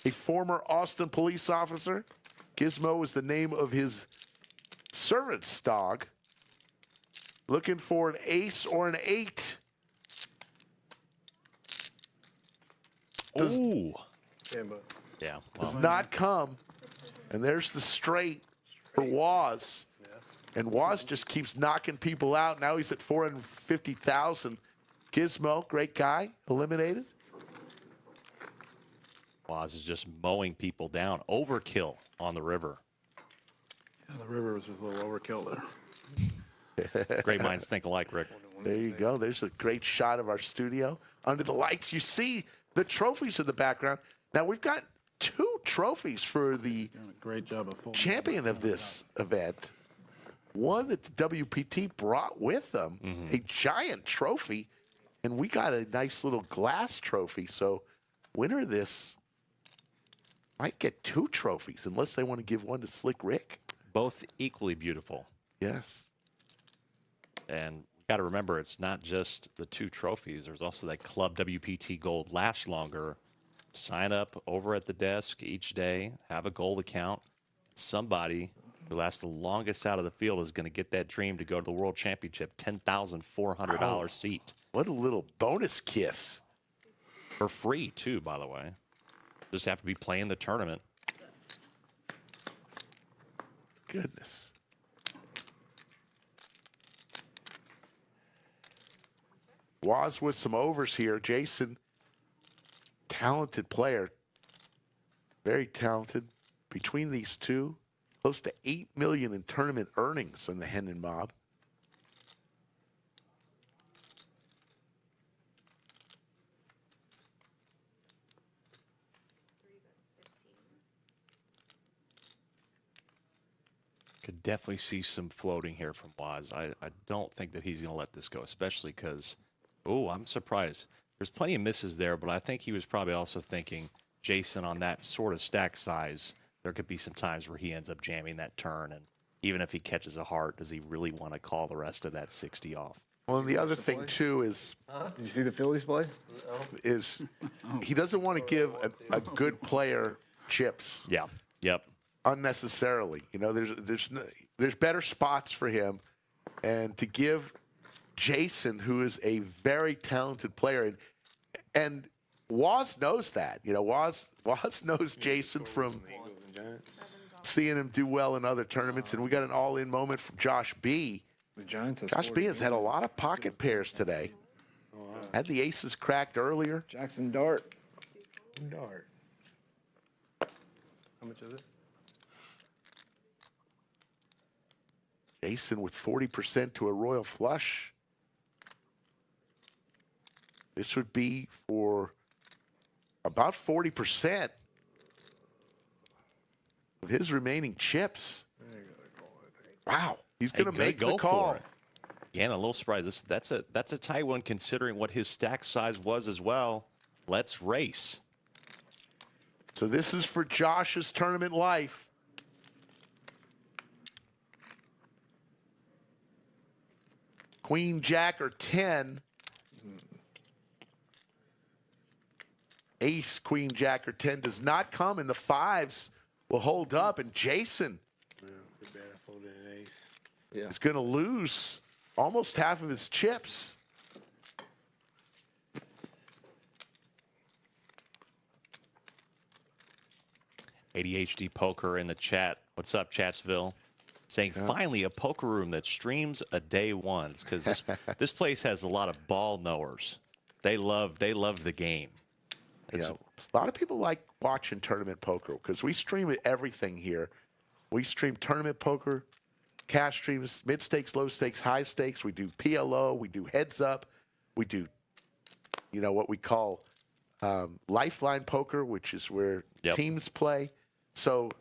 A former Austin police officer. Gizmo is the name of his servant's dog. Looking for an ace or an 8. Ooh. Yeah, Does not come. And there's the straight for Waz. And Waz just keeps knocking people out. Now he's at 450,000. Gizmo, great guy, eliminated. Waz is just mowing people down. Overkill on the river. Yeah, the river was just a little overkill there. Great minds think alike, Rick. There you go. There's a great shot of our studio. Under the lights, you see the trophies in the background. Now, we've got 2 trophies for the Great job of champion of this event. One that the WPT brought with them, a giant trophy, and we got a nice little glass trophy. So winner of this might get 2 trophies, unless they want to give one to Slick Rick. Both equally beautiful. Yes. And you got to remember, it's not just the 2 trophies. There's also that Club WPT Gold lasts longer. Sign up over at the desk each day, have a gold account. Somebody who lasts the longest out of the field is going to get that dream to go to the World Championship, $10,400 seat. What a little bonus kiss. For free, too, by the way. Just have to be playing the tournament. Goodness. Waz with some overs here. Jason, talented player. Very talented. Between these two, close to $8 million in tournament earnings on the Hendon Mob. Could definitely see some floating here from Waz. I don't think that he's going to let this go, especially because, oh, I'm surprised. There's plenty of misses there, but I think he was probably also thinking, Jason, on that sort of stack size, there could be some times where he ends up jamming that turn, and even if he catches a heart, does he really want to call the rest of that 60 off? Well, and the other thing, too, is... Did you see the Phillies play? Is he doesn't want to give a good player chips. Yeah. Yep. Unnecessarily. You know, there's better spots for him. And to give Jason, who is a very talented player, and Waz knows that. You know, Waz knows Jason from seeing him do well in other tournaments. And we got an all-in moment from Josh B. Josh B has had a lot of pocket pairs today. Had the aces cracked earlier. Jackson Dart. Dart. How much is it? Jason with 40% to a royal flush. This would be for about 40% of his remaining chips. Wow, he's going to make the call. Again, a little surprised. That's a tight one considering what his stack size was as well. Let's race. So this is for Josh's tournament life. Queen, Jack, or 10. Ace, Queen, Jack, or 10 does not come, and the 5s will hold up. And Jason is going to lose almost half of his chips. ADHD Poker in the chat. What's up, Chatsville? Saying, finally, a poker room that streams a day once, because this place has a lot of ball knowers. They love the game. You know, a lot of people like watching tournament poker because we stream everything here. We stream tournament poker, cash streams, mid stakes, low stakes, high stakes. We do PLO. We do heads up. We do, you know, what we call lifeline poker, which is where teams play. So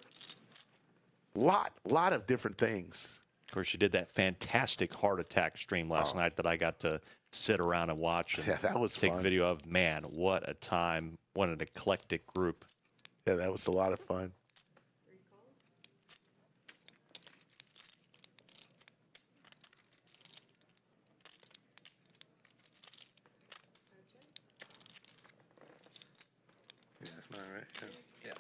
Lot of different things. Of course, you did that fantastic heart attack stream last night that I got to sit around and watch. And that was take fun. video of. Man, what a time! What an eclectic group. Yeah, that was a lot of fun. Yeah, that's mine, right? Yeah.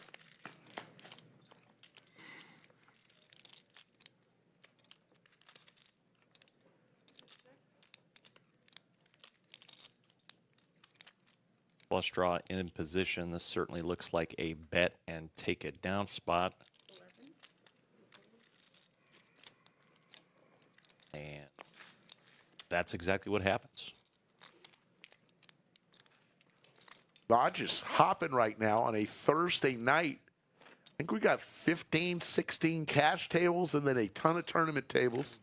Flush draw in position. This certainly looks like a bet and take it down spot. And that's exactly what happens. Lodge is hopping right now on a Thursday night. I think we got 15, 16 cash tables and then a ton of tournament tables.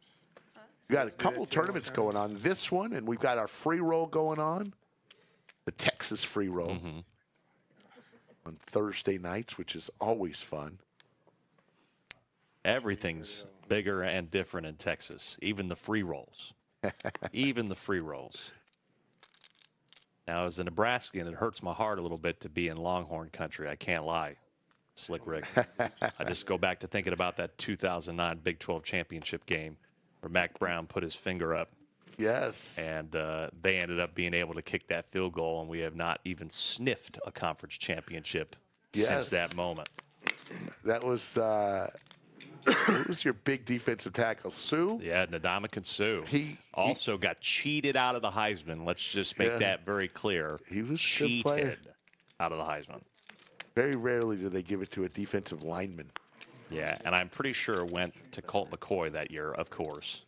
We got a couple tournaments going on. This one, and we've got our free roll going on. The Texas free roll on Thursday nights, which is always fun. Everything's bigger and different in Texas, even the free rolls. Even the free rolls. Now, as a Nebraskan, it hurts my heart a little bit to be in Longhorn country. I can't lie, Slick Rick. I just go back to thinking about that 2009 Big 12 championship game where Mac Brown put his finger up. Yes. And they ended up being able to kick that field goal, and we have not even sniffed a conference championship since that moment. That was who was your big defensive tackle? Sue? Yeah, Ndamukong Suh. He also got cheated out of the Heisman. Let's just make that very clear. He was cheated out of the Heisman. Very rarely do they give it to a defensive lineman. Yeah, and I'm pretty sure it went to Colt McCoy that year, of course.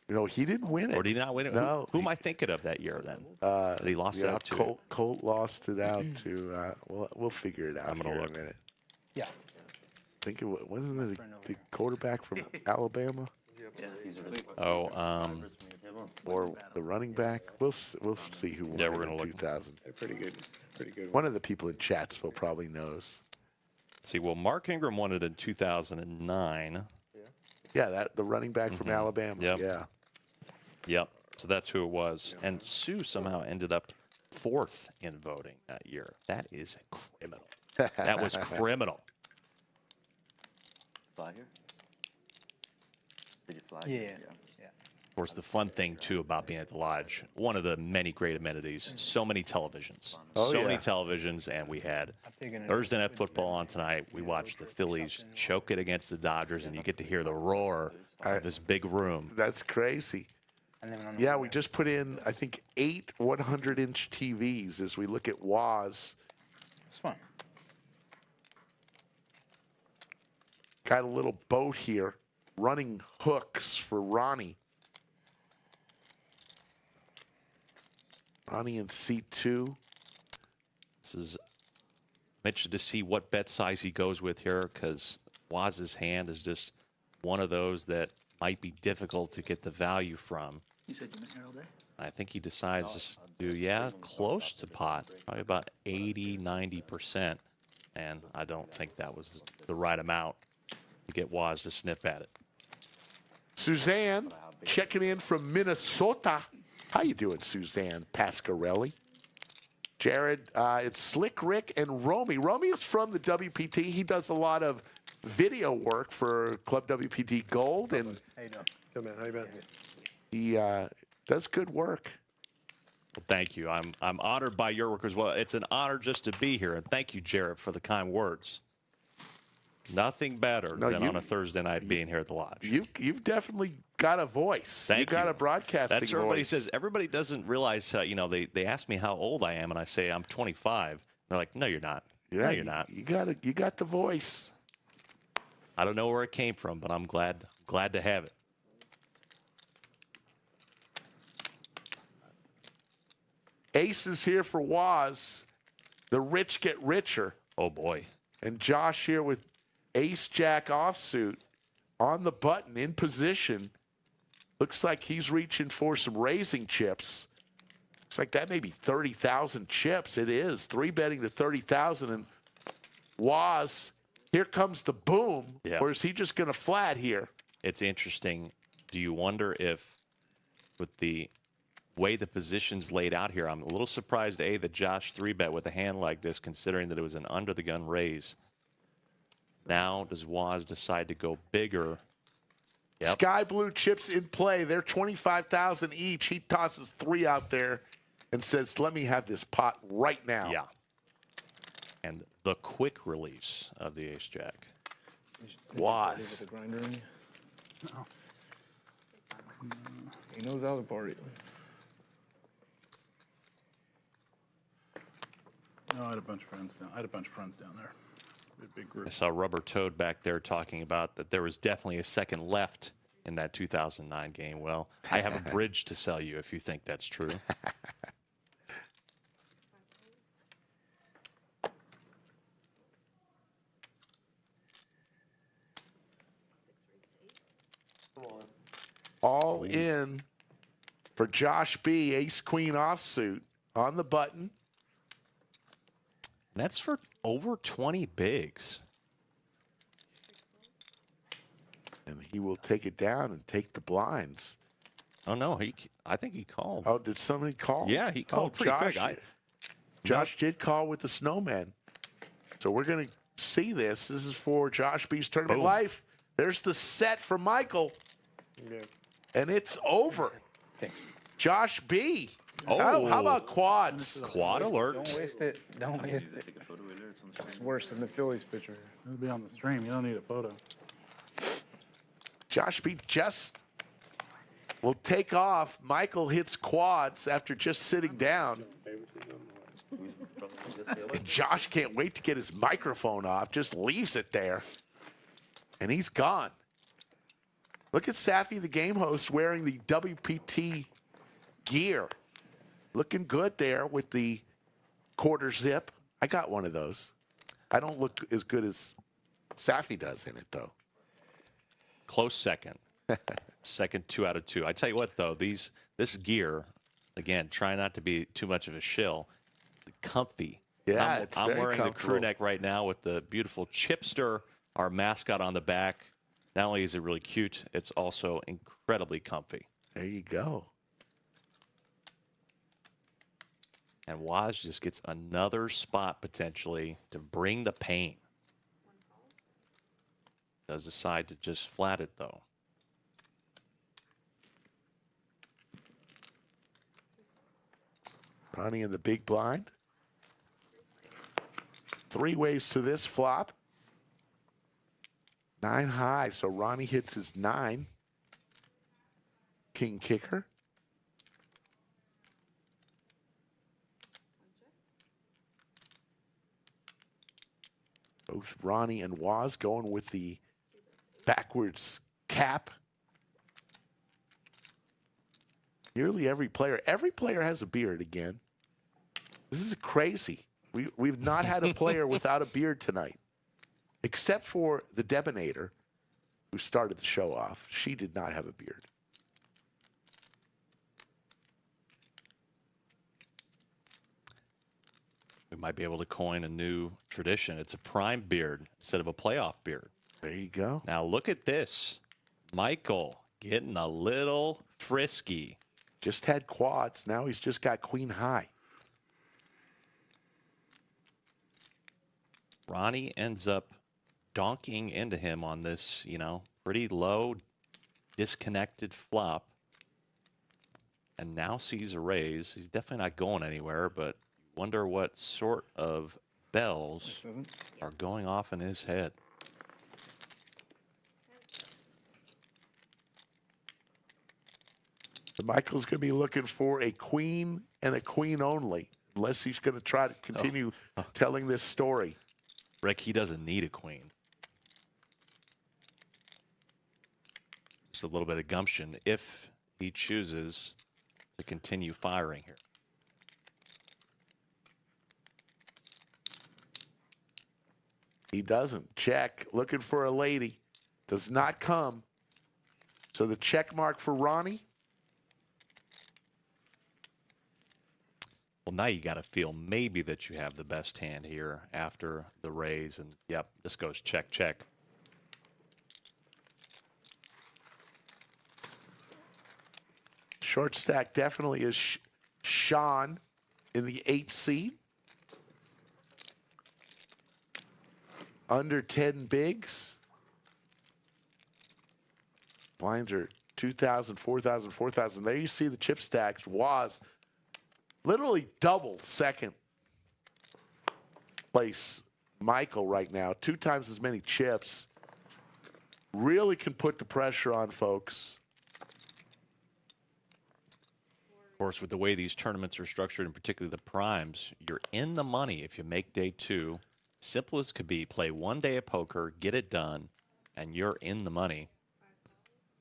You know, he didn't win it. Or did he not win it? No. Who am I thinking of that year then? That he lost it out to? Colt lost it out to, we'll figure it out I'm gonna here look. in a minute. Yeah. I think it wasn't it the quarterback from Alabama? Oh, or the running back. We'll see who won. Yeah, we're in gonna look. 2000. They're pretty good. One of the people in Chatsville probably knows. Let's see. Well, Mark Ingram won it in 2009. Yeah, the running back from Alabama. Yep. Yeah. Yep. So that's who it was. And Sue somehow ended up 4th in voting that year. That is criminal. That was criminal. Fly here? Did you fly? Yeah. Of course, the fun thing, too, about being at the Lodge, one of the many great amenities, so many televisions. Many televisions, and we had Thursday Night Football on tonight. We watched the Phillies choke it against the Dodgers, and you get to hear the roar of this big room. That's crazy. Yeah, we just put in, I think, 8 100-inch TVs as we look at Waz. It's fun. Got a little boat here, running hooks for Ronnie. Ronnie in seat 2. This is I'm interested to see what bet size he goes with here because Waz's hand is just one of those that might be difficult to get the value from. You said you've been here all day? I think he decides to do, close to pot, probably about 80, 90%. And I don't think that was the right amount to get Waz to sniff at it. Suzanne checking in from Minnesota. How you doing, Suzanne Pascarelli? Jared, it's Slick Rick and Romy. Romy is from the WPT. He does a lot of video work for Club WPT Gold, and How you doing? Good, man. How you been? he does good work. Well, thank you. I'm honored by your work as well. It's an honor just to be here, and thank you, Jared, for the kind words. Nothing better than on a Thursday night being here at the Lodge. You've definitely got a voice. Thank you got you. a broadcasting That's what everybody voice. says. Everybody doesn't realize, they ask me how old I am, and I say I'm 25. They're like, no, you're not. Yeah, no, you're not. You got the voice. I don't know where it came from, but I'm glad to have it. Ace is here for Waz. The rich get richer. Oh, boy. And Josh here with Ace Jack offsuit on the button in position. Looks like he's reaching for some raising chips. Looks like that may be 30,000 chips. It is. 3 betting to 30,000. And Waz here comes the boom, Yeah. or is he just going to flat here? It's interesting. Do you wonder if, with the way the position's laid out here, I'm a little surprised, that Josh 3-bet with a hand like this, considering that it was an under-the-gun raise. Now, does Waz decide to go bigger? Yep. Sky Blue chips in play. They're 25,000 each. He tosses 3 out there and says, let me have this pot right now. Yeah. And the quick release of the ace-jack. Waz. The grinder in you? No. He knows how to party. No, I had a bunch of friends down there. A big group. I saw Rubber Toad back there talking about that there was definitely a second left in that 2009 game. Well, I have a bridge to sell you if you think that's true. All in for Josh B. Ace-Queen offsuit on the button. That's for over 20 bigs. And he will take it down and take the blinds. Oh, no. I think he called. Oh, did somebody call? Yeah, he called pretty Josh, quick. Josh did call with the snowman. So we're going to see this. This is for Josh B's tournament life. There's the set for Michael. Yeah. And it's over. Josh B. Oh. How about quads? Quad alert. Don't waste it. Don't waste it. It's worse than the Phillies pitcher. It'll be on the stream. You don't need a photo. Josh B just will take off. Michael hits quads after just sitting down. And Josh can't wait to get his microphone off, just leaves it there. And he's gone. Look at Safi, the game host, wearing the WPT gear. Looking good there with the quarter zip. I got one of those. I don't look as good as Safi does in it, though. Close second. Second 2 out of 2. I tell you what, though, this gear, again, try not to be too much of a shill. Comfy. Yeah, it's I'm very wearing the crew comfortable. neck right now with the beautiful Chipster, our mascot, on the back. Not only is it really cute, it's also incredibly comfy. There you go. And Waz just gets another spot potentially to bring the pain. Does decide to just flat it, though. Ronnie in the big blind. 3 ways to this flop. 9 high, so Ronnie hits his 9. King kicker. Both Ronnie and Waz going with the backwards cap. Nearly every player has a beard again. This is crazy. We've not had a player without a beard tonight, except for the Debonator, who started the show off. She did not have a beard. We might be able to coin a new tradition. It's a prime beard instead of a playoff beard. There you go. Now look at this. Michael getting a little frisky. Just had quads. Now he's just got queen high. Ronnie ends up donking into him on this, pretty low, disconnected flop. And now sees a raise. He's definitely not going anywhere, but wonder what sort of bells are going off in his head. So Michael's going to be looking for a queen and a queen only, unless he's going to try to continue telling this story. Rick, he doesn't need a queen. Just a little bit of gumption if he chooses to continue firing here. He doesn't. Check. Looking for a lady. Does not come. So the check mark for Ronnie. Well, now you got to feel maybe that you have the best hand here after the raise. And, yep, this goes check, check. Short stack definitely is Sean in the 8th seed. Under 10 bigs. Blinds are 2,000, 4,000, 4,000. There you see the chip stacks. Waz literally double second place Michael right now. 2 times as many chips. Really can put the pressure on folks. Of course, with the way these tournaments are structured, and particularly the primes, you're in the money if you make day 2. Simple as could be, play 1 day of poker, get it done, and you're in the money.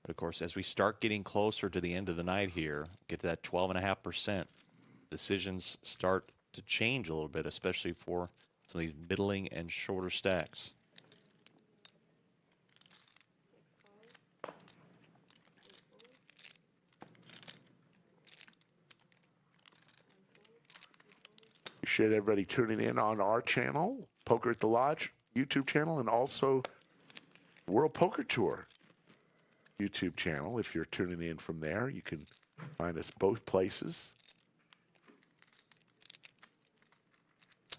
But of course, as we start getting closer to the end of the night here, get to that 12.5%, decisions start to change a little bit, especially for some of these middling and shorter stacks. Appreciate everybody tuning in on our channel, Poker at the Lodge YouTube channel, and also World Poker Tour YouTube channel. If you're tuning in from there, you can find us both places.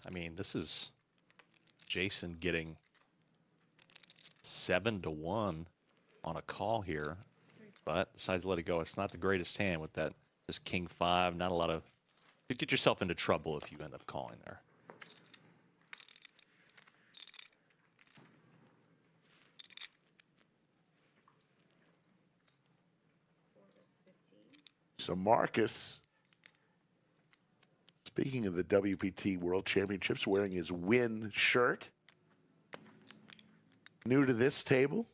I mean, this is Jason getting 7-1 on a call here, but decides to let it go. It's not the greatest hand with that. Just King 5, not a lot of. You get yourself into trouble if you end up calling there. So Marcus, speaking of the WPT World Championships, wearing his win shirt. New to this table,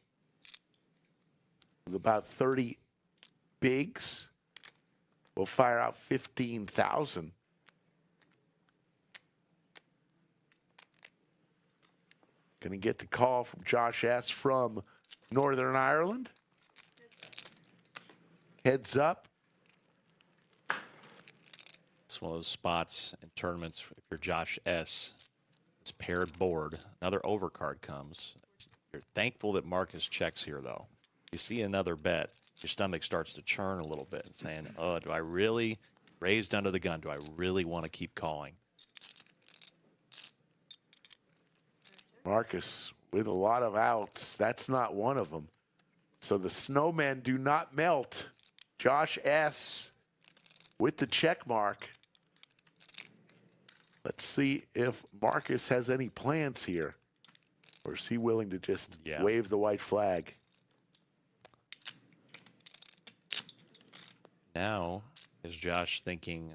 with about 30 bigs. We'll fire out 15,000. Going to get the call from Josh S. from Northern Ireland. Heads up. It's one of those spots in tournaments, if you're Josh S., it's paired board. Another overcard comes. You're thankful that Marcus checks here, though. You see another bet, your stomach starts to churn a little bit, saying, oh, do I really, raised under the gun, do I really want to keep calling? Marcus with a lot of outs. That's not one of them. So the snowmen do not melt. Josh S. with the check mark. Let's see if Marcus has any plans here. Or is he willing to just wave the white flag? Now, is Josh thinking,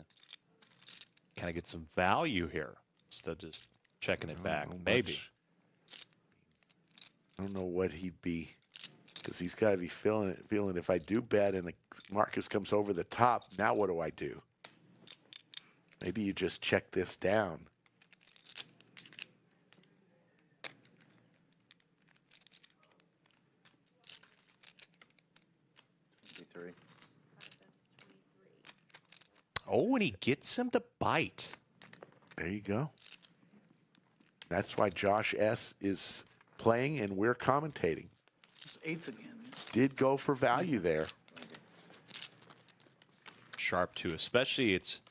can I get some value here instead of just checking it back? Maybe. I don't know what he'd be, because he's got to be feeling if I do bet and Marcus comes over the top, now what do I do? Maybe you just check this down. Oh, and he gets him to bite. There you go. That's why Josh S. is playing and we're commentating. Eights again. Did go for value there. Sharp too, especially it's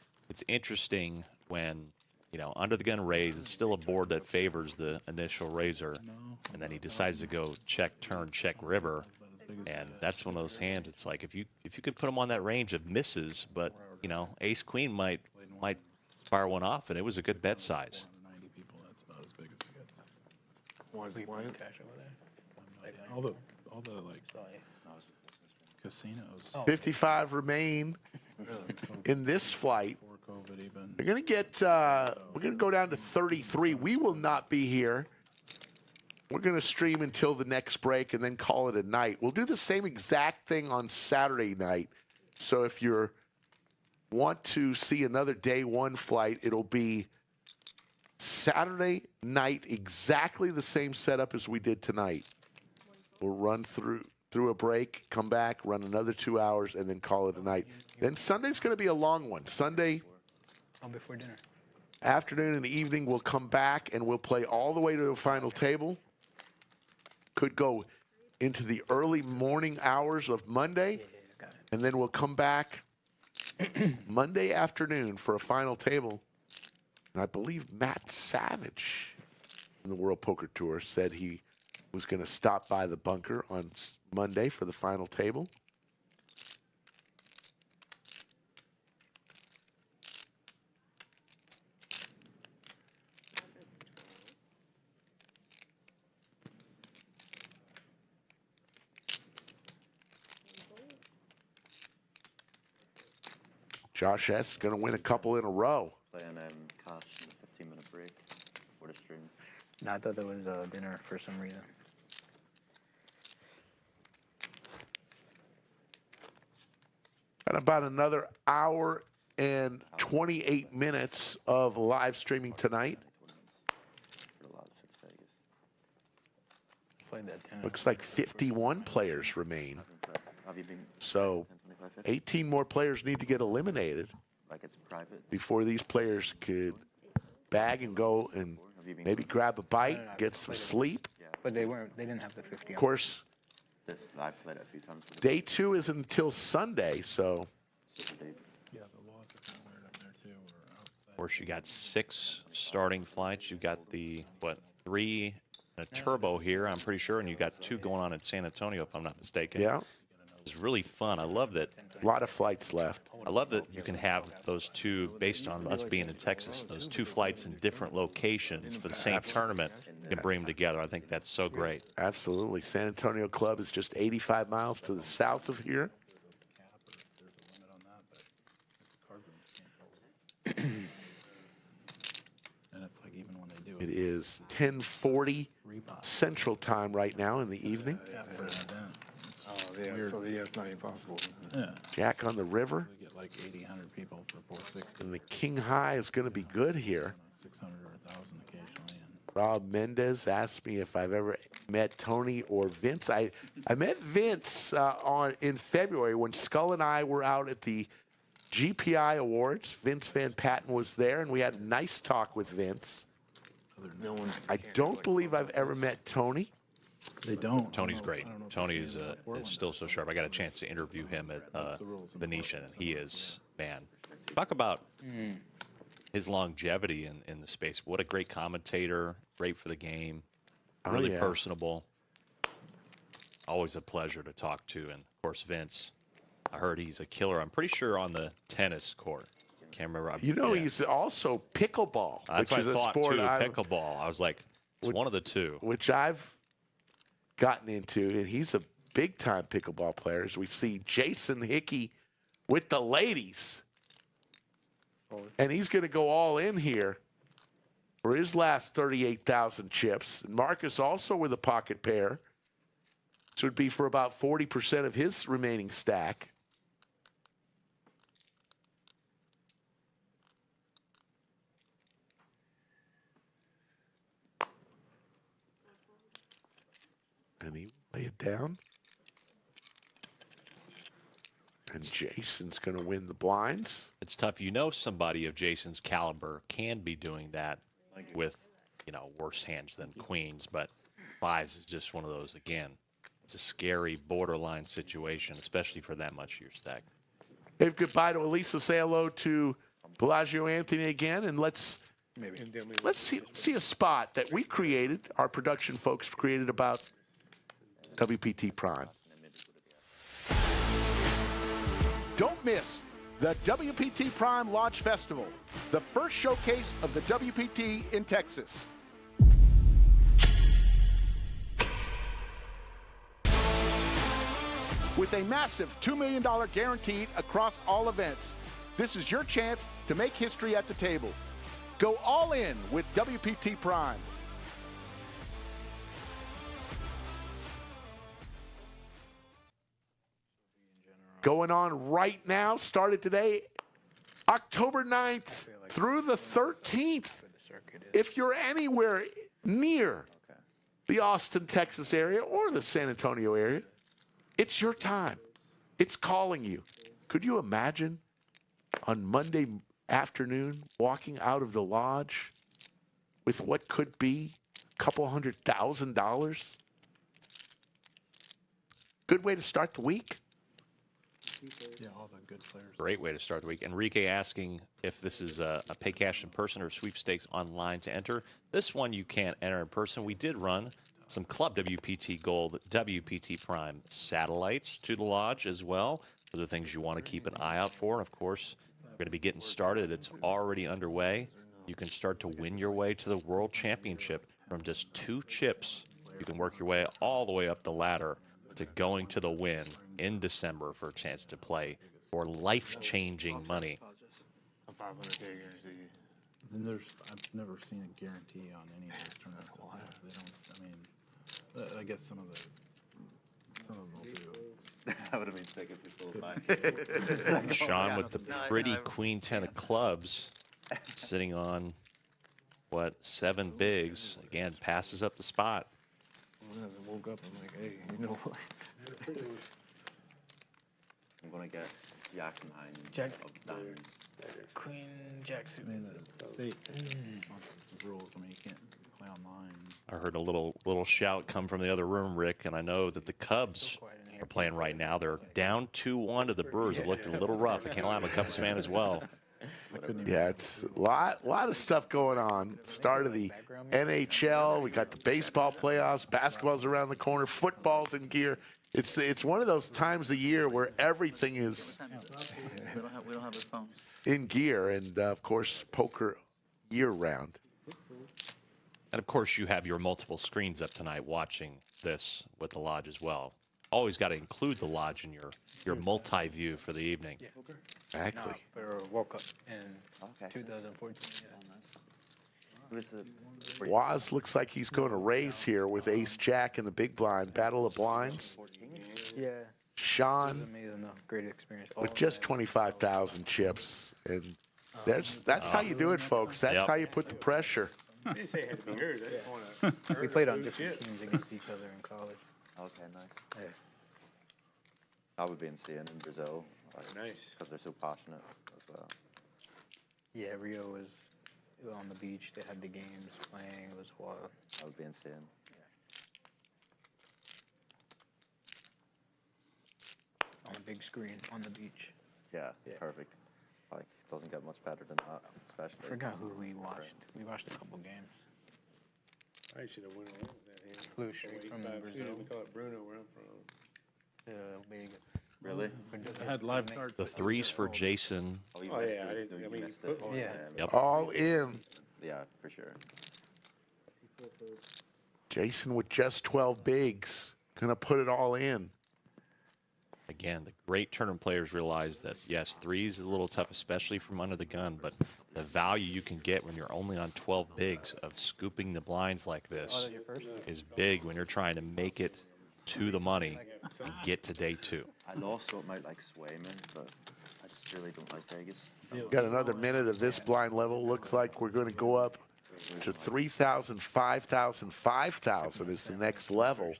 interesting when, you know, under the gun raise, it's still a board that favors the initial raiser, and then he decides to go check turn, check river, and that's one of those hands. It's like if you could put him on that range of misses, but you know, ace queen might fire one off, and it was a good bet size. All the like casinos. 55 remain in this flight. We're gonna get we're gonna go down to 33. We will not be here. We're gonna stream until the next break and then call it a night. We'll do the same exact thing on Saturday night. So if you want to see another day one flight, it'll be Saturday night, exactly the same setup as we did tonight. We'll run through a break, come back, run another 2 hours, and then call it a night. Then Sunday's going to be a long one. Sunday, Oh, before dinner. Afternoon and evening, we'll come back and we'll play all the way to the final table. Could go into the early morning hours of Monday, and then we'll come back Monday afternoon for a final table. And I believe Matt Savage in the World Poker Tour said he was going to stop by the bunker on Monday for the final table. Josh S. is going to win a couple in a row. Playing cash in the 15-minute break for the stream. No, I thought there was dinner for some reason. Got about another hour and 28 minutes of live streaming tonight. Looks like 51 players remain. So 18 more players need to get eliminated before these players could bag and go and maybe grab a bite, get some sleep. But they didn't have the 50. Of course, day 2 isn't until Sunday, so. Of course, you got 6 starting flights. You've got the, 3 a turbo here, I'm pretty sure, and you've got 2 going on in San Antonio, if I'm not mistaken. Yeah. It's really fun. I love that. A lot of flights left. I love that you can have those 2, based on us being in Texas, those 2 flights in different locations for the same tournament. You can bring them together. I think that's so great. Absolutely. San Antonio Club is just 85 miles to the south of here. It is 10:40 Central Time right now in the evening. Oh, yeah, so yeah, it's not even possible. Yeah. Jack on the river. We get like 80, 100 people for 460. And the King High is going to be good here. 600 or 1,000 occasionally. Rob Mendez asked me if I've ever met Tony or Vince. I met Vince in February when Skull and I were out at the GPI Awards. Vince Van Patten was there, and we had a nice talk with Vince. I don't believe I've ever met Tony. They don't. Tony's great. Tony is still so sharp. I got a chance to interview him at Venetian, and he is, man, talk about his longevity in the space. What a great commentator, great for the game, really personable. Always a pleasure to talk to. And, of course, Vince, I heard he's a killer. I'm pretty sure on the tennis court. Can't remember. You know, he's also pickleball, That's which what is I a thought, sport too, pickleball. I was like, it's one of the 2. Which I've gotten into, and he's a big-time pickleball player. As we see Jason Hickey with the ladies, and he's going to go all in here for his last 38,000 chips. And Marcus also with a pocket pair. This would be for about 40% of his remaining stack. And he lay it down. And Jason's going to win the blinds. It's tough. You know somebody of Jason's caliber can be doing that with, worse hands than queens, but 5s is just one of those, again. It's a scary borderline situation, especially for that much of your stack. Wave goodbye to Elisa. Say hello to Pelagio Anthony again, and let's see a spot that we created, our production folks created about WPT Prime. Don't miss the WPT Prime Lodge Festival, the first showcase of the WPT in Texas. With a massive $2 million guaranteed across all events, this is your chance to make history at the table. Go all in with WPT Prime. Going on right now, started today, October 9th through the 13th. If you're anywhere near the Austin, Texas area or the San Antonio area, it's your time. It's calling you. Could you imagine on Monday afternoon walking out of the lodge with what could be a couple $100,000. Good way to start the week. Yeah, all the good players. Great way to start the week. Enrique asking if this is a pay cash in person or sweepstakes online to enter. This one you can't enter in person. We did run some Club WPT Gold, WPT Prime satellites to the lodge as well. Those are things you want to keep an eye out for. Of course, we're going to be getting started. It's already underway. You can start to win your way to the World Championship from just 2 chips. You can work your way all the way up the ladder to going to the win in December for a chance to play for life-changing money. A 500K guarantee. And I've never seen a guarantee on any of those tournaments. They don't. I mean, I guess some of them will do. That would have been sick if we sold mine. Sean with the pretty queen 10 of clubs, sitting on, what, 7 bigs. Again, passes up the spot. When I woke up, I'm like, hey, you know what? I'm going to guess Jack 9 Jack. of diamonds. Queen Jack suit. I mean, the state rules. I mean, you can't play online. I heard a little shout come from the other room, Rick, and I know that the Cubs are playing right now. They're down 2-1 to the Brewers. It looked a little rough. I can't lie, I'm a Cubs fan as well. Yeah, it's a lot of stuff going on. Start of the NHL. We got the baseball playoffs. Basketball's around the corner. Football's in gear. It's one of those times of year where everything is We don't have the phones. in gear, and of course, poker year round. And of course, you have your multiple screens up tonight watching this with the lodge as well. Always got to include the lodge in your multi-view for the evening. Yeah. Exactly. For World Cup in 2014. Yeah. Waz looks like he's going to raise here with Ace Jack in the big blind. Battle of blinds. Yeah. Sean Amazing, though. Great experience. with just 25,000 chips, and that's how you do it, folks. That's how you put the pressure. You didn't say it had to be yours. I just wanna We played on different teams against each other in college. Okay, nice. Yeah. I would be insane in Brazil. Nice. Because they're so passionate as well. Yeah, Rio was on the beach. They had the games playing. It was wild. That would be insane. On a big screen on the beach. Yeah, perfect. Like, doesn't get much better than that, especially. I forgot who we watched. We watched a couple games. I should have went along with that hand. Flew straight from Brazil. We call it Bruno where I'm from. Vegas. Really? I had live cards. The 3s for Jason. Oh yeah, I mean football. Yeah. Yep. All in. Yeah, for sure. Jason with just 12 bigs. Going to put it all in. Again, the great tournament players realize that, yes, 3s is a little tough, especially from under the gun, but the value you can get when you're only on 12 bigs of scooping the blinds like this is big when you're trying to make it to the money and get to day 2. I also might like Swayman, but I just really don't like Vegas. Got another minute of this blind level. Looks like we're going to go up to 3,000, 5,000, 5,000 is the next level.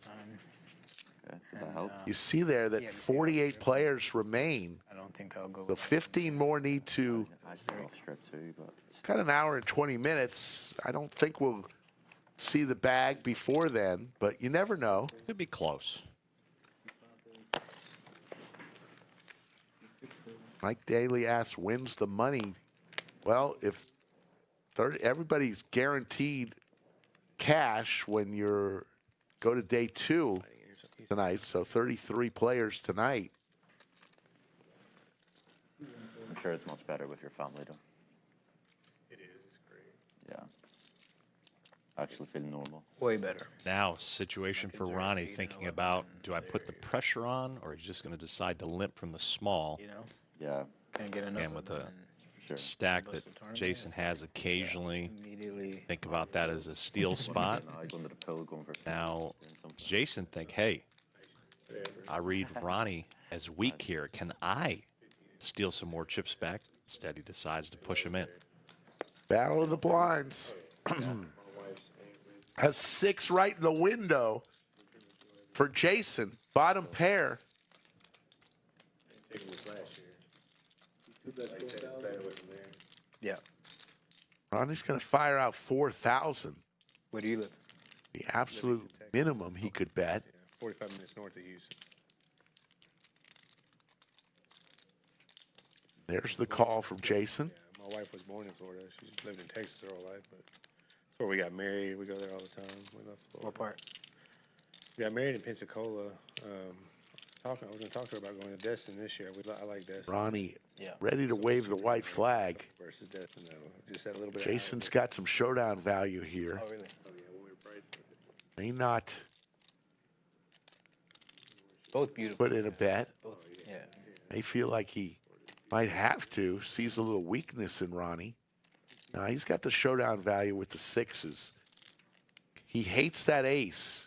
Okay, did that help? You see there that 48 players remain. I don't think I'll go. So 15 more need to. I start off strip too, but Got an hour and 20 minutes. I don't think we'll see the bag before then, but you never know. Could be close. Mike Daly asks, when's the money? Well, if everybody's guaranteed cash when you're go to day 2 tonight, so 33 players tonight. I'm sure it's much better with your family, though. It is. It's great. Yeah. I actually feel normal. Way better. Now, situation for Ronnie, thinking about, do I put the pressure on, or is he just going to decide to limp from the small? You know? Yeah. Can't get enough. And with a stack that Jason has occasionally, think about that as a steal spot. Now, does Jason think, hey, I read Ronnie as weak here. Can I steal some more chips back? Instead, he decides to push him in. Battle of the blinds. Has 6 right in the window for Jason. Bottom pair. Yeah. Ronnie's going to fire out 4,000. Where do you live? The absolute minimum he could bet. 45 minutes north of Houston. There's the call from Jason. Yeah, my wife was born in Florida. She's lived in Texas her whole life, but that's where we got married. We go there all the time. We love Florida. What part? We got married in Pensacola. I was going to talk to her about going to Destin this year. I like Destin. Ronnie ready to wave the white flag. Versus Destin, though. Just that little bit. Jason's got some showdown value here. Oh, really? May not Both beautiful. put in a bet. Yeah. May feel like he might have to. Sees a little weakness in Ronnie. Now he's got the showdown value with the sixes. He hates that ace.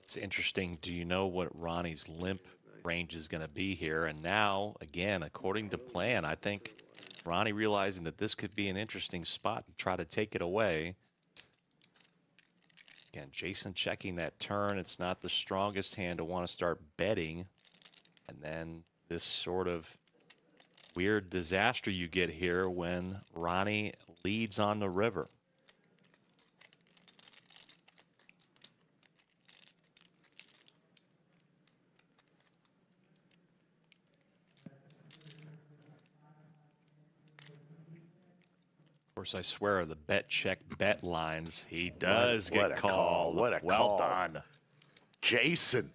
It's interesting. Do you know what Ronnie's limp range is going to be here? And now, again, according to plan, I think Ronnie realizing that this could be an interesting spot and try to take it away. Again, Jason checking that turn. It's not the strongest hand to want to start betting. And then this sort of weird disaster you get here when Ronnie leads on the river. Of course, I swear the bet check bet lines. He does What get a called. call. What a well call. done. Jason.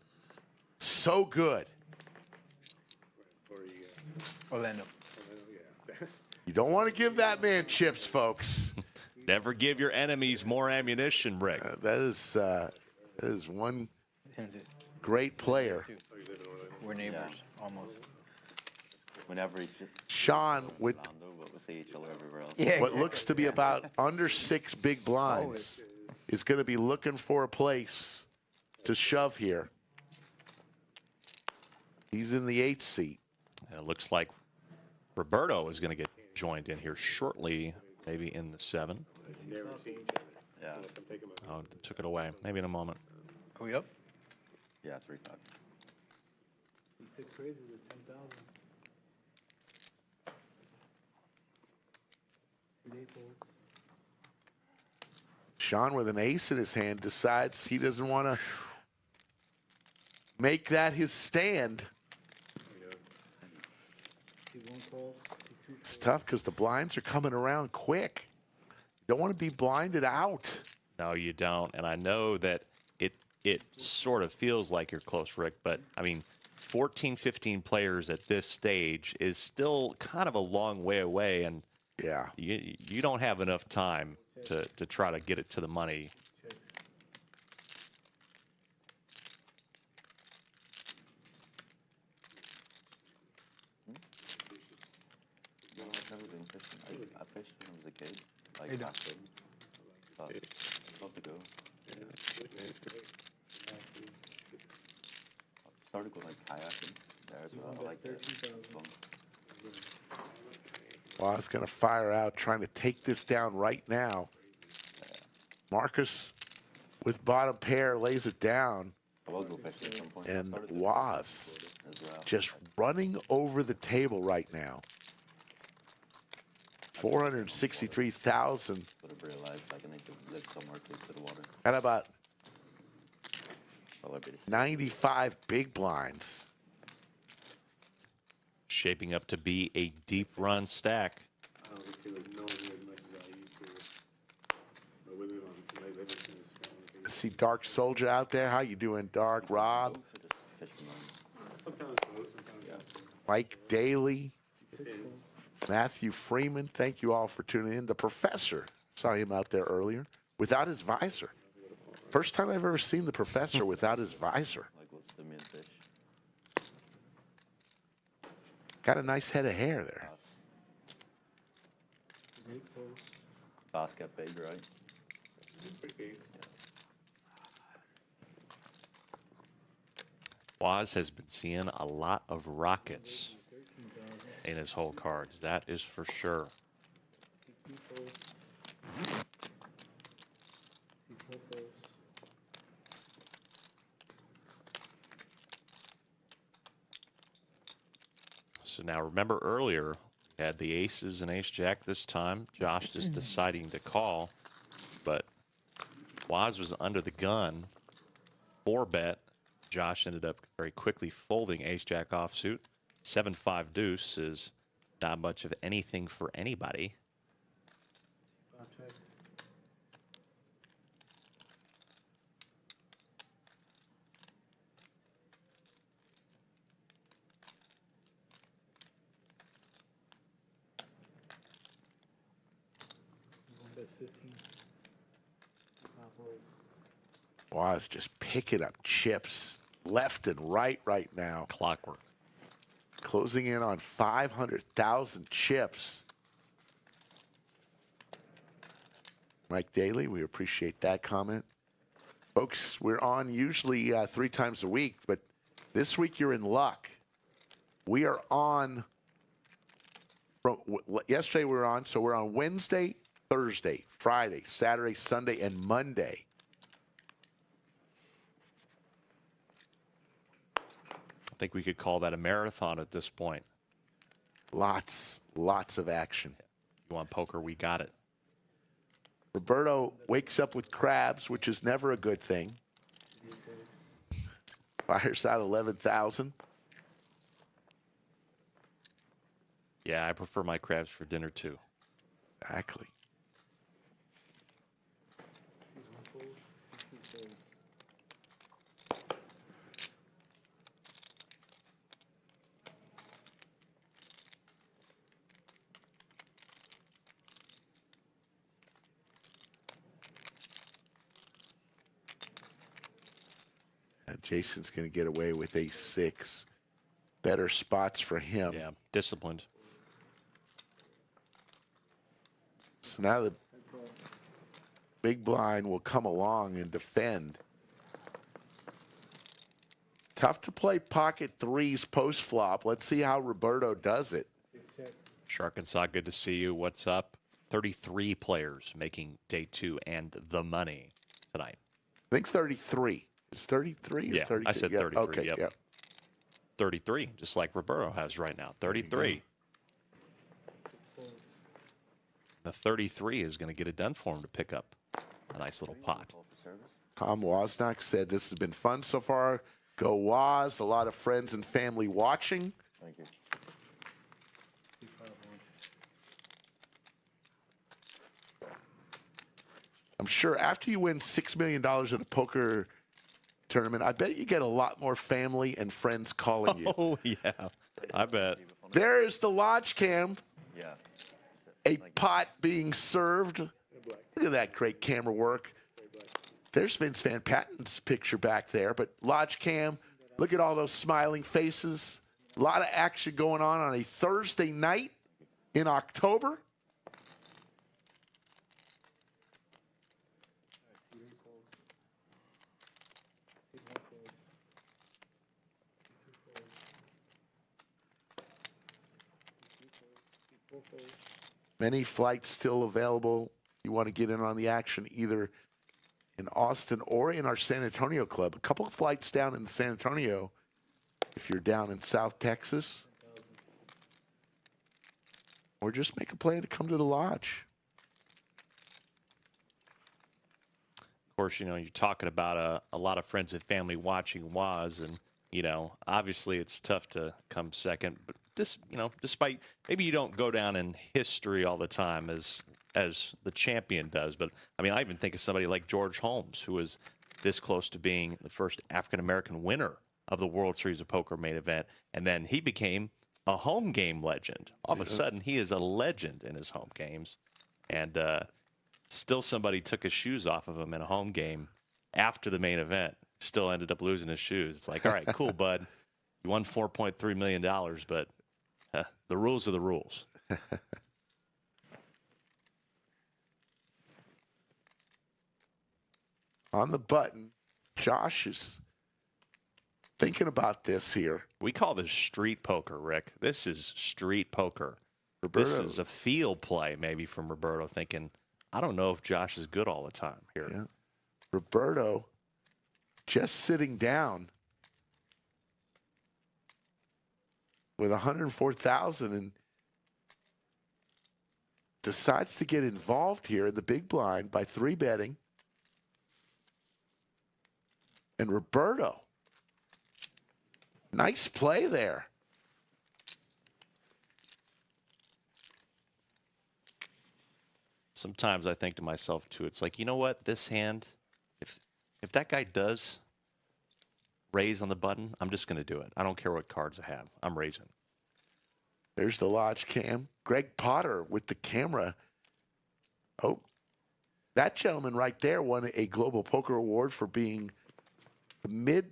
So good. Orlando. You don't want to give that man chips, folks. Never give your enemies more ammunition, Rick. That is one great player. We're neighbors, almost. Whenever he's just Sean with Orlando, but we see each other everywhere else. Yeah, what looks to be about under 6 big blinds is going to be looking for a place to shove here. He's in the 8th seat. And it looks like Roberto is going to get joined in here shortly, maybe in the 7. Yeah. Oh, they took it away. Maybe in a moment. Are we up? Yeah, 3-5. It's crazy with 10,000. Sean with an ace in his hand decides he doesn't want to make that his stand. It's tough because the blinds are coming around quick. You don't want to be blinded out. No, you don't. And I know that it sort of feels like you're close, Rick, but I mean, 14, 15 players at this stage is still kind of a long way away, and yeah, you don't have enough time to try to get it to the money. No, I've never been fishing. I fished when I was a kid. Like, Hey, Doc. back then. But I'd love to go. I started going like kayaking there as well. I like that. It's fun. Well, I was going to fire out trying to take this down right now. Marcus with bottom pair lays it down. I will go fishing at some point. And I started Waz as well. just running over the table right now. 463,000. But I've realized like, I need to live somewhere close to the water. Got about Well, I'd be the 95 big blinds. Shaping up to be a deep run stack. I see Dark Soldier out there. How you doing, Dark? Rob? Mike Daly? Matthew Freeman, thank you all for tuning in. The Professor, saw him out there earlier, without his visor. First time I've ever seen the Professor without his visor. Like, what's the main fish? Got a nice head of hair there. Basket big, right? Waz has been seeing a lot of rockets in his whole cards. That is for sure. So now remember earlier, we had the aces and ace jack this time. Josh just deciding to call, but Waz was under the gun. 4-bet. Josh ended up very quickly folding ace jack offsuit. 7-5 deuce is not much of anything for anybody. Waz just picking up chips left and right now. Clockwork. Closing in on 500,000 chips. Mike Daly, we appreciate that comment. Folks, we're on usually 3 times a week, but this week you're in luck. We are on, yesterday we were on, so we're on Wednesday, Thursday, Friday, Saturday, Sunday, and Monday. I think we could call that a marathon at this point. Lots of action. You want poker, we got it. Roberto wakes up with crabs, which is never a good thing. Fires out 11,000. Yeah, I prefer my crabs for dinner too. Exactly. Jason's going to get away with ace-6. Better spots for him. Yeah, disciplined. So now the big blind will come along and defend. Tough to play pocket threes post-flop. Let's see how Roberto does it. Sharkensaw, good to see you. What's up? 33 players making day 2 and the money tonight. I think 33. Is 33 or yeah, 32? I said Yeah, 33. okay, yep. yeah. 33, just like Roberto has right now. 33. The 33 is going to get it done for him to pick up a nice little pot. Tom Wozniak said this has been fun so far. Go Woz. A lot of friends and family watching. Thank you. I'm sure after you win $6 million at a poker tournament, I bet you get a lot more family and friends calling you. Oh, yeah. I bet. There's the lodge cam. Yeah. A pot being served. Look at that great camera work. There's Vince Van Patten's picture back there, but lodge cam, look at all those smiling faces. A lot of action going on a Thursday night in October. Many flights still available. You want to get in on the action either in Austin or in our San Antonio club. A couple of flights down in San Antonio if you're down in South Texas. Or just make a plan to come to the lodge. Of course, you know, you're talking about a lot of friends and family watching Woz, and, you know, obviously it's tough to come second, but this, you know, despite maybe you don't go down in history all the time as the champion does, but I mean, I even think of somebody like George Holmes, who was this close to being the first African-American winner of the World Series of Poker main event, and then he became a home game legend. All of a sudden, he is a legend in his home games, and still somebody took his shoes off of him in a home game after the main event. Still ended up losing his shoes. It's like, all right, cool, bud. You won $4.3 million, but the rules are the rules. On the button, Josh is thinking about this here. We call this street poker, Rick. This is street poker. Roberto. This is a field play maybe from Roberto, thinking, I don't know if Josh is good all the time here. Yeah. Roberto just sitting down with 104,000 and decides to get involved here in the big blind by 3-betting. And Roberto, nice play there. Sometimes I think to myself too, it's like, you know what, this hand, if that guy does raise on the button, I'm just going to do it. I don't care what cards I have. I'm raising. There's the Lodge cam. Greg Potter with the camera. Oh, that gentleman right there won a Global Poker Award for being the mid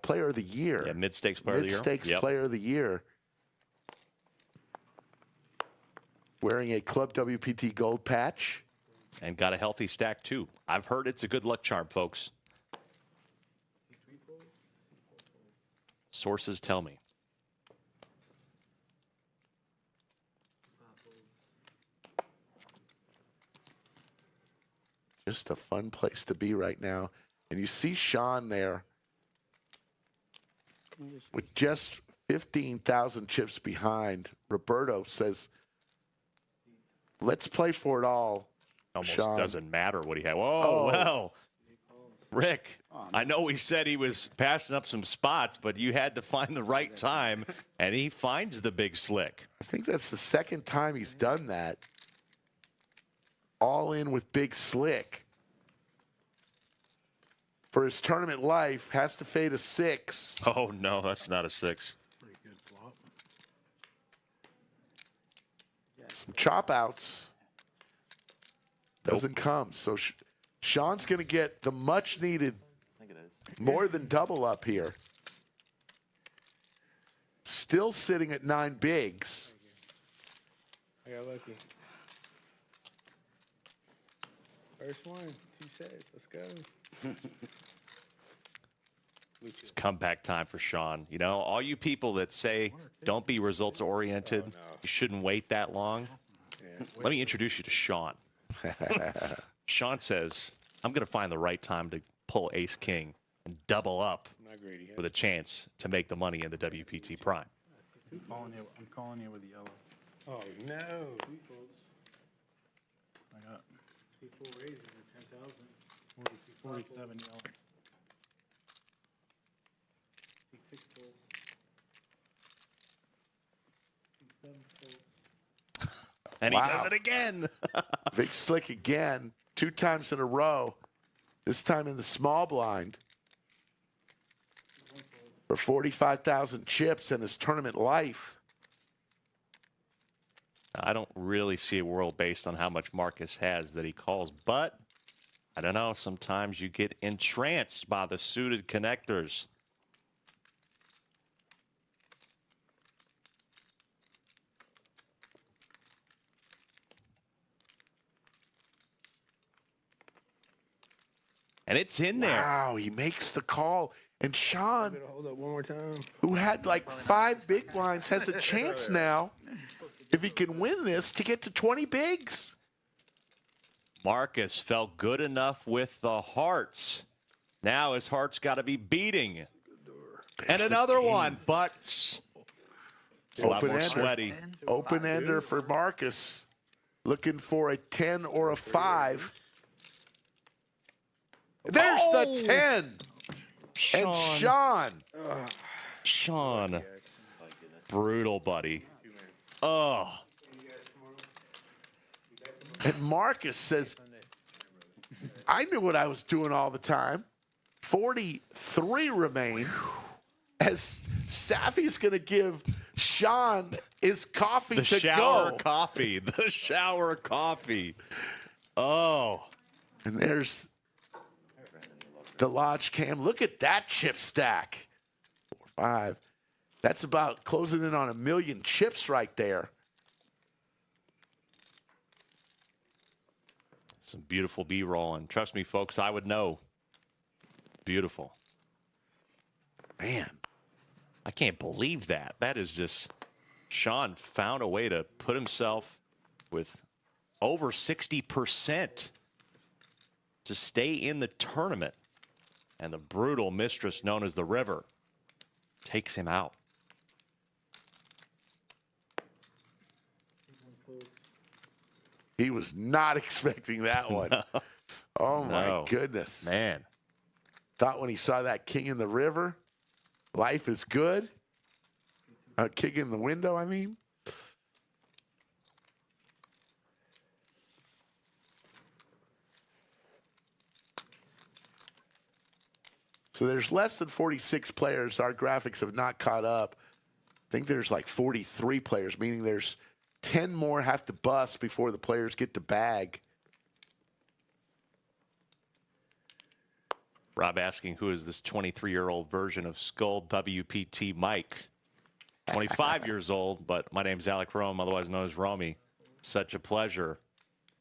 player of the year. Yeah, mid-stakes player of the year. Mid-stakes player of the year. Wearing a Club WPT gold patch. And got a healthy stack, too. I've heard it's a good luck charm, folks. Sources tell me. Just a fun place to be right now. And you see Sean there with just 15,000 chips behind. Roberto says, let's play for it all. Almost Sean. doesn't matter what he had. Whoa, well, Rick, I know he said he was passing up some spots, but you had to find the right time, and he finds the big slick. I think that's the second time he's done that. All in with big slick. For his tournament life, has to fade a 6. Oh, no, that's not a 6. Pretty good flop. Some chop outs. Doesn't come. So Sean's going to get the much needed, more than double up here. Still sitting at 9 bigs. I got lucky. First one, 2 sets. Let's go. It's comeback time for Sean. You know, all you people that say don't be results oriented, you shouldn't wait that long. Let me introduce you to Sean. Sean says, I'm going to find the right time to pull ace king and double up with a chance to make the money in the WPT Prime. I'm calling you with the yellow. Oh, no. I got C4 raises at 10,000. 47 yellow. C6 folds. C7 folds. And he does it again. Big slick again, 2 times in a row. This time in the small blind. For 45,000 chips in his tournament life. I don't really see a world based on how much Marcus has that he calls, but I don't know. Sometimes you get entranced by the suited connectors. And it's in there. Wow, he makes the call. And Sean, Hold up one more time. who had like 5 big blinds, has a chance now, if he can win this, to get to 20 bigs. Marcus felt good enough with the hearts. Now his heart's got to be beating. And another one, but it's a lot more sweaty. Open-ender for Marcus. Looking for a 10 or a 5. There's the 10. And Sean. Brutal, buddy. Oh. And Marcus says, I knew what I was doing all the time. 43 remain. As Safi's going to give Sean his coffee The to shower go. coffee. The shower coffee. Oh. And there's the Lodge cam. Look at that chip stack. 4, 5. That's about closing in on 1 million chips right there. Some beautiful B-roll. And trust me, folks, I would know. Beautiful. Man, I can't believe that. That is just, Sean found a way to put himself with over 60% to stay in the tournament. And the brutal mistress known as the River takes him out. He was not expecting that one. No. Oh, my No. goodness. Man. Thought when he saw that king in the river, life is good. King in the window, I mean. So there's less than 46 players. Our graphics have not caught up. I think there's like 43 players, meaning there's 10 more have to bust before the players get to bag. Rob asking, who is this 23-year-old version of Skull WPT Mike? 25 years old, but my name's Alec Rome, otherwise known as Romy. Such a pleasure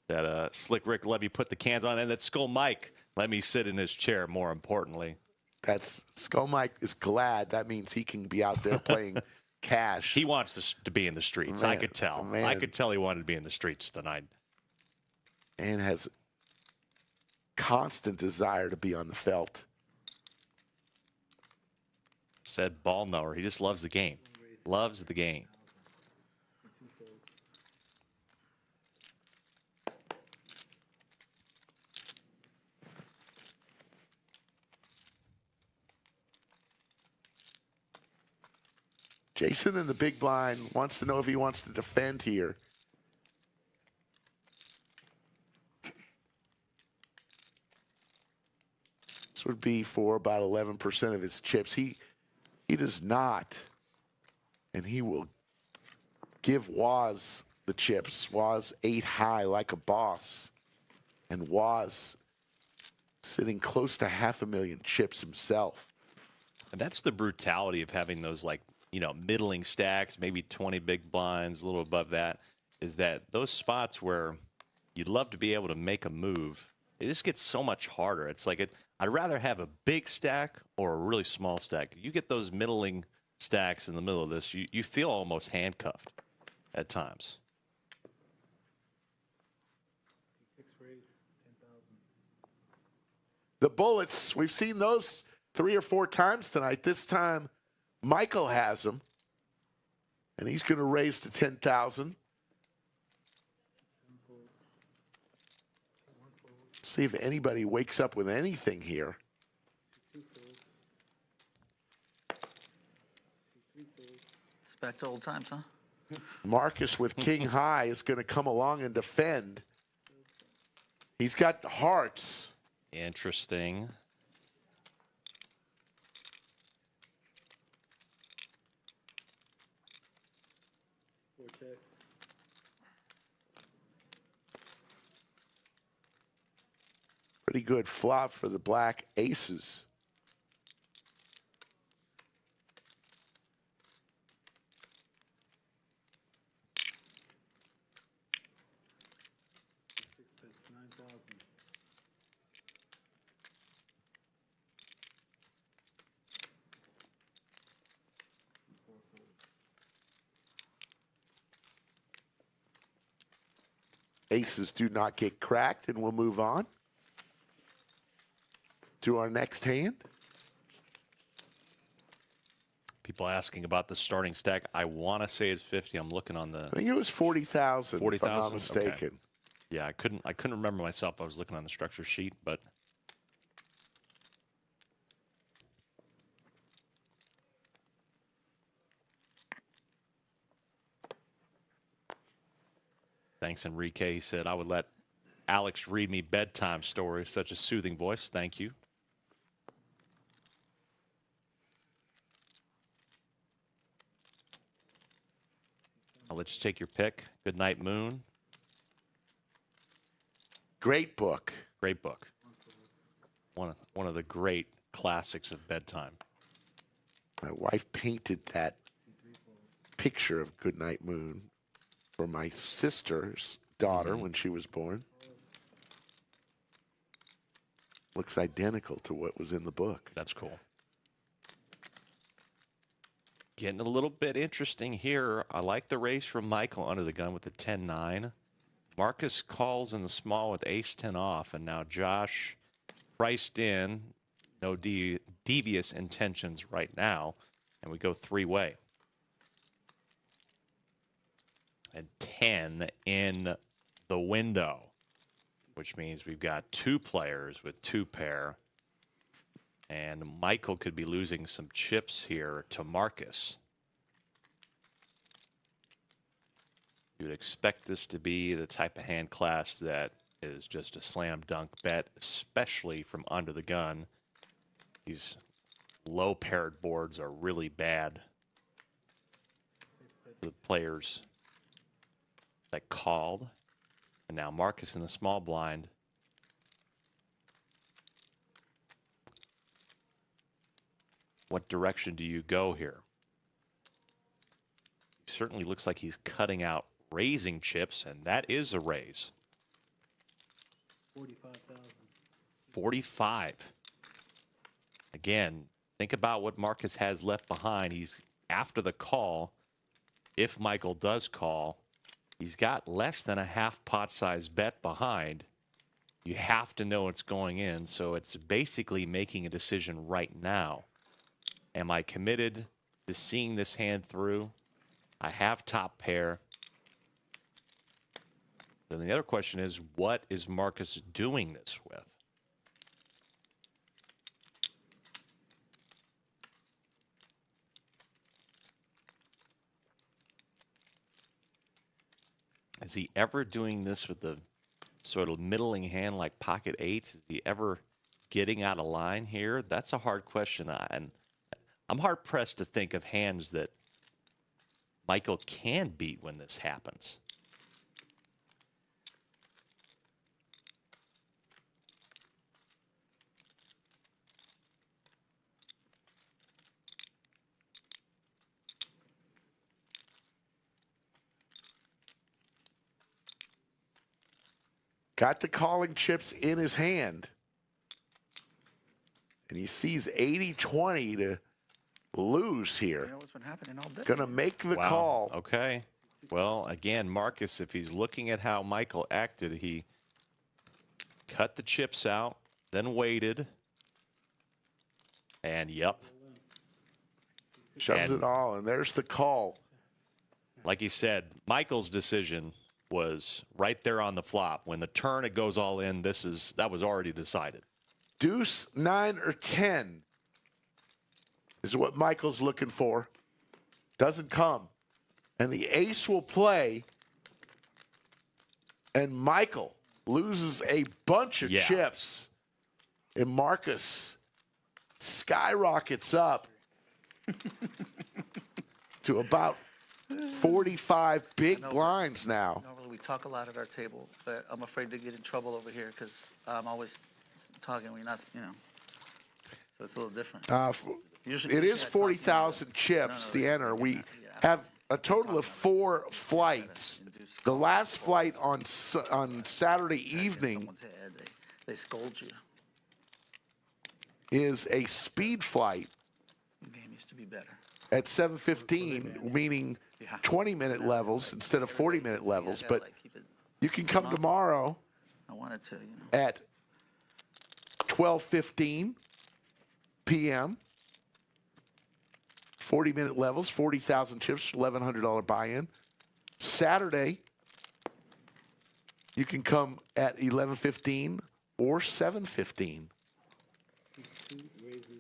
that Slick Rick let me put the cans on, and that Skull Mike let me sit in his chair, more importantly. That's Skull Mike is glad. That means he can be out there playing cash. He wants to be in the streets. Man, I could tell. man. I could tell he wanted to be in the streets tonight. And has constant desire to be on the felt. Said ball knower. He just loves the game. Loves the game. Jason in the big blind wants to know if he wants to defend here. This would be for about 11% of his chips. He does not. And he will give Waz the chips. Waz 8 high like a boss. And Waz sitting close to 500,000 chips himself. And that's the brutality of having those, like, you know, middling stacks, maybe 20 big blinds, a little above that, is that those spots where you'd love to be able to make a move, it just gets so much harder. It's like I'd rather have a big stack or a really small stack. You get those middling stacks in the middle of this, you feel almost handcuffed at times. The bullets, we've seen those 3 or 4 times tonight. This time, Michael has them, and he's going to raise to 10,000. See if anybody wakes up with anything here. Back to old times, huh? Marcus with king high is going to come along and defend. He's got the hearts. Interesting. Pretty good flop for the black aces. Aces do not get cracked, and we'll move on to our next hand. People asking about the starting stack. I want to say it's 50. I'm looking on the. I think it was 40,000. 40,000. If I'm not mistaken. Okay. Yeah, I couldn't remember myself. I was looking on the structure sheet, but. Thanks, Enrique. He said, I would let Alex read me bedtime stories. Such a soothing voice. Thank you. I'll let you take your pick. Good Night Moon. Great book. Great book. One of the great classics of bedtime. My wife painted that picture of Good Night Moon for my sister's daughter when she was born. Looks identical to what was in the book. That's cool. Getting a little bit interesting here. I like the race from Michael under the gun with the 10-9. Marcus calls in the small with ace-10 off, and now Josh priced in. No devious intentions right now. And we go three-way. And 10 in the window, which means we've got two players with two pair. And Michael could be losing some chips here to Marcus. You'd expect this to be the type of hand class that is just a slam dunk bet, especially from under the gun. These low paired boards are really bad for the players that called. And now Marcus in the small blind. What direction do you go here? He certainly looks like he's cutting out raising chips, and that is a raise. 45,000. 45. Again, think about what Marcus has left behind. He's after the call. If Michael does call, he's got less than a half pot size bet behind. You have to know it's going in, so it's basically making a decision right now. Am I committed to seeing this hand through? I have top pair. Then the other question is, what is Marcus doing this with? Is he ever doing this with the sort of middling hand like pocket eights? Is he ever getting out of line here? That's a hard question. And I'm hard pressed to think of hands that Michael can beat when this happens. Got the calling chips in his hand. And he sees 80-20 to lose here. You know what's been happening all day. Gonna make the Wow. call. Okay. Well, again, Marcus, if he's looking at how Michael acted, he cut the chips out, then waited. And yep. Shoves it all, and there's the call. Like he said, Michael's decision was right there on the flop. When the turn, it goes all in. That was already decided. Deuce, 9, or 10 is what Michael's looking for. Doesn't come. And the ace will play. And Michael loses a bunch of chips. And Marcus skyrockets up to about 45 big blinds now. Normally we talk a lot at our table, but I'm afraid to get in trouble over here because I'm always talking when you're not, so it's a little different. It is 40,000 chips to enter. We have a total of 4 flights. The last flight on Saturday evening They scold you. is a speed flight The game used to be better. at 7:15, meaning 20-minute levels instead of 40-minute levels. But you can come tomorrow I wanted to, at 12:15 p.m. 40-minute levels, 40,000 chips, $1,100 buy-in. Saturday, you can come at 11:15 or 7:15.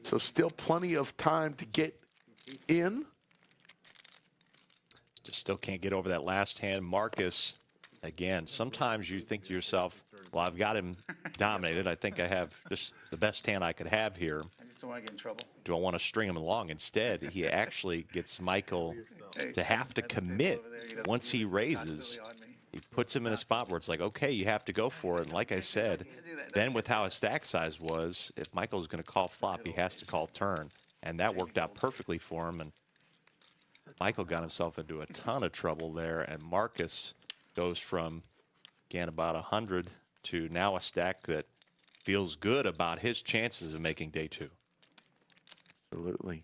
So still plenty of time to get in. Just still can't get over that last hand. Marcus, again, sometimes you think to yourself, well, I've got him dominated. I think I have just the best hand I could have here. I just don't want to get in trouble. Do I want to string him along? Instead, he actually gets Michael to have to commit once he raises. He puts him in a spot where it's like, okay, you have to go for it. And like I said, then with how his stack size was, if Michael's going to call flop, he has to call turn. And that worked out perfectly for him. And Michael got himself into a ton of trouble there. And Marcus goes from, again, about 100 to now a stack that feels good about his chances of making day 2. Absolutely.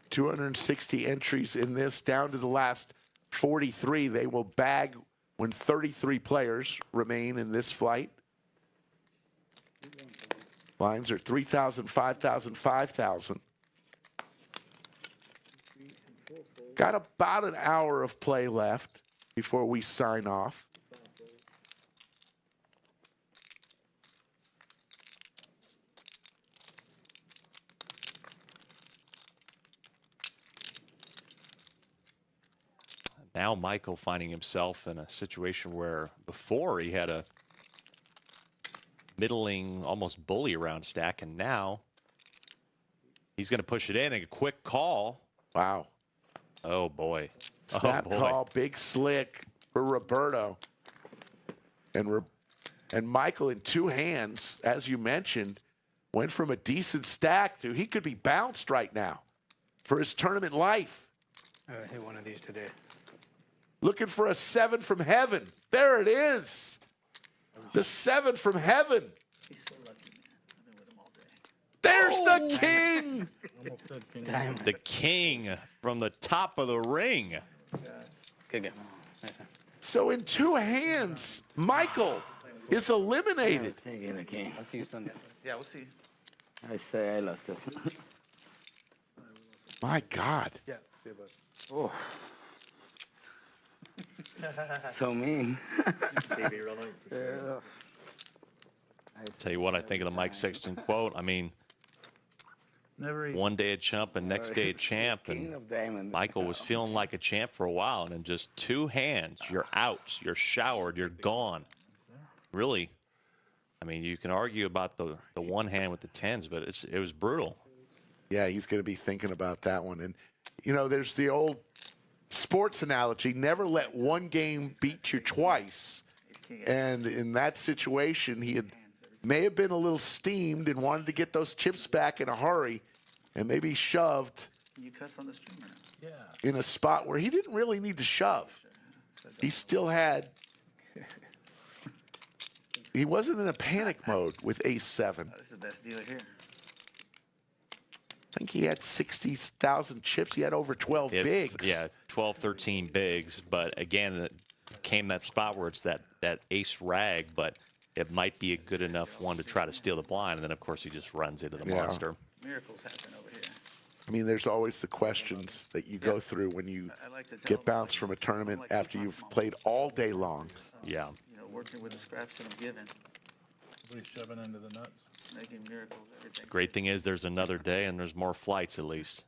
260 entries in this, down to the last 43. They will bag when 33 players remain in this flight. Blinds are 3,000, 5,000, 5,000. Got about an hour of play left before we sign off. Now Michael finding himself in a situation where before he had a middling, almost bully around stack, and now he's going to push it in. A quick call. Wow. Oh, boy. Snap oh, boy. call, big slick for Roberto. And Michael in two hands, as you mentioned, went from a decent stack to he could be bounced right now for his tournament life. Hit one of these today. Looking for a 7 from heaven. There it is. The 7 from heaven. He's so lucky, man. I've been with him all day. There's the king. The king from the top of the ring. Good game. So in two hands, Michael is eliminated. I'll see you Sunday. Yeah, we'll see. I say I lost it. My God. Yeah, see you, bud. Oh. So mean. Tell you what I think of the Mike Sexton quote. I mean, one day a chump and next day a champ. And Michael was feeling like a champ for a while. And in just two hands, you're out. You're showered. You're gone. Really, I mean, you can argue about the one hand with the tens, but it was brutal. Yeah, he's going to be thinking about that one. And, you know, there's the old sports analogy, never let one game beat you twice. And in that situation, he may have been a little steamed and wanted to get those chips back in a hurry and maybe shoved Can you cuss on the stream or not? yeah. in a spot where he didn't really need to shove. He still had, he wasn't in a panic mode with ace-7. This is the best dealer here. I think he had 60,000 chips. He had over 12 bigs. Yeah, 12, 13 bigs. But again, it came that spot where it's that ace rag, but it might be a good enough one to try to steal the blind. And then, of course, he just runs into the monster. Miracles happen over here. I mean, there's always the questions that you go through when you get bounced from a tournament after you've played all day long. Yeah. You know, working with the scraps that I'm given. Everybody's shoving into the nuts. Making miracles every day. Great thing is there's another day and there's more flights at least.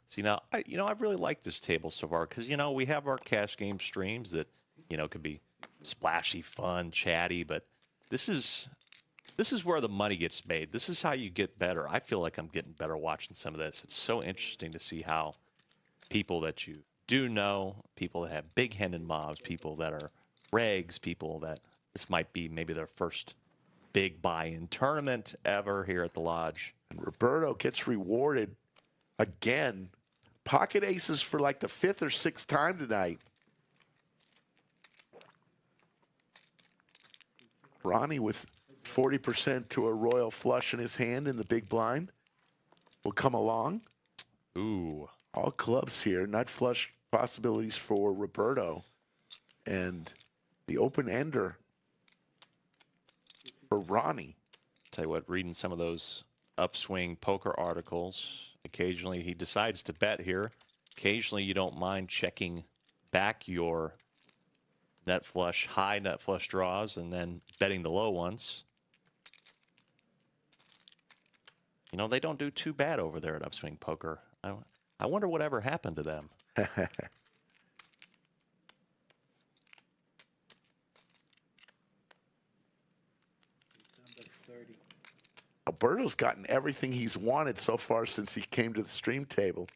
See, now, I really like this table so far because, we have our cash game streams that, could be splashy, fun, chatty, but this is where the money gets made. This is how you get better. I feel like I'm getting better watching some of this. It's so interesting to see how people that you do know, people that have big-handed mobs, people that are regs, people that this might be maybe their first big buy-in tournament ever here at the Lodge. And Roberto gets rewarded again. Pocket aces for like the 5th or 6th time tonight. Ronnie with 40% to a royal flush in his hand in the big blind will come along. Ooh. All clubs here. Nut flush possibilities for Roberto. And the open-ender for Ronnie. Tell you what, reading some of those upswing poker articles, occasionally he decides to bet here. Occasionally you don't mind checking back your nut flush, high nut flush draws, and then betting the low ones. They don't do too bad over there at Upswing Poker. I wonder whatever happened to them. Alberto's gotten everything he's wanted so far since he came to the stream table.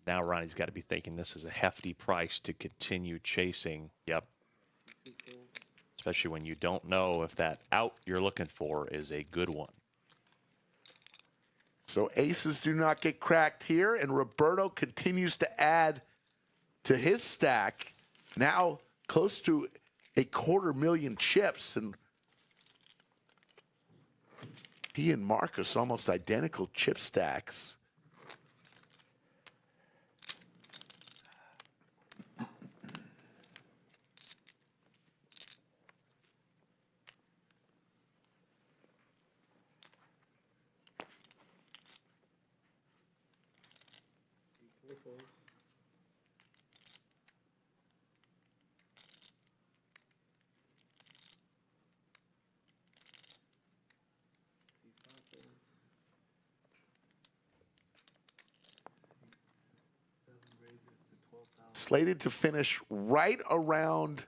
Now Ronnie's got to be thinking this is a hefty price to continue chasing. Yep. Especially when you don't know if that out you're looking for is a good one. So aces do not get cracked here, and Roberto continues to add to his stack. Now close to 250,000 chips, and He and Marcus almost identical chip stacks. Slated to finish right around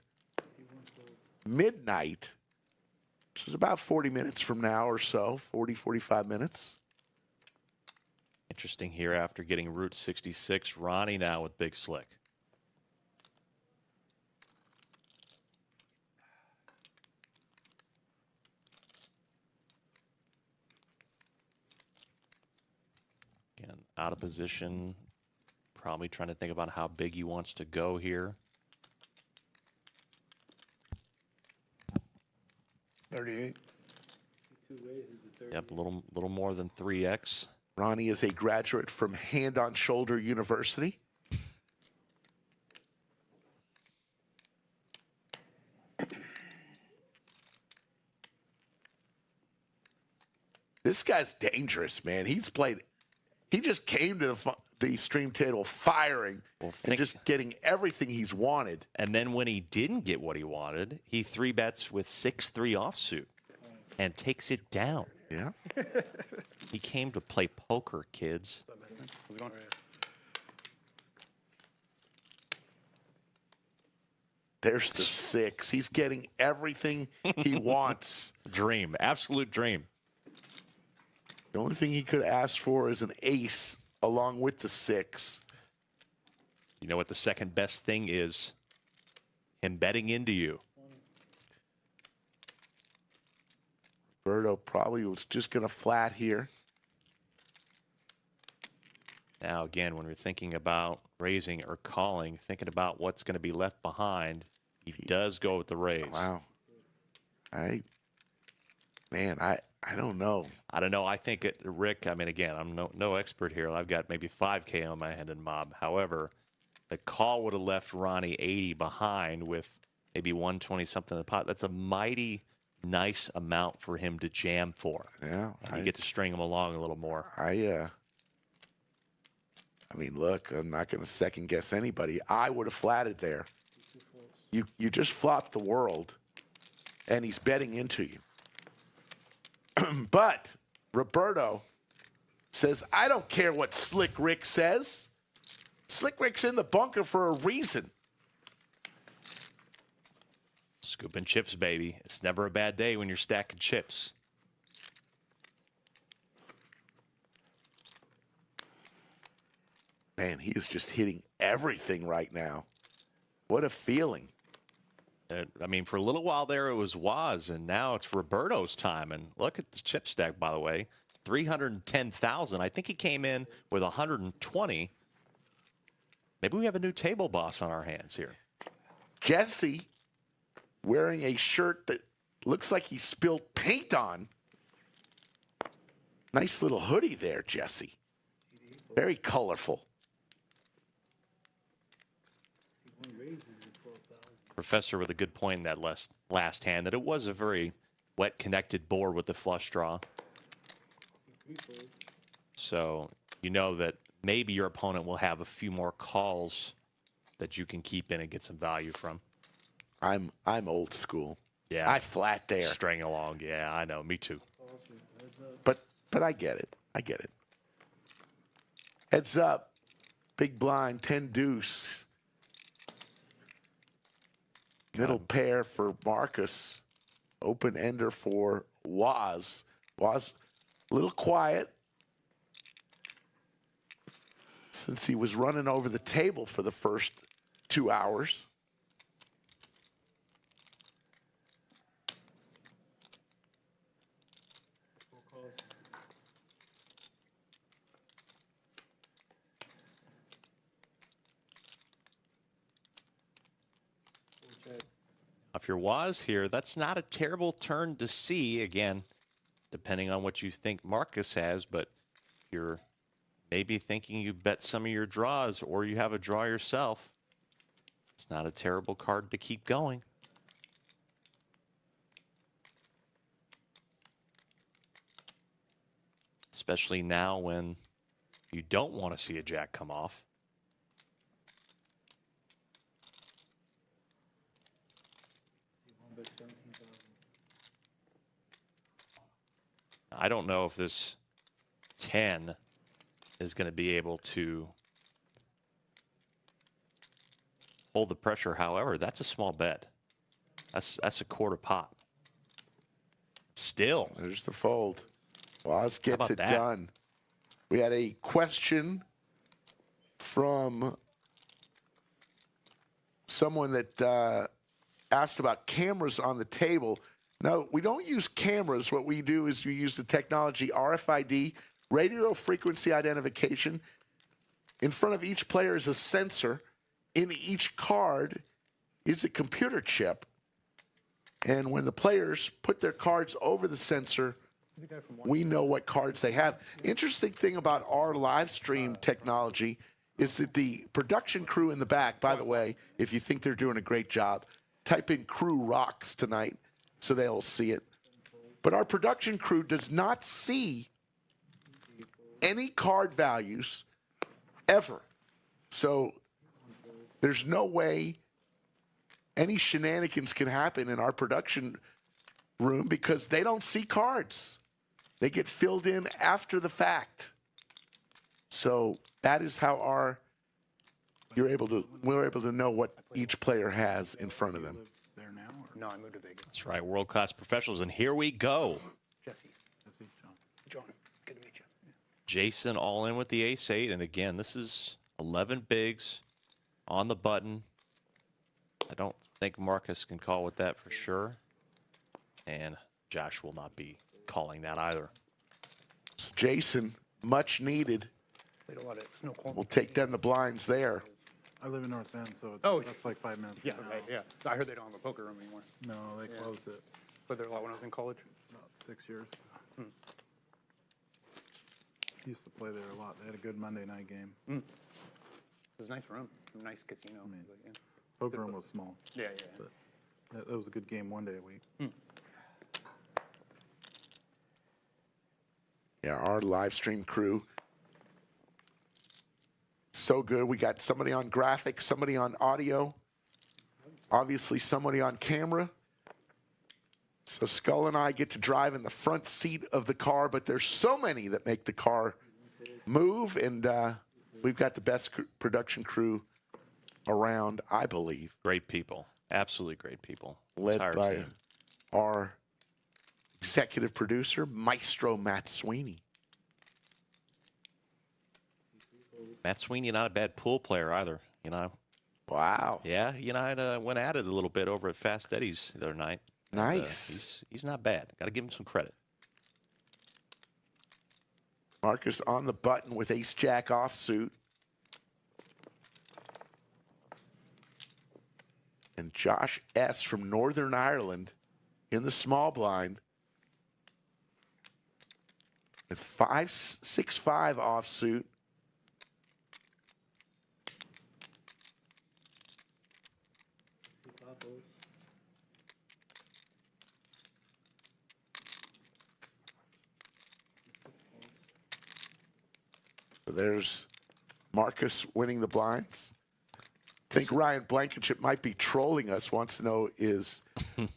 midnight, which is about 40 minutes from now or so, 40, 45 minutes. Interesting here after getting Route 66. Ronnie now with Big Slick. Again, out of position. Probably trying to think about how big he wants to go here. 38. Yep, a little more than 3x. Ronnie is a graduate from Hand on Shoulder University. This guy's dangerous, man. He just came to the stream table firing and just getting everything he's wanted. And then when he didn't get what he wanted, he 3-bets with 6-3 offsuit and takes it down. Yeah. He came to play poker, kids. There's the 6. He's getting everything he wants. Dream, absolute dream. The only thing he could ask for is an ace along with the 6. You know what the second best thing is? Him betting into you. Roberto probably was just going to flat here. Now, again, when we're thinking about raising or calling, thinking about what's going to be left behind, he does go with the raise. Wow. I don't know. I don't know. I think Rick, I mean, again, I'm no expert here. I've got maybe 5K on my hand in mob. However, the call would have left Ronnie 80 behind with maybe 120 something in the pot. That's a mighty nice amount for him to jam for. Yeah. And you get to string him along a little more. I mean, look, I'm not going to second guess anybody. I would have flatted there. You just flopped the world, and he's betting into you. But Roberto says, I don't care what Slick Rick says. Slick Rick's in the bunker for a reason. Scooping chips, baby. It's never a bad day when you're stacking chips. Man, he is just hitting everything right now. What a feeling. I mean, for a little while there, it was Waz, and now it's Roberto's time. And look at the chip stack, by the way. 310,000. I think he came in with 120. Maybe we have a new table boss on our hands here. Jesse wearing a shirt that looks like he spilled paint on. Nice little hoodie there, Jesse. Very colorful. Professor with a good point in that last hand, that it was a very wet connected board with the flush draw. So you know that maybe your opponent will have a few more calls that you can keep in and get some value from. I'm old school. Yeah. I flat there. String along. Yeah, I know. Me too. But I get it. I get it. Heads up. Big blind, 10 deuce. Middle pair for Marcus. Open ender for Waz. Waz, a little quiet. Since he was running over the table for the first 2 hours. If you're Waz here, that's not a terrible turn to see. Again, depending on what you think Marcus has, but if you're maybe thinking you bet some of your draws or you have a draw yourself, it's not a terrible card to keep going. Especially now when you don't want to see a jack come off. I don't know if this 10 is going to be able to hold the pressure. However, that's a small bet. That's a quarter pot. Still. There's the fold. Woz gets about it that? done. We had a question from someone that asked about cameras on the table. No, we don't use cameras. What we do is we use the technology RFID, radio frequency identification. In front of each player is a sensor. In each card is a computer chip. And when the players put their cards over the sensor, we know what cards they have. Interesting thing about our live stream technology is that the production crew in the back, by the way, if you think they're doing a great job, type in crew rocks tonight so they'll see it. But our production crew does not see any card values ever. So there's no way any shenanigans can happen in our production room because they don't see cards. They get filled in after the fact. So that is how we're able to know what each player has in front of them. There now? Or? No, I moved to Vegas. That's right, world-class professionals, and here we go. Jesse. John, good to meet you. Jason all in with the ace-8, and again, this is 11 bigs on the button. I don't think Marcus can call with that for sure, and Josh will not be calling that either. So Jason, much needed. Played a lot of snow corn. We'll take down the blinds there. I live in North Bend, so that's like 5 minutes. Yeah, from right, my yeah. house. I heard they don't have a poker room anymore. No, they Yeah. closed it Played there a lot when I was in college. about 6 years. Hmm. Used to play there a lot. They had a good Monday night game. It was a nice room, nice casino. Yeah. Poker room was small. Yeah. But that was a good game one day a week. Yeah, our live stream crew, so good. We got somebody on graphics, somebody on audio, obviously somebody on camera. So Skull and I get to drive in the front seat of the car, but there's so many that make the car move, and we've got the best production crew around, I believe. Great people. Absolutely great people. Led Entire by team. our executive producer, Maestro Matt Sweeney. Matt Sweeney, not a bad pool player either, you know. Wow. Yeah, you know, I went at it a little bit over at Fast Eddie's the other night. Nice. He's not bad. Got to give him some credit. Marcus on the button with ace-jack offsuit. And Josh S. from Northern Ireland in the small blind with 6-5 offsuit. So there's Marcus winning the blinds. I think Ryan Blankenship might be trolling us, wants to know, is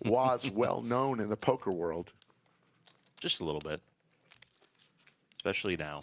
Woz well known in the poker world? Just a little bit. Especially now.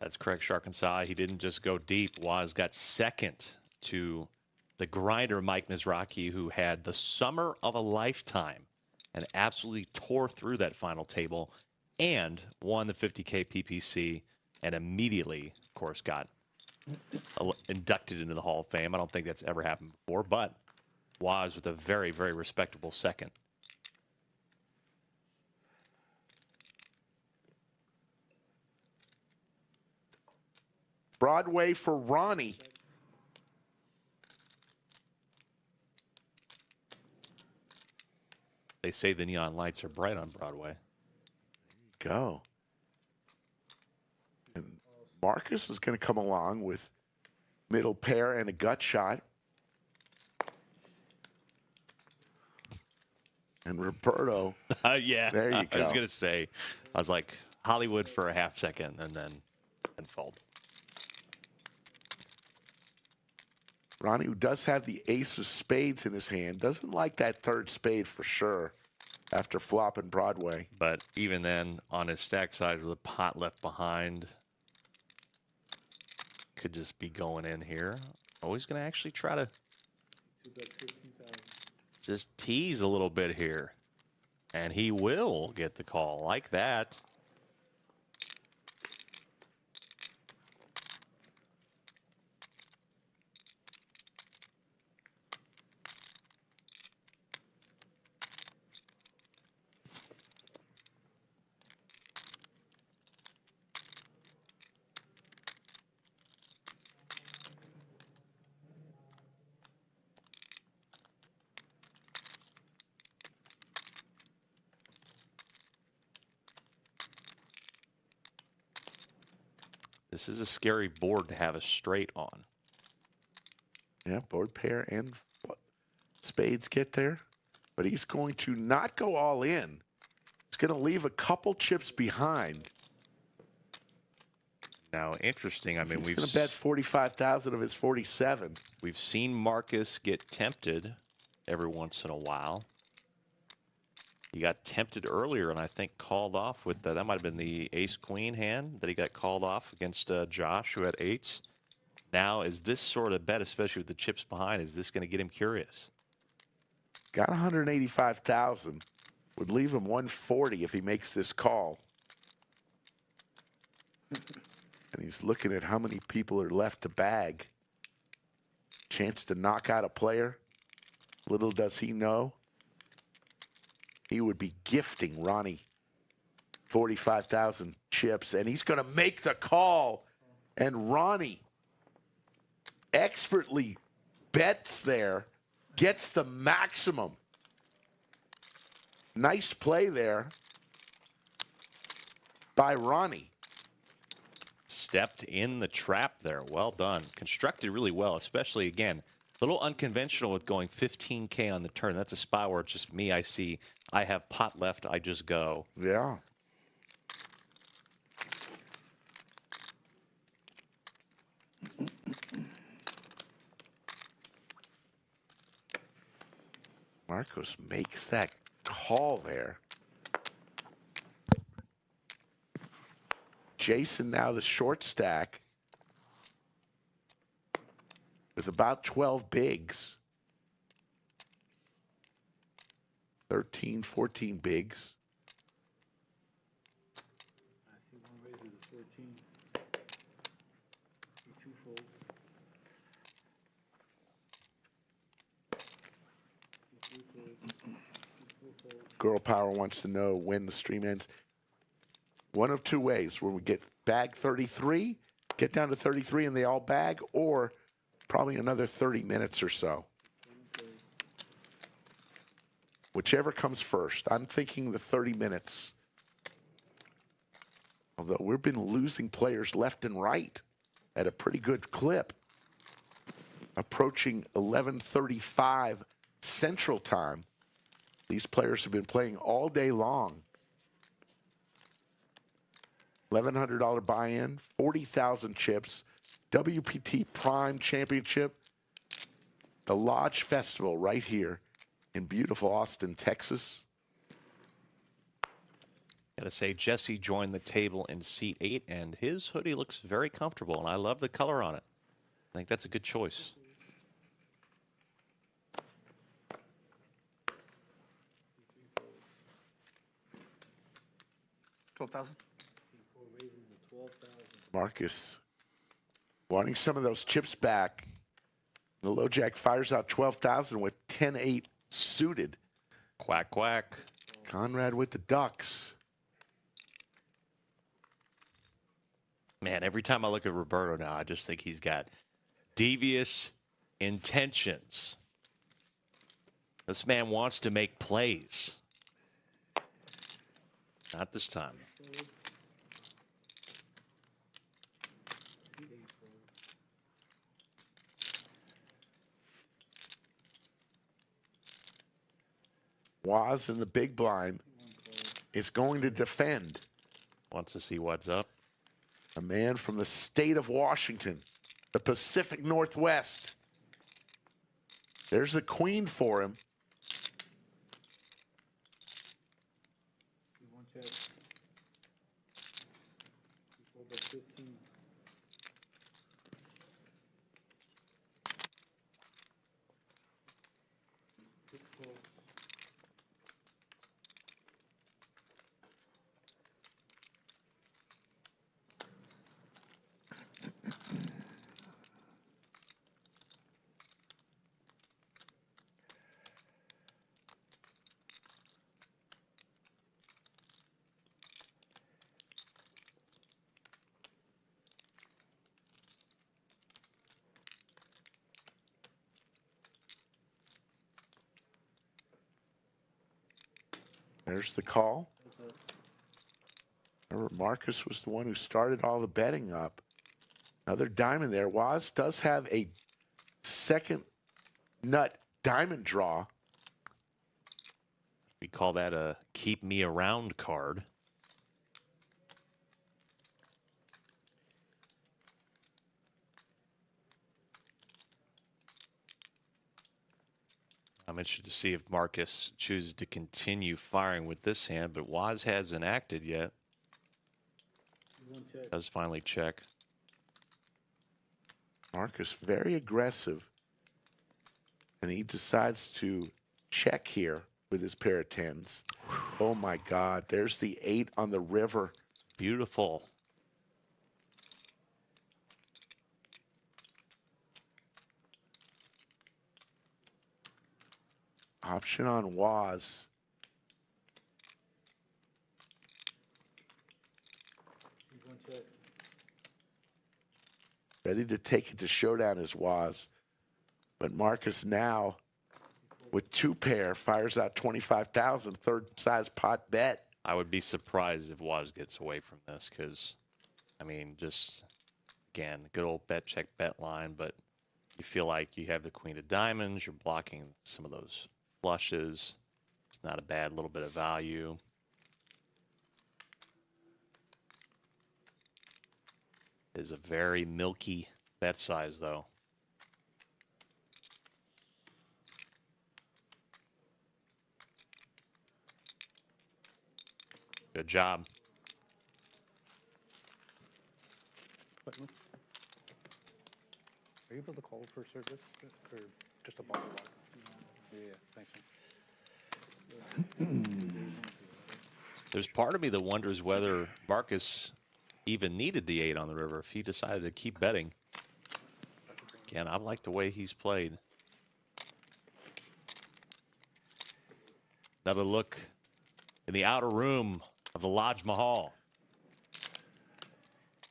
That's correct, Shark and Sai. He didn't just go deep. Waz got second to the grinder, Mike Mizrachi, who had the summer of a lifetime and absolutely tore through that final table and won the 50K PPC and immediately, of course, got inducted into the Hall of Fame. I don't think that's ever happened before, but Waz with a very, very respectable second. Broadway for Ronnie. They say the neon lights are bright on Broadway. Go. And Marcus is going to come along with middle pair and a gut shot. And Roberto. Yeah, There you go. I was going to say, I was like, Hollywood for a half second and then fold. Ronnie, who does have the ace of spades in his hand, doesn't like that third spade for sure after flopping Broadway. But even then, on his stack size with a pot left behind, could just be going in here. Oh, he's going to actually try to just tease a little bit here. And he will get the call like that. This is a scary board to have a straight on. Yeah, board pair and spades get there. But he's going to not go all in. He's going to leave a couple chips behind. Now, interesting. I mean, He's going to bet 45,000 of his 47. We've seen Marcus get tempted every once in a while. He got tempted earlier and I think called off with that might have been the ace-queen hand that he got called off against Josh, who had eights. Now, is this sort of bet, especially with the chips behind, is this going to get him curious? Got 185,000. Would leave him 140 if he makes this call. And he's looking at how many people are left to bag. Chance to knock out a player. Little does he know, he would be gifting Ronnie 45,000 chips, and he's going to make the call. And Ronnie expertly bets there, gets the maximum. Nice play there by Ronnie. Stepped in the trap there. Well done. Constructed really well, especially, again, a little unconventional with going 15K on the turn. That's a spot where it's just me. I have pot left. I just go. Yeah. Marcos makes that call there. Jason now the short stack with about 12 bigs. 13, 14 bigs. I see one raises a 14. See two folds. See three folds. See four folds. Girl Power wants to know when the stream ends. One of two ways. When we get bag 33, get down to 33 and they all bag, or probably another 30 minutes or so. Whichever comes first. I'm thinking the 30 minutes. Although we've been losing players left and right at a pretty good clip. Approaching 11:35 Central Time. These players have been playing all day long. $1,100 buy-in, 40,000 chips, WPT Prime Championship, the Lodge Festival right here in beautiful Austin, Texas. Gotta say, Jesse joined the table in seat 8, and his hoodie looks very comfortable, and I love the color on it. I think that's a good choice. $12,000. Marcus wanting some of those chips back. The low jack fires out 12,000 with 10-8 suited. Quack, quack. Conrad with the Ducks. Man, every time I look at Roberto now, I just think he's got devious intentions. This man wants to make plays. Not this time. Waz in the big blind is going to defend. Wants to see what's up. A man from the state of Washington, the Pacific Northwest. There's the queen for him. There's the call. Remember, Marcus was the one who started all the betting up. Another diamond there. Waz does have a second nut diamond draw. We call that a keep me around card. I'm interested to see if Marcus chooses to continue firing with this hand, but Waz hasn't acted yet. Does finally check. Marcus very aggressive. And he decides to check here with his pair of tens. Oh my God, there's the 8 on the river. Beautiful. Option on Waz. Ready to take it to showdown is Waz. But Marcus now, with 2 pair, fires out 25,000, third size pot bet. I would be surprised if Waz gets away from this because, I mean, just, again, good old bet, check, bet line, but you feel like you have the queen of diamonds, you're blocking some of those flushes. It's not a bad little bit of value. It is a very milky bet size, though. Good job. Are you able to call for service or just a bottle of water? Yeah, thanks. There's part of me that wonders whether Marcus even needed the 8 on the river if he decided to keep betting. Again, I like the way he's played. Another look in the outer room of the Lodge Mahal.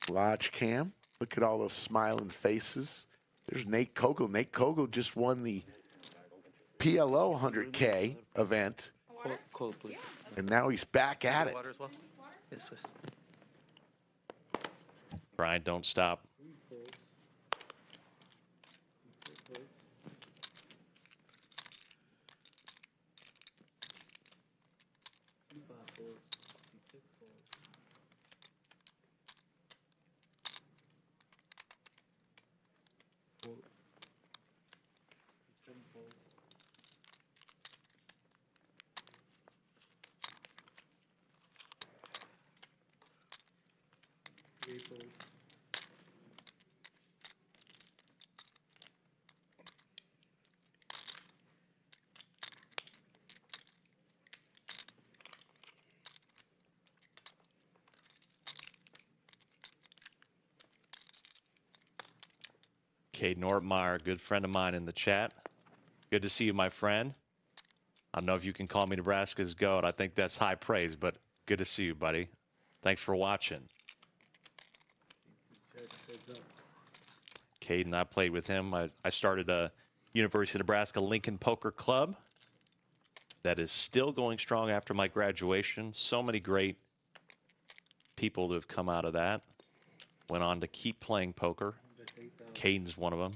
Lodge cam. Look at all those smiling faces. There's Nate Kogel. Nate Kogel just won the PLO 100K event. Cold, please. And now he's back at it. Water as well? Yes, please. Brian, don't stop. Cade Nortmeyer, good friend of mine in the chat. Good to see you, my friend. I don't know if you can call me Nebraska's GOAT. I think that's high praise, but good to see you, buddy. Thanks for watching. Cade and I played with him. I started a University of Nebraska Lincoln Poker Club that is still going strong after my graduation. So many great people that have come out of that. Went on to keep playing poker. Caden's one of them.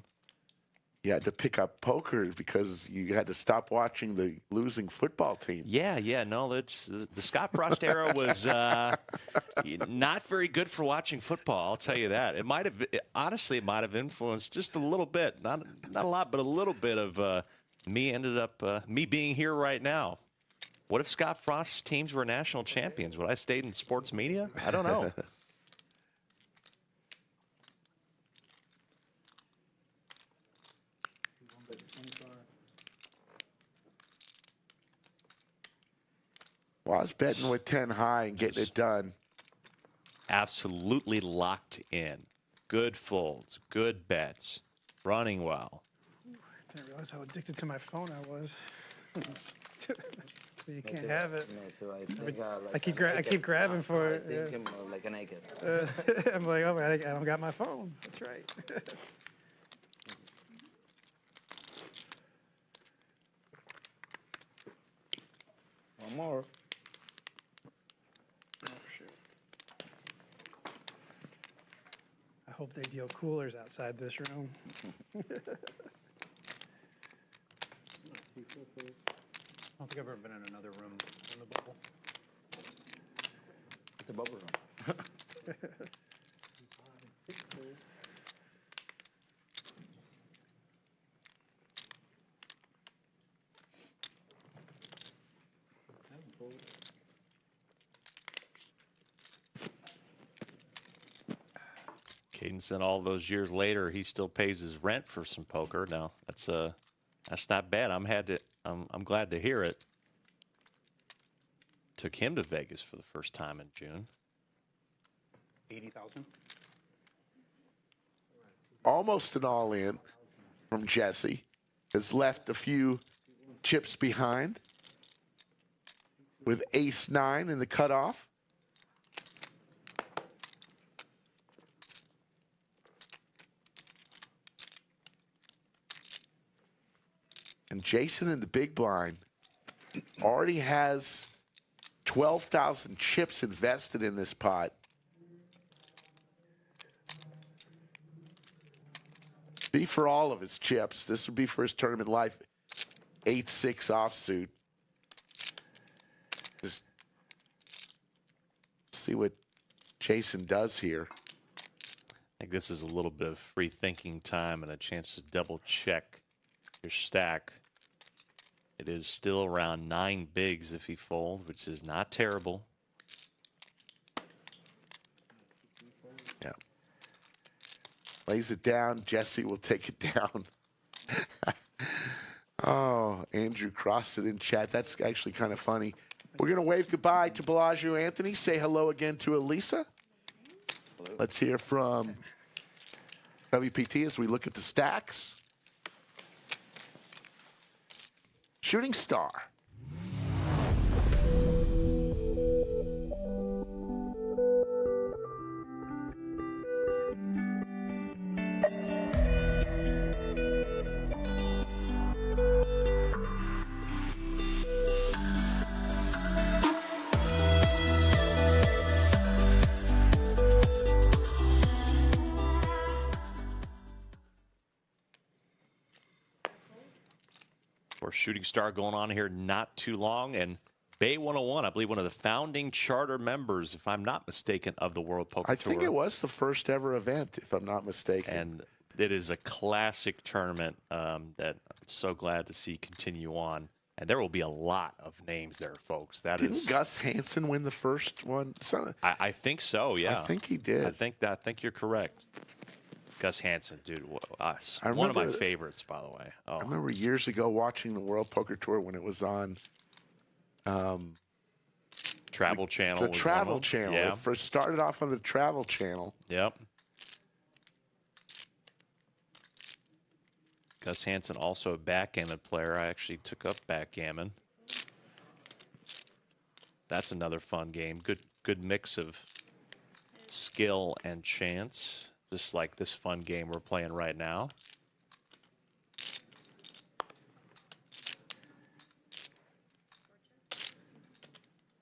You had to pick up poker because you had to stop watching the losing football team. Yeah, no, that's the Scott Frost era was not very good for watching football. I'll tell you that. It might have, honestly, it might have influenced just a little bit, not a lot, but a little bit of me being here right now. What if Scott Frost's teams were national champions? Would I have stayed in sports media? I don't know. Well, I was betting with 10 high and getting it done. Absolutely locked in. Good folds, good bets, running well. I didn't realize how addicted to my phone I was. You can't have it. I keep grabbing for it. I think I'm like naked. I'm like, oh, I don't got my phone. That's right. One more. Oh, shoot. I hope they deal coolers outside this room. I don't think I've ever been in another room in the bubble. The bubble room. Caden said all those years later, he still pays his rent for some poker. Now that's not bad. I'm glad to hear it. Took him to Vegas for the first time in June. 80,000. Almost an all-in from Jesse. Has left a few chips behind with ace-9 in the cutoff. And Jason in the big blind already has 12,000 chips invested in this pot. Be for all of his chips. This would be for his tournament life. 8-6 offsuit. Just see what Jason does here. I think this is a little bit of free thinking time and a chance to double check your stack. It is still around 9 bigs if he folds, which is not terrible. Yeah. Lays it down. Jesse will take it down. Oh, Andrew crossed it in chat. That's actually kind of funny. We're going to wave goodbye to Bellagio Anthony. Say hello again to Elisa. Hello. Let's hear from WPT as we look at the stacks. Shooting Star. Or Shooting Star going on here not too long. And Bay 101, I believe one of the founding charter members, if I'm not mistaken, of the World Poker Tour. I think it was the first ever event, if I'm not mistaken. And it is a classic tournament that I'm so glad to see continue on. And there will be a lot of names there, folks. Didn't Gus Hansen win the first one? I think so, yeah. I think he did. I think you're correct. Gus Hansen, dude, one of my favorites, by the way. Oh. I remember years ago watching the World Poker Tour when it was on Travel Channel. The Travel Channel. Yeah. It first started off on the Travel Channel. Yep. Gus Hansen, also a backgammon player. I actually took up backgammon. That's another fun game. Good mix of skill and chance, just like this fun game we're playing right now.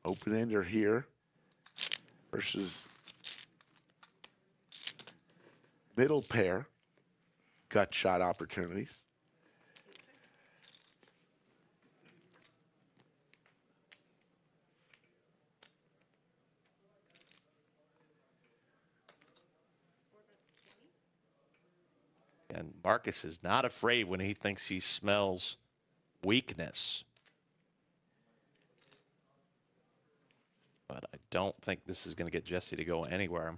Open-ender here versus middle pair. Gut shot opportunities. And Marcus is not afraid when he thinks he smells weakness. But I don't think this is going to get Jesse to go anywhere.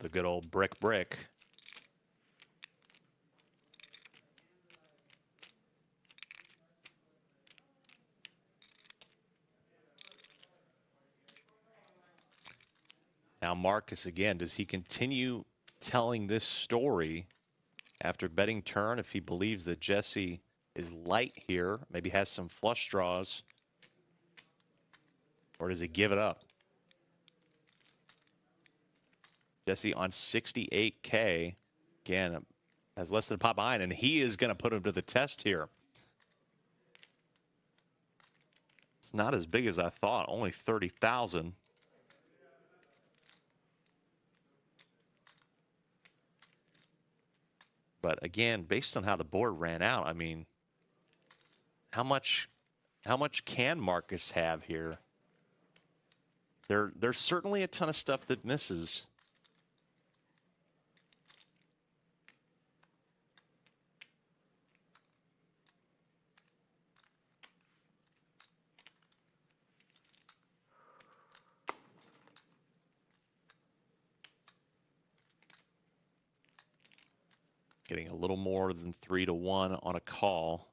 The good old brick. Now Marcus again, does he continue telling this story after betting turn if he believes that Jesse is light here, maybe has some flush draws, or does he give it up? Jesse on 68K, again, has less than a pot behind, and he is going to put him to the test here. It's not as big as I thought, only 30,000. But again, based on how the board ran out, I mean, how much can Marcus have here? There's certainly a ton of stuff that misses. Getting a little more than 3-1 on a call.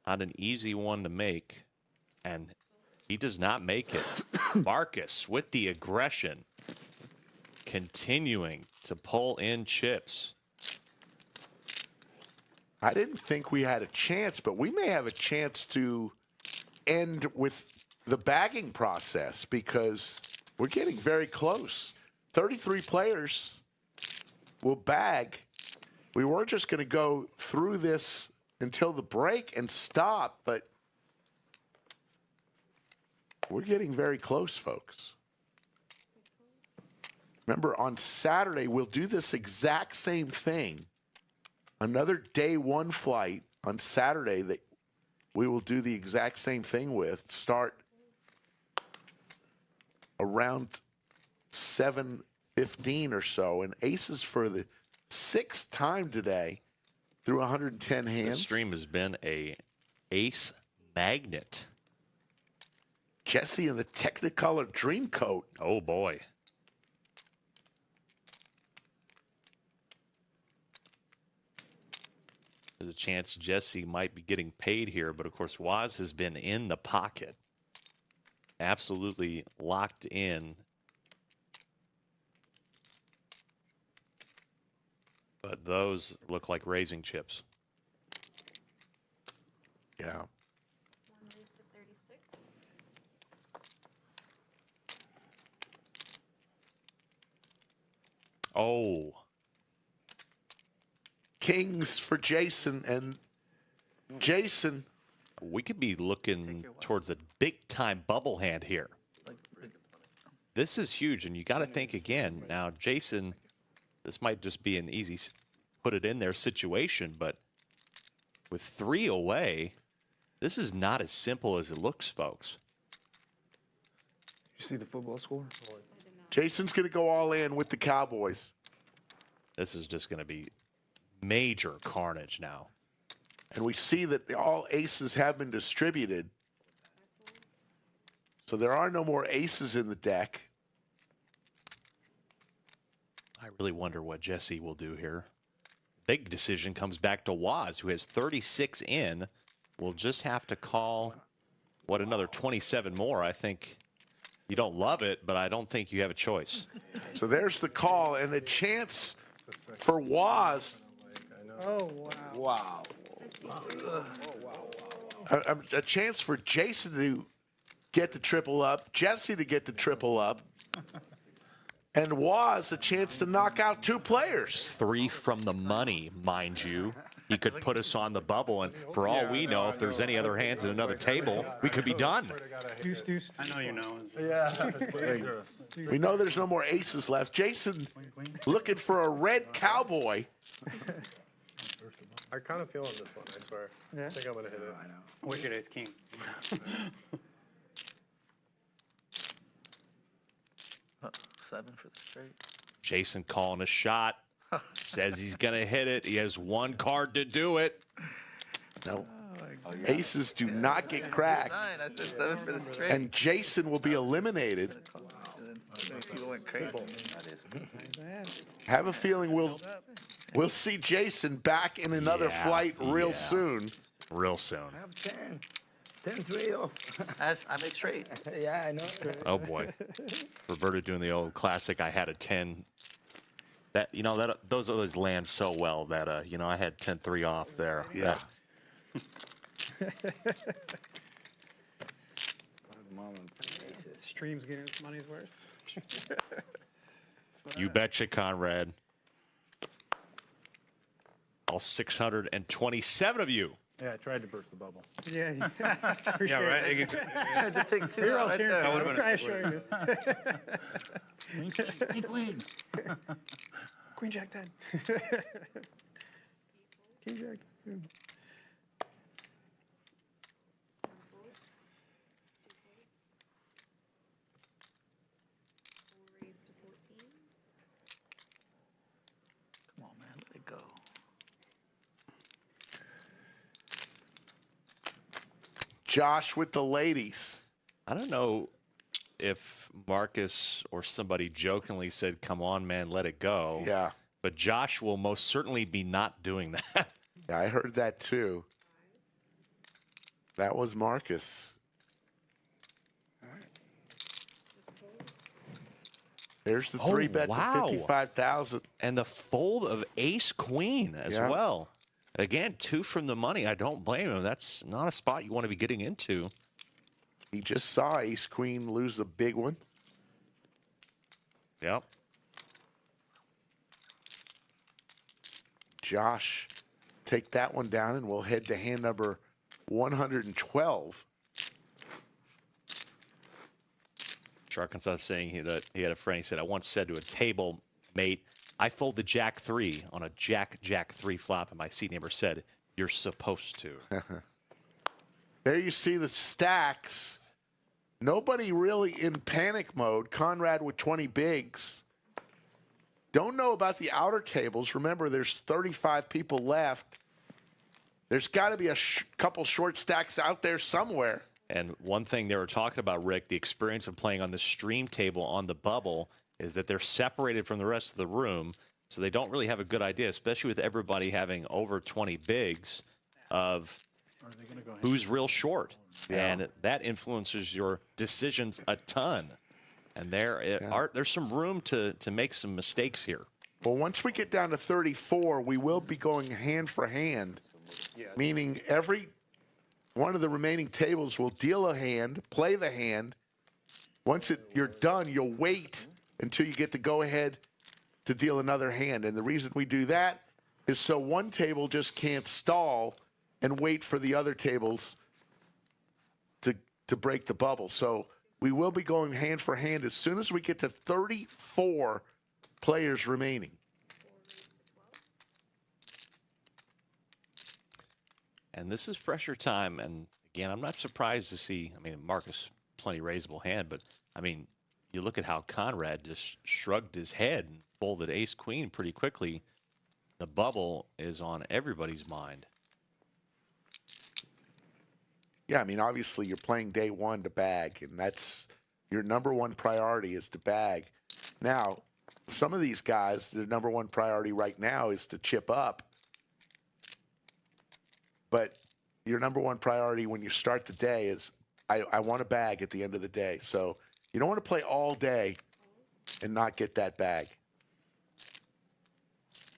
Not an easy one to make, and he does not make it. Marcus with the aggression, continuing to pull in chips. I didn't think we had a chance, but we may have a chance to end with the bagging process because we're getting very close. 33 players will bag. We were just going to go through this until the break and stop, but we're getting very close, folks. Remember, on Saturday, we'll do this exact same thing. Another day one flight on Saturday that we will do the exact same thing with. Start around 7:15 or so. And aces for the 6th time today through 110 hands. This stream has been a ace magnet. Jesse in the Technicolor Dream Coat. Oh, boy. There's a chance Jesse might be getting paid here, but of course Waz has been in the pocket. Absolutely locked in. But those look like raising chips. Yeah. Oh. Kings for Jason, and Jason. We could be looking towards a big-time bubble hand here. This is huge, and you got to think again. Now, Jason, this might just be an easy put-it-in-there situation, but with 3 away, this is not as simple as it looks, folks. You see the football score? Jason's going to go all in with the Cowboys. This is just going to be major carnage now. And we see that all aces have been distributed. So there are no more aces in the deck. I really wonder what Jesse will do here. Big decision comes back to Waz, who has 36 in. Will just have to call, what, another 27 more. I think you don't love it, but I don't think you have a choice. So there's the call and a chance for Waz. Oh, wow. A chance for Jason to get the triple up, Jesse to get the triple up, and Waz a chance to knock out 2 players. 3 from the money, mind you. He could put us on the bubble, and for all we know, if there's any other hands at another table, we could be done. I know you know. Yeah. We know there's no more aces left. Jason looking for a red cowboy. I kind of feeling this one, I swear. Yeah. I think I'm going to hit it. I know. Wicked ace king. Seven for the straight. Jason calling a shot. Says he's going to hit it. He has 1 card to do it. No. Aces do not get cracked. And Jason will be eliminated. Have a feeling we'll see Jason back in another flight real soon. Real soon. 10-3 off. I make straight. Yeah, I know. Oh boy. Roberta doing the old classic. I had a 10. That those always land so well that I had 10-3 off there. Yeah. Stream's getting its money's worth. You betcha, Conrad. All 627 of you. Yeah, I tried to burst the bubble. Yeah. Yeah, right. Yeah, just take 2 We're all right here. there. I'm trying to show you. Queen. Queen Jack 10. King Jack 10. Come on, man, let it go. Josh with the ladies. I don't know if Marcus or somebody jokingly said, "Come on, man, let it go." Yeah. But Josh will most certainly be not doing that. Yeah, I heard that too. That was Marcus. There's the 3 bet to 55,000. And the fold of ace queen as well. Again, 2 from the money. I don't blame him. That's not a spot you want to be getting into. He just saw ace queen lose the big one. Yep. Josh, take that one down, and we'll head to hand number 112. Arkansas saying that he had a friend. He said, "I once said to a table mate, I fold the Jack 3 on a Jack 3 flop, and my seat neighbor said, 'You're supposed to.'" There you see the stacks. Nobody really in panic mode. Conrad with 20 bigs. Don't know about the outer tables. Remember, there's 35 people left. There's got to be a couple short stacks out there somewhere. And one thing they were talking about, Rick, the experience of playing on the stream table on the bubble is that they're separated from the rest of the room, so they don't really have a good idea, especially with everybody having over 20 bigs, of who's real short. Yeah. And that influences your decisions a ton. And there's some room to make some mistakes here. Well, once we get down to 34, we will be going hand for hand, meaning every one of the remaining tables will deal a hand, play the hand. Once you're done, you'll wait until you get the go-ahead to deal another hand. And the reason we do that is so one table just can't stall and wait for the other tables to break the bubble. So we will be going hand for hand as soon as we get to 34 players remaining. And this is pressure time. And again, I'm not surprised to see, Marcus, plenty raisable hand, but you look at how Conrad just shrugged his head and folded ace queen pretty quickly. The bubble is on everybody's mind. Yeah, I mean, obviously you're playing day one to bag, and that's your number one priority is to bag. Now, some of these guys, their number one priority right now is to chip up. But your number one priority when you start the day is, I want a bag at the end of the day. So you don't want to play all day and not get that bag.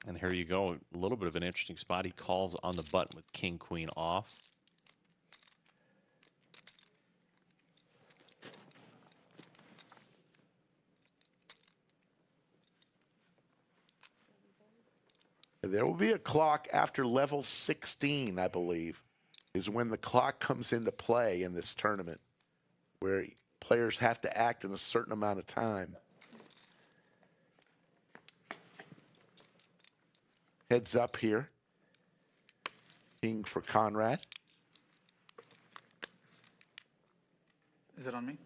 And here you go, a little bit of an interesting spot. He calls on the button with king, queen off. There will be a clock after level 16, I believe, is when the clock comes into play in this tournament, where players have to act in a certain amount of time. Heads up here. King for Conrad. Is it on me?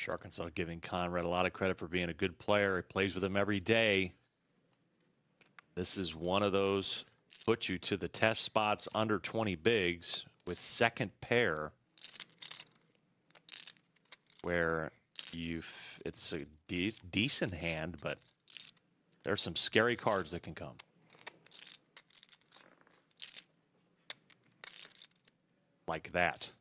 Arkansas giving Conrad a lot of credit for being a good player. He plays with him every day. This is one of those put you to the test spots under 20 bigs with second pair, where it's a decent hand, but there's some scary cards that can come. Like that.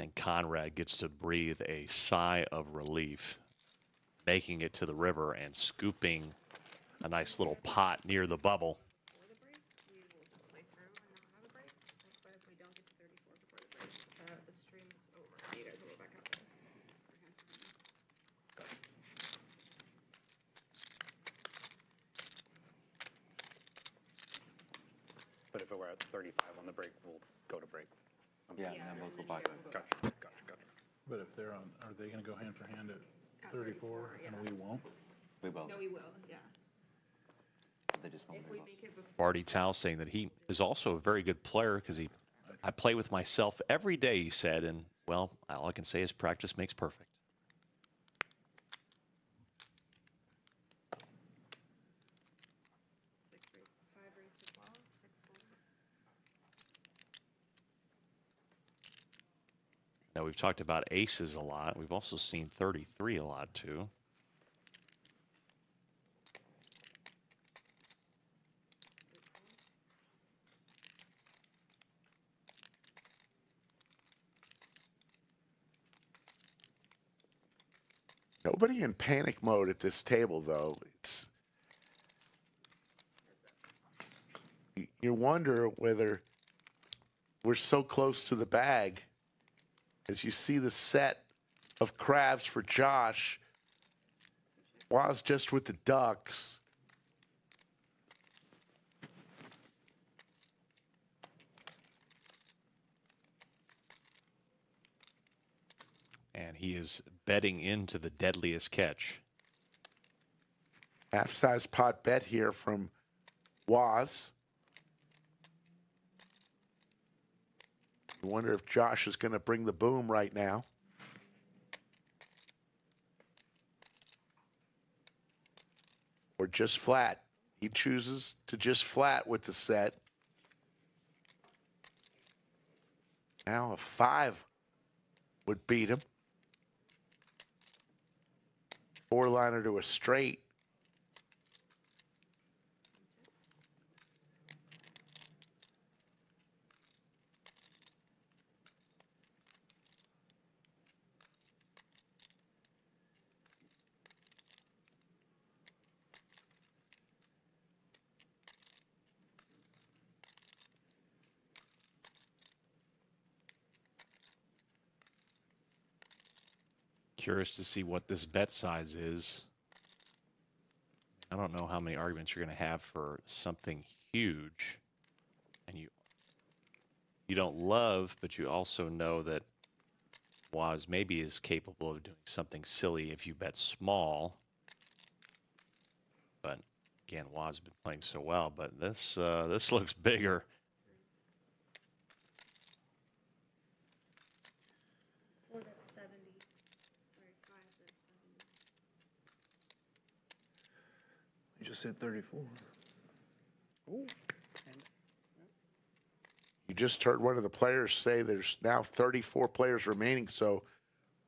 And Conrad gets to breathe a sigh of relief, making it to the river and scooping a nice little pot near the bubble. But if it were at 35 on the break, we'll go to break. Yeah, and then we'll go back. Gotcha. But if they're on, are they going to go hand for hand at 34 and we won't? We will. No, we will, yeah. They just won't If we make it before. Barty Tao saying that he is also a very good player because I play with myself every day, he said, and, well, all I can say is practice makes perfect. Now, we've talked about aces a lot. We've also seen 33 a lot, too. Nobody in panic mode at this table, though. You wonder whether we're so close to the bag. As you see the set of crabs for Josh, Waz just with the ducks. And he is betting into the deadliest catch. Half-size pot bet here from Waz. I wonder if Josh is going to bring the boom right now. Or just flat. He chooses to just flat with the set. Now a 5 would beat him. 4-liner to a straight. Curious to see what this bet size is. I don't know how many arguments you're going to have for something huge. and you don't love, but you also know that Waz maybe is capable of doing something silly if you bet small. But again, Waz has been playing so well, but this looks bigger. You just hit 34. Ooh. You just heard one of the players say there's now 34 players remaining, so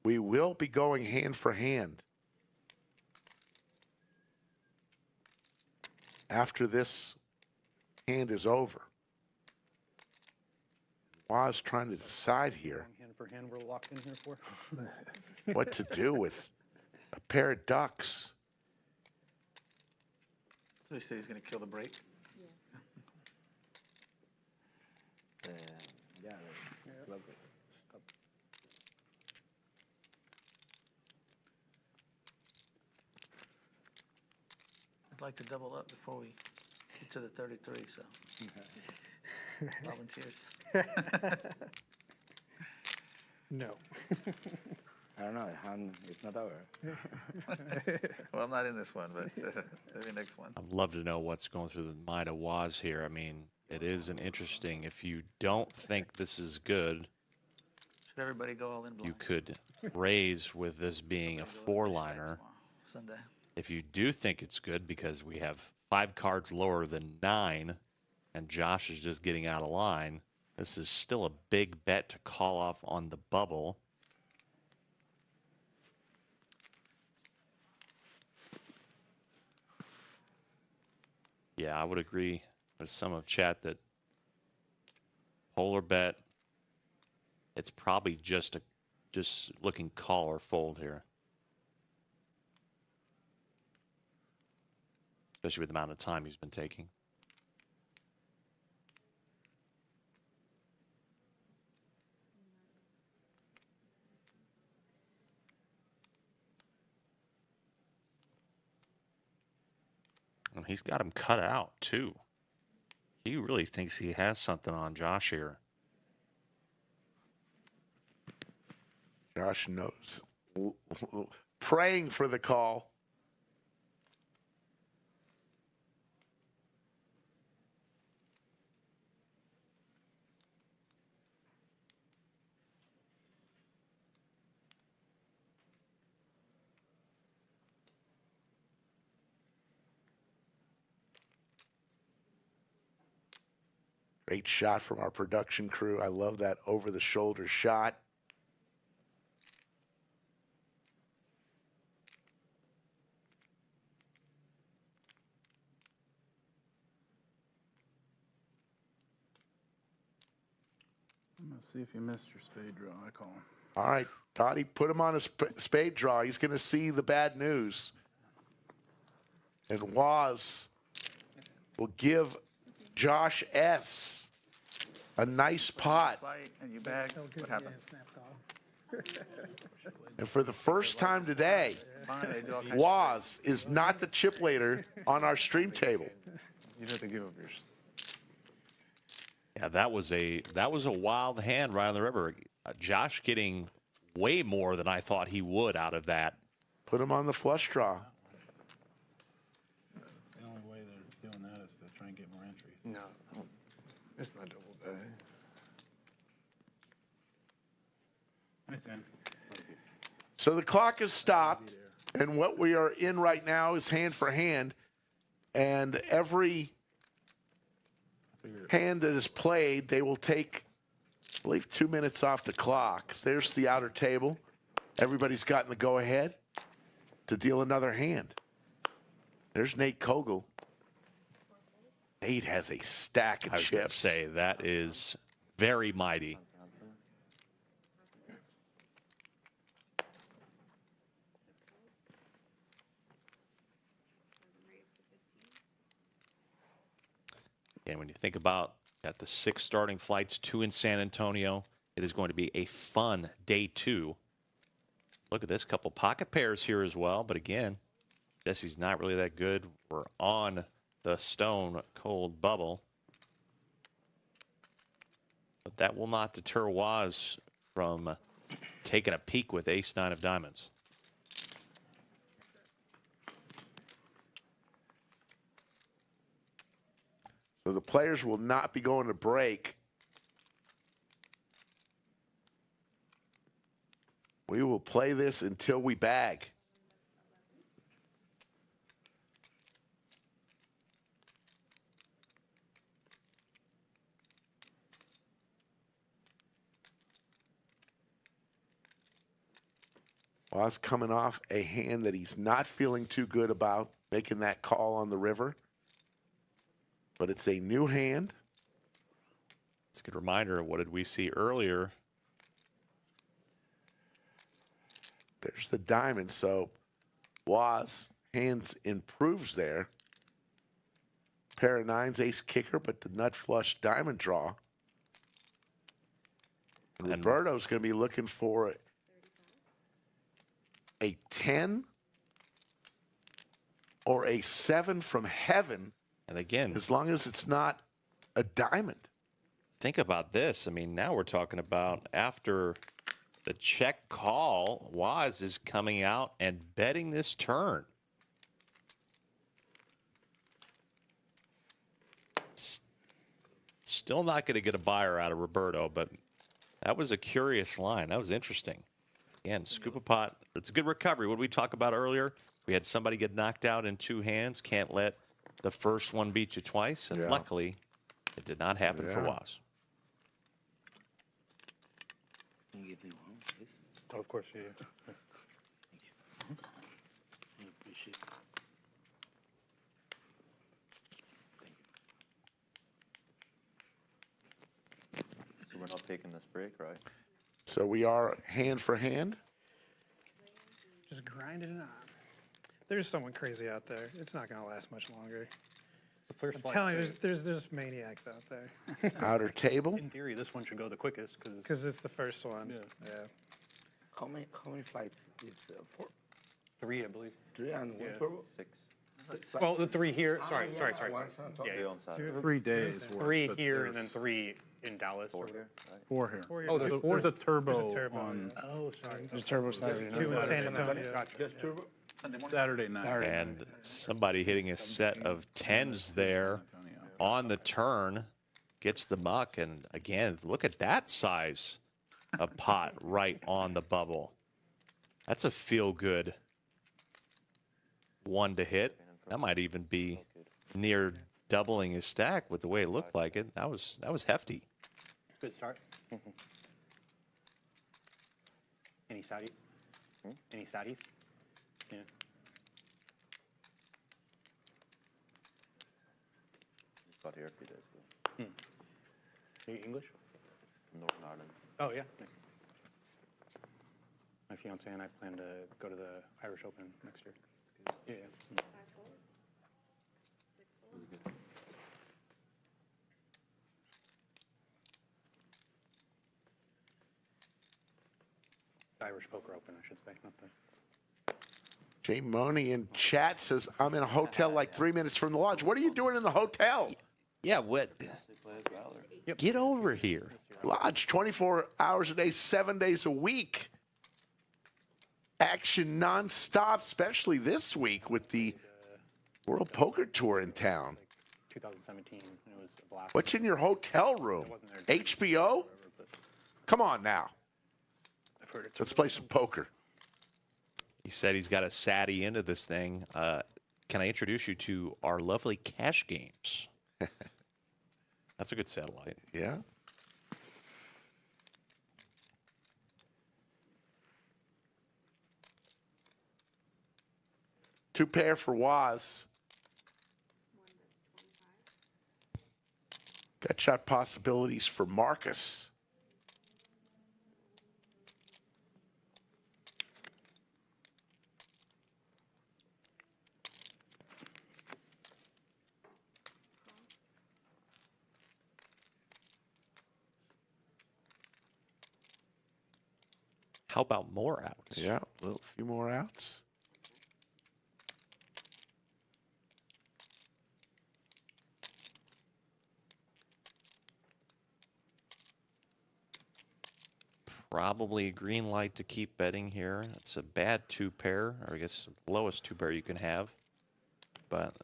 we will be going hand for hand. After this hand is over. Waz trying to decide here Hand for hand, we're locked in here for. what to do with a pair of ducks. So he said he's going to kill the break. Yeah, lovely. Stop. I'd like to double up before we get to the 33, so. Volunteers. No. I don't know, it's not over. Well, I'm not in this one, but maybe next one. I'd love to know what's going through the mind of Waz here. I mean, it is an interesting, if you don't think this is good, Should everybody go all in blind? you could raise with this being a 4-liner. Sunday. If you do think it's good, because we have 5 cards lower than 9, and Josh is just getting out of line, this is still a big bet to call off on the bubble. Yeah, I would agree with some of chat that polar bet, it's probably just looking call or fold here. Especially with the amount of time he's been taking. And he's got him cut out, too. He really thinks he has something on Josh here. Josh knows. Praying for the call. Great shot from our production crew. I love that over-the-shoulder shot. I'm going to see if you missed your spade draw. I call him. All right, Dottie, put him on a spade draw. He's going to see the bad news. And Waz will give Josh S. a nice pot. And you bag. What happened? And for the first time today, Waz is not the chip leader on our stream table. You'd have to give up yours. Yeah, that was a wild hand right on the river. Josh getting way more than I thought he would out of that. Put him on the flush draw. The only way they're doing that is to try and get more entries. No, it's not double bag. Nice, Dan. So the clock has stopped, and what we are in right now is hand for hand, and every hand that is played, they will take, I believe, 2 minutes off the clock. There's the outer table. Everybody's gotten the go-ahead to deal another hand. There's Nate Kogel. Nate has a stack of I was going to chips. say, that is very mighty. And when you think about that, the 6 starting flights, 2 in San Antonio, it is going to be a fun day 2. Look at this, couple pocket pairs here as well. But again, Jesse's not really that good. We're on the stone cold bubble. But that will not deter Waz from taking a peek with ace-9 of diamonds. So the players will not be going to break. We will play this until we bag. Waz coming off a hand that he's not feeling too good about, making that call on the river. But it's a new hand. It's a good reminder of what did we see earlier. There's the diamond. So Waz hands improves there. Pair of 9s, ace kicker, but the nut flush diamond draw. And Roberto's going to be looking for a 10 or a 7 from heaven. And again, as long as it's not a diamond. Think about this. I mean, now we're talking about after the check call, Waz is coming out and betting this turn. Still not going to get a buyer out of Roberto, but that was a curious line. That was interesting. Again, scoop a pot. It's a good recovery. What did we talk about earlier? We had somebody get knocked out in 2 hands. Can't let the first one beat you twice. And luckily, it did not happen for Waz. Oh, of course, yeah. So we're not taking this break, right? So we are hand for hand. Just grinding it on. There's someone crazy out there. It's not going to last much longer. I'm telling you, there's maniacs out there. Outer table. In theory, this one should go the quickest because it's the first one. Yeah. How many flights is 4? 3, I believe. 3 and 1 Yeah. turbo? 6. Well, the 3 here. Sorry. One Yeah, on Saturday. 3 days. 3 here and then 3 in Dallas. 4 here, right? 4 here. Oh, there's a turbo, There's a turbo, on Oh, sorry. There's turbo Saturday. Two in San Antonio. Gotcha. Just turbo? Saturday night. And somebody hitting a set of 10s there on the turn gets the muck. And again, look at that size of pot right on the bubble. That's a feel-good one to hit. That might even be near doubling his stack with the way it looked like it. That was hefty. Good start. Any Saudis? Any Saudis? Yeah. Just got here a few days ago. Are you English? Northern Ireland. Oh, yeah. My fiance and I plan to go to the Irish Open next year. Yeah. Irish Poker Open, I should say, not the... Jay Money in chat says, I'm in a hotel like 3 minutes from the lodge. What are you doing in the hotel? Yeah, what? Get over here. Lodge, 24 hours a day, 7 days a week. Action nonstop, especially this week with the World Poker Tour in town. 2017, and it was a blast. What's in your hotel room? HBO? Come on now. Let's play some poker. He said he's got a SATI into this thing. Can I introduce you to our lovely cash games? That's a good satellite. Yeah. Two pair for Waz. Gut shot possibilities for Marcus. How about more outs? Yeah, a few more outs. probably a green light to keep betting here. It's a bad 2-pair, or I guess the lowest 2-pair you can have. But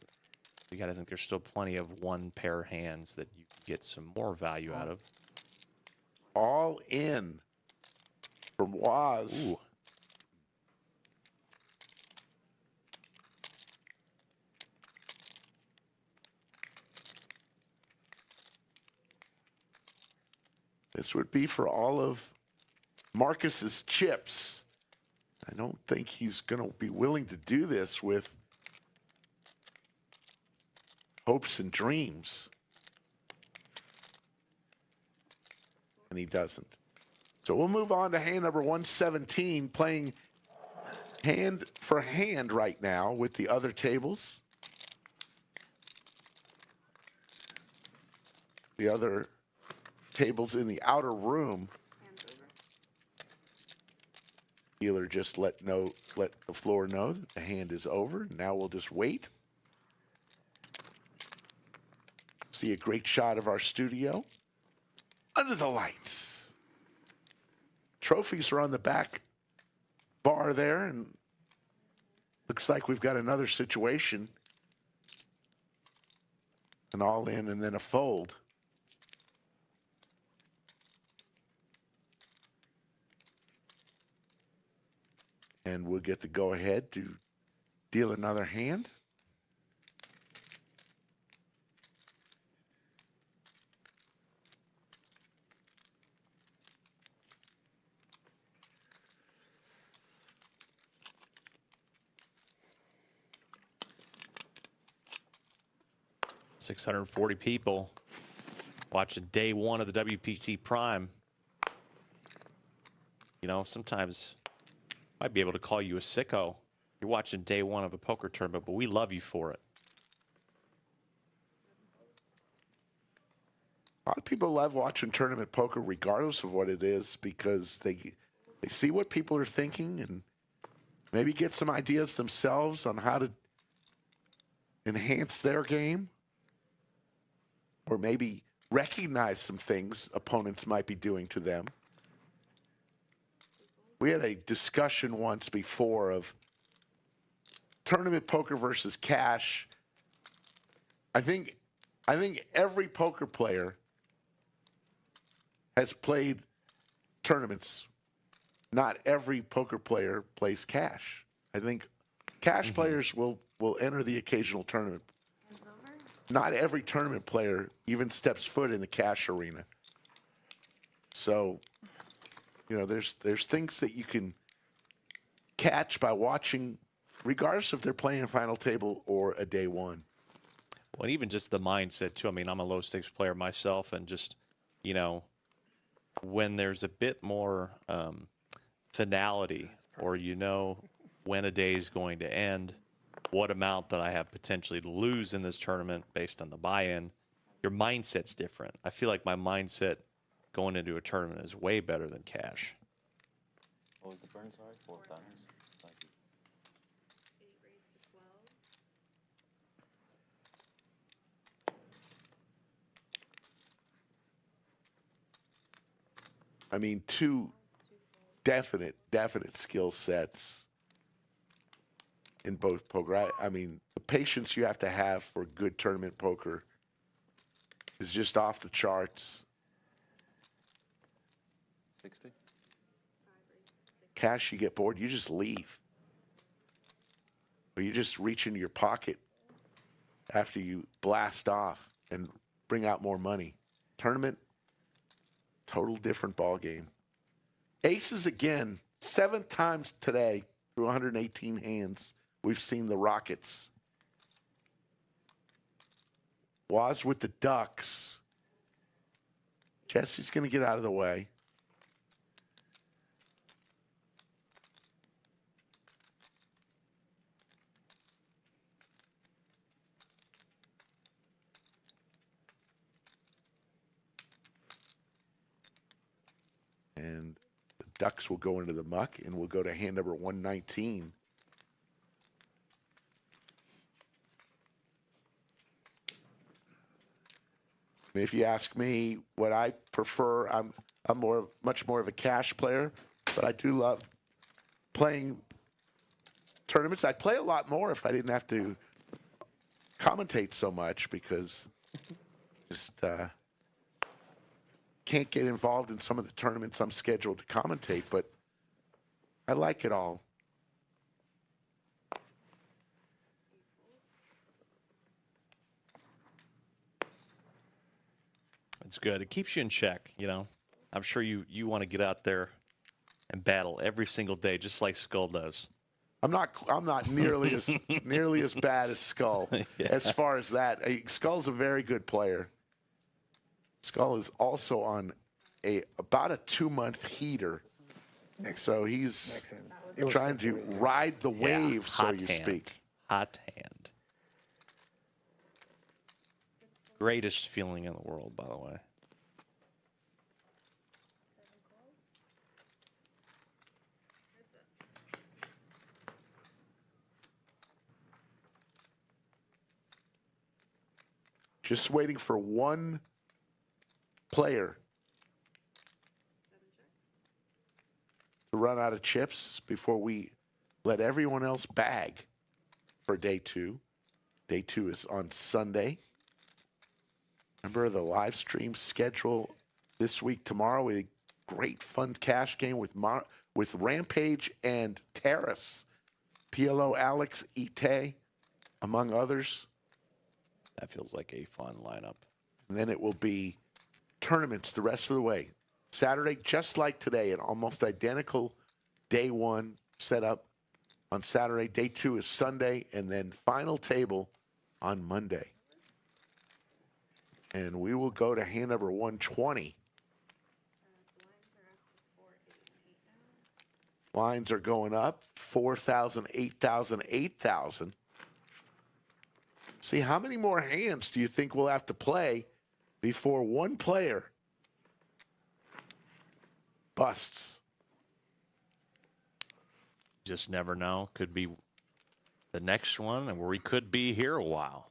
you got to think there's still plenty of 1-pair hands that you can get some more value out of. All in from Waz. Ooh. This would be for all of Marcus's chips. I don't think he's going to be willing to do this with hopes and dreams. And he doesn't. So we'll move on to hand number 117, playing hand for hand right now with the other tables. The other tables in the outer room. Dealer just let the floor know that the hand is over. Now we'll just wait. See a great shot of our studio under the lights. Trophies are on the back bar there, and looks like we've got another situation. An all in and then a fold. And we'll get the go-ahead to deal another hand. $640 people watching day one of the WPT Prime. You know, sometimes I'd be able to call you a sicko. You're watching day one of a poker tournament, but we love you for it. A lot of people love watching tournament poker regardless of what it is because they see what people are thinking and maybe get some ideas themselves on how to enhance their game or maybe recognize some things opponents might be doing to them. We had a discussion once before of tournament poker versus cash. I think every poker player has played tournaments. Not every poker player plays cash. I think cash players will enter the occasional tournament. Not every tournament player even steps foot in the cash arena. So, you know, there's things that you can catch by watching, regardless if they're playing a final table or a day one. Well, even just the mindset, too. I mean, I'm a low-stakes player myself, and just, you know, when there's a bit more finality, or you know when a day is going to end, what amount that I have potentially to lose in this tournament based on the buy-in, your mindset's different. I feel like my mindset going into a tournament is way better than cash. What was the burn, sorry? 4 times? Thank you. I mean, two definite skill sets in both poker. I mean, the patience you have to have for good tournament poker is just off the charts. 60? Cash, you get bored, you just leave. Or you just reach into your pocket after you blast off and bring out more money. Tournament, total different ball game. Aces again, 7 times today through 118 hands. We've seen the Rockets. Waz with the Ducks. Jesse's going to get out of the way. And the Ducks will go into the muck, and we'll go to hand number 119. If you ask me what I prefer, I'm much more of a cash player, but I do love playing tournaments. I'd play a lot more if I didn't have to commentate so much, because just can't get involved in some of the tournaments I'm scheduled to commentate, but I like it all. It's good. It keeps you in check, you know. I'm sure you want to get out there and battle every single day, just like Skull does. I'm not nearly as bad as Skull as far as that. Skull's a very good player. Skull is also on about a 2-month heater, so he's trying to ride the wave, so you speak. Hot hand. Greatest feeling in the world, by the way. Just waiting for one player to run out of chips before we let everyone else bag for day 2. Day 2 is on Sunday. Remember the live stream schedule this week, tomorrow, with a great fun cash game with Rampage and Terrace. PLO, Alex, Ite, among others. That feels like a fun lineup. And then it will be tournaments the rest of the way. Saturday, just like today, an almost identical day 1 setup on Saturday. Day 2 is Sunday, and then final table on Monday. And we will go to hand number 120. Lines are going up, 4,000, 8,000, 8,000. See, how many more hands do you think we'll have to play before one player busts? Just never know. Could be the next one, and we could be here a while.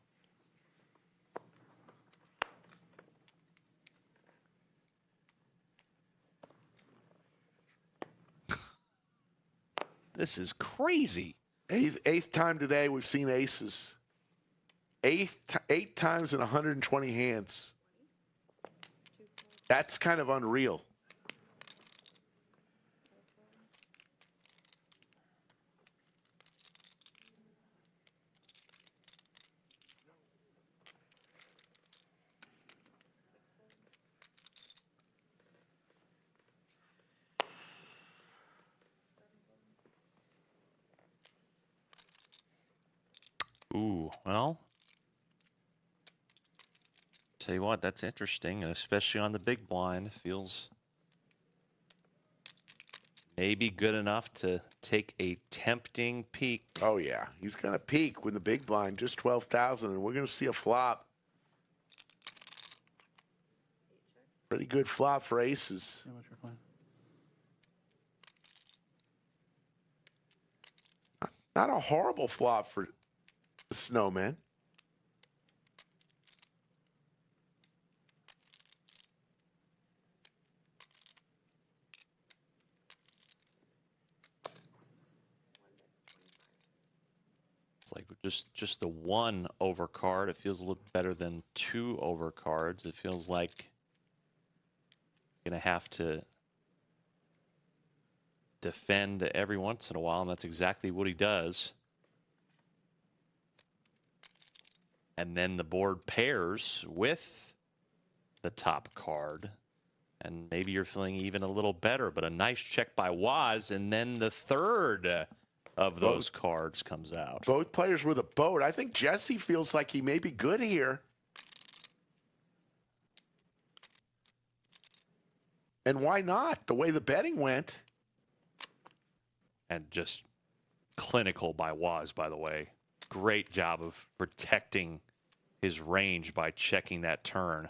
This is crazy. Eighth time today we've seen aces. 8 times in 120 hands. That's kind of unreal. Ooh, well, tell you what, that's interesting, especially on the big blind. Feels maybe good enough to take a tempting peek. Oh, yeah. He's going to peak with the big blind, just 12,000, and we're going to see a flop. Pretty good flop for aces. Not a horrible flop for the Snowman. It's like just the 1 overcard. It feels a little better than 2 overcards. It feels like you're going to have to defend every once in a while, and that's exactly what he does. And then the board pairs with the top card, and maybe you're feeling even a little better, but a nice check by Waz, and then the third of those cards comes out. Both players with a boat. I think Jesse feels like he may be good here. And why not? The way the betting went. And just clinical by Waz, by the way. Great job of protecting his range by checking that turn.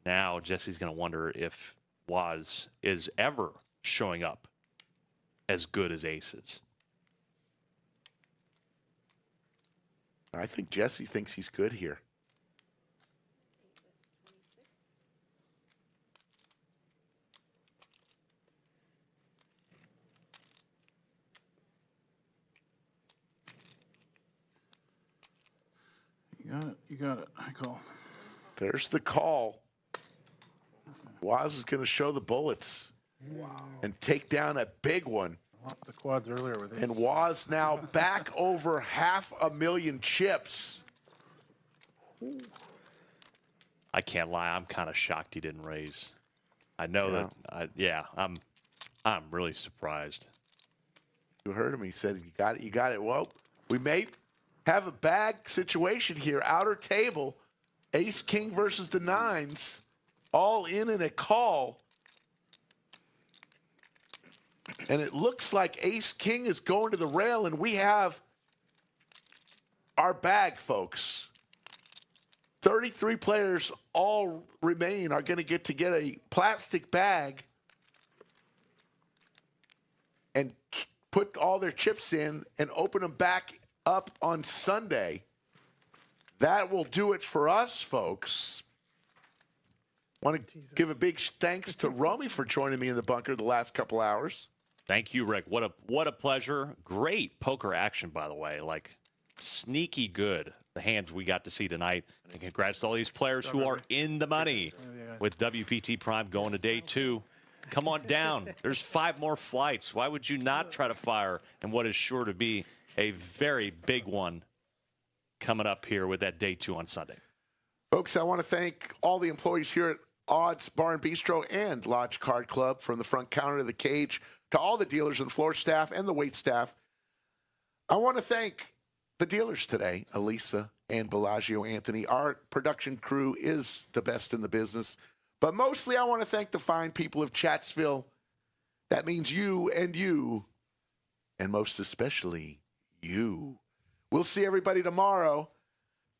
Now Jesse's going to wonder if Waz is ever showing up as good as aces. I think Jesse thinks he's good here. You got it. I call. There's the call. Waz is going to show the bullets and take down a big one. The quads earlier with And Waz now back over 500,000 chips. I can't lie. I'm kind of shocked he didn't raise. I know that. I'm really surprised. You heard him. He said, "You got it. You got it." Well, we may have a bag situation here. Outer table, Ace King versus the nines, all in a call. And it looks like Ace King is going to the rail, and we have our bag, folks. 33 players all remain are going to get a plastic bag and put all their chips in and open them back up on Sunday. That will do it for us, folks. Want to give a big thanks to Romy for joining me in the bunker the last couple hours. Thank you, Rick. What a pleasure. Great poker action, by the way. Like, sneaky good, the hands we got to see tonight. And congrats to all these players who are in the money with WPT Prime going to day 2. Come on down. There's 5 more flights. Why would you not try to fire in what is sure to be a very big one coming up here with that day 2 on Sunday? Folks, I want to thank all the employees here at Odds Bar and Bistro and Lodge Card Club, from the front counter to the cage, to all the dealers and floor staff and the wait staff. I want to thank the dealers today, Elisa and Bellagio Anthony. Our production crew is the best in the business. But mostly I want to thank the fine people of Chatsville. That means you, and most especially you. We'll see everybody tomorrow,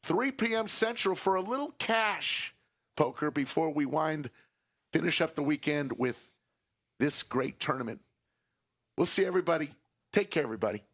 3 p.m. Central, for a little cash poker before we finish up the weekend with this great tournament. We'll see everybody. Take care, everybody.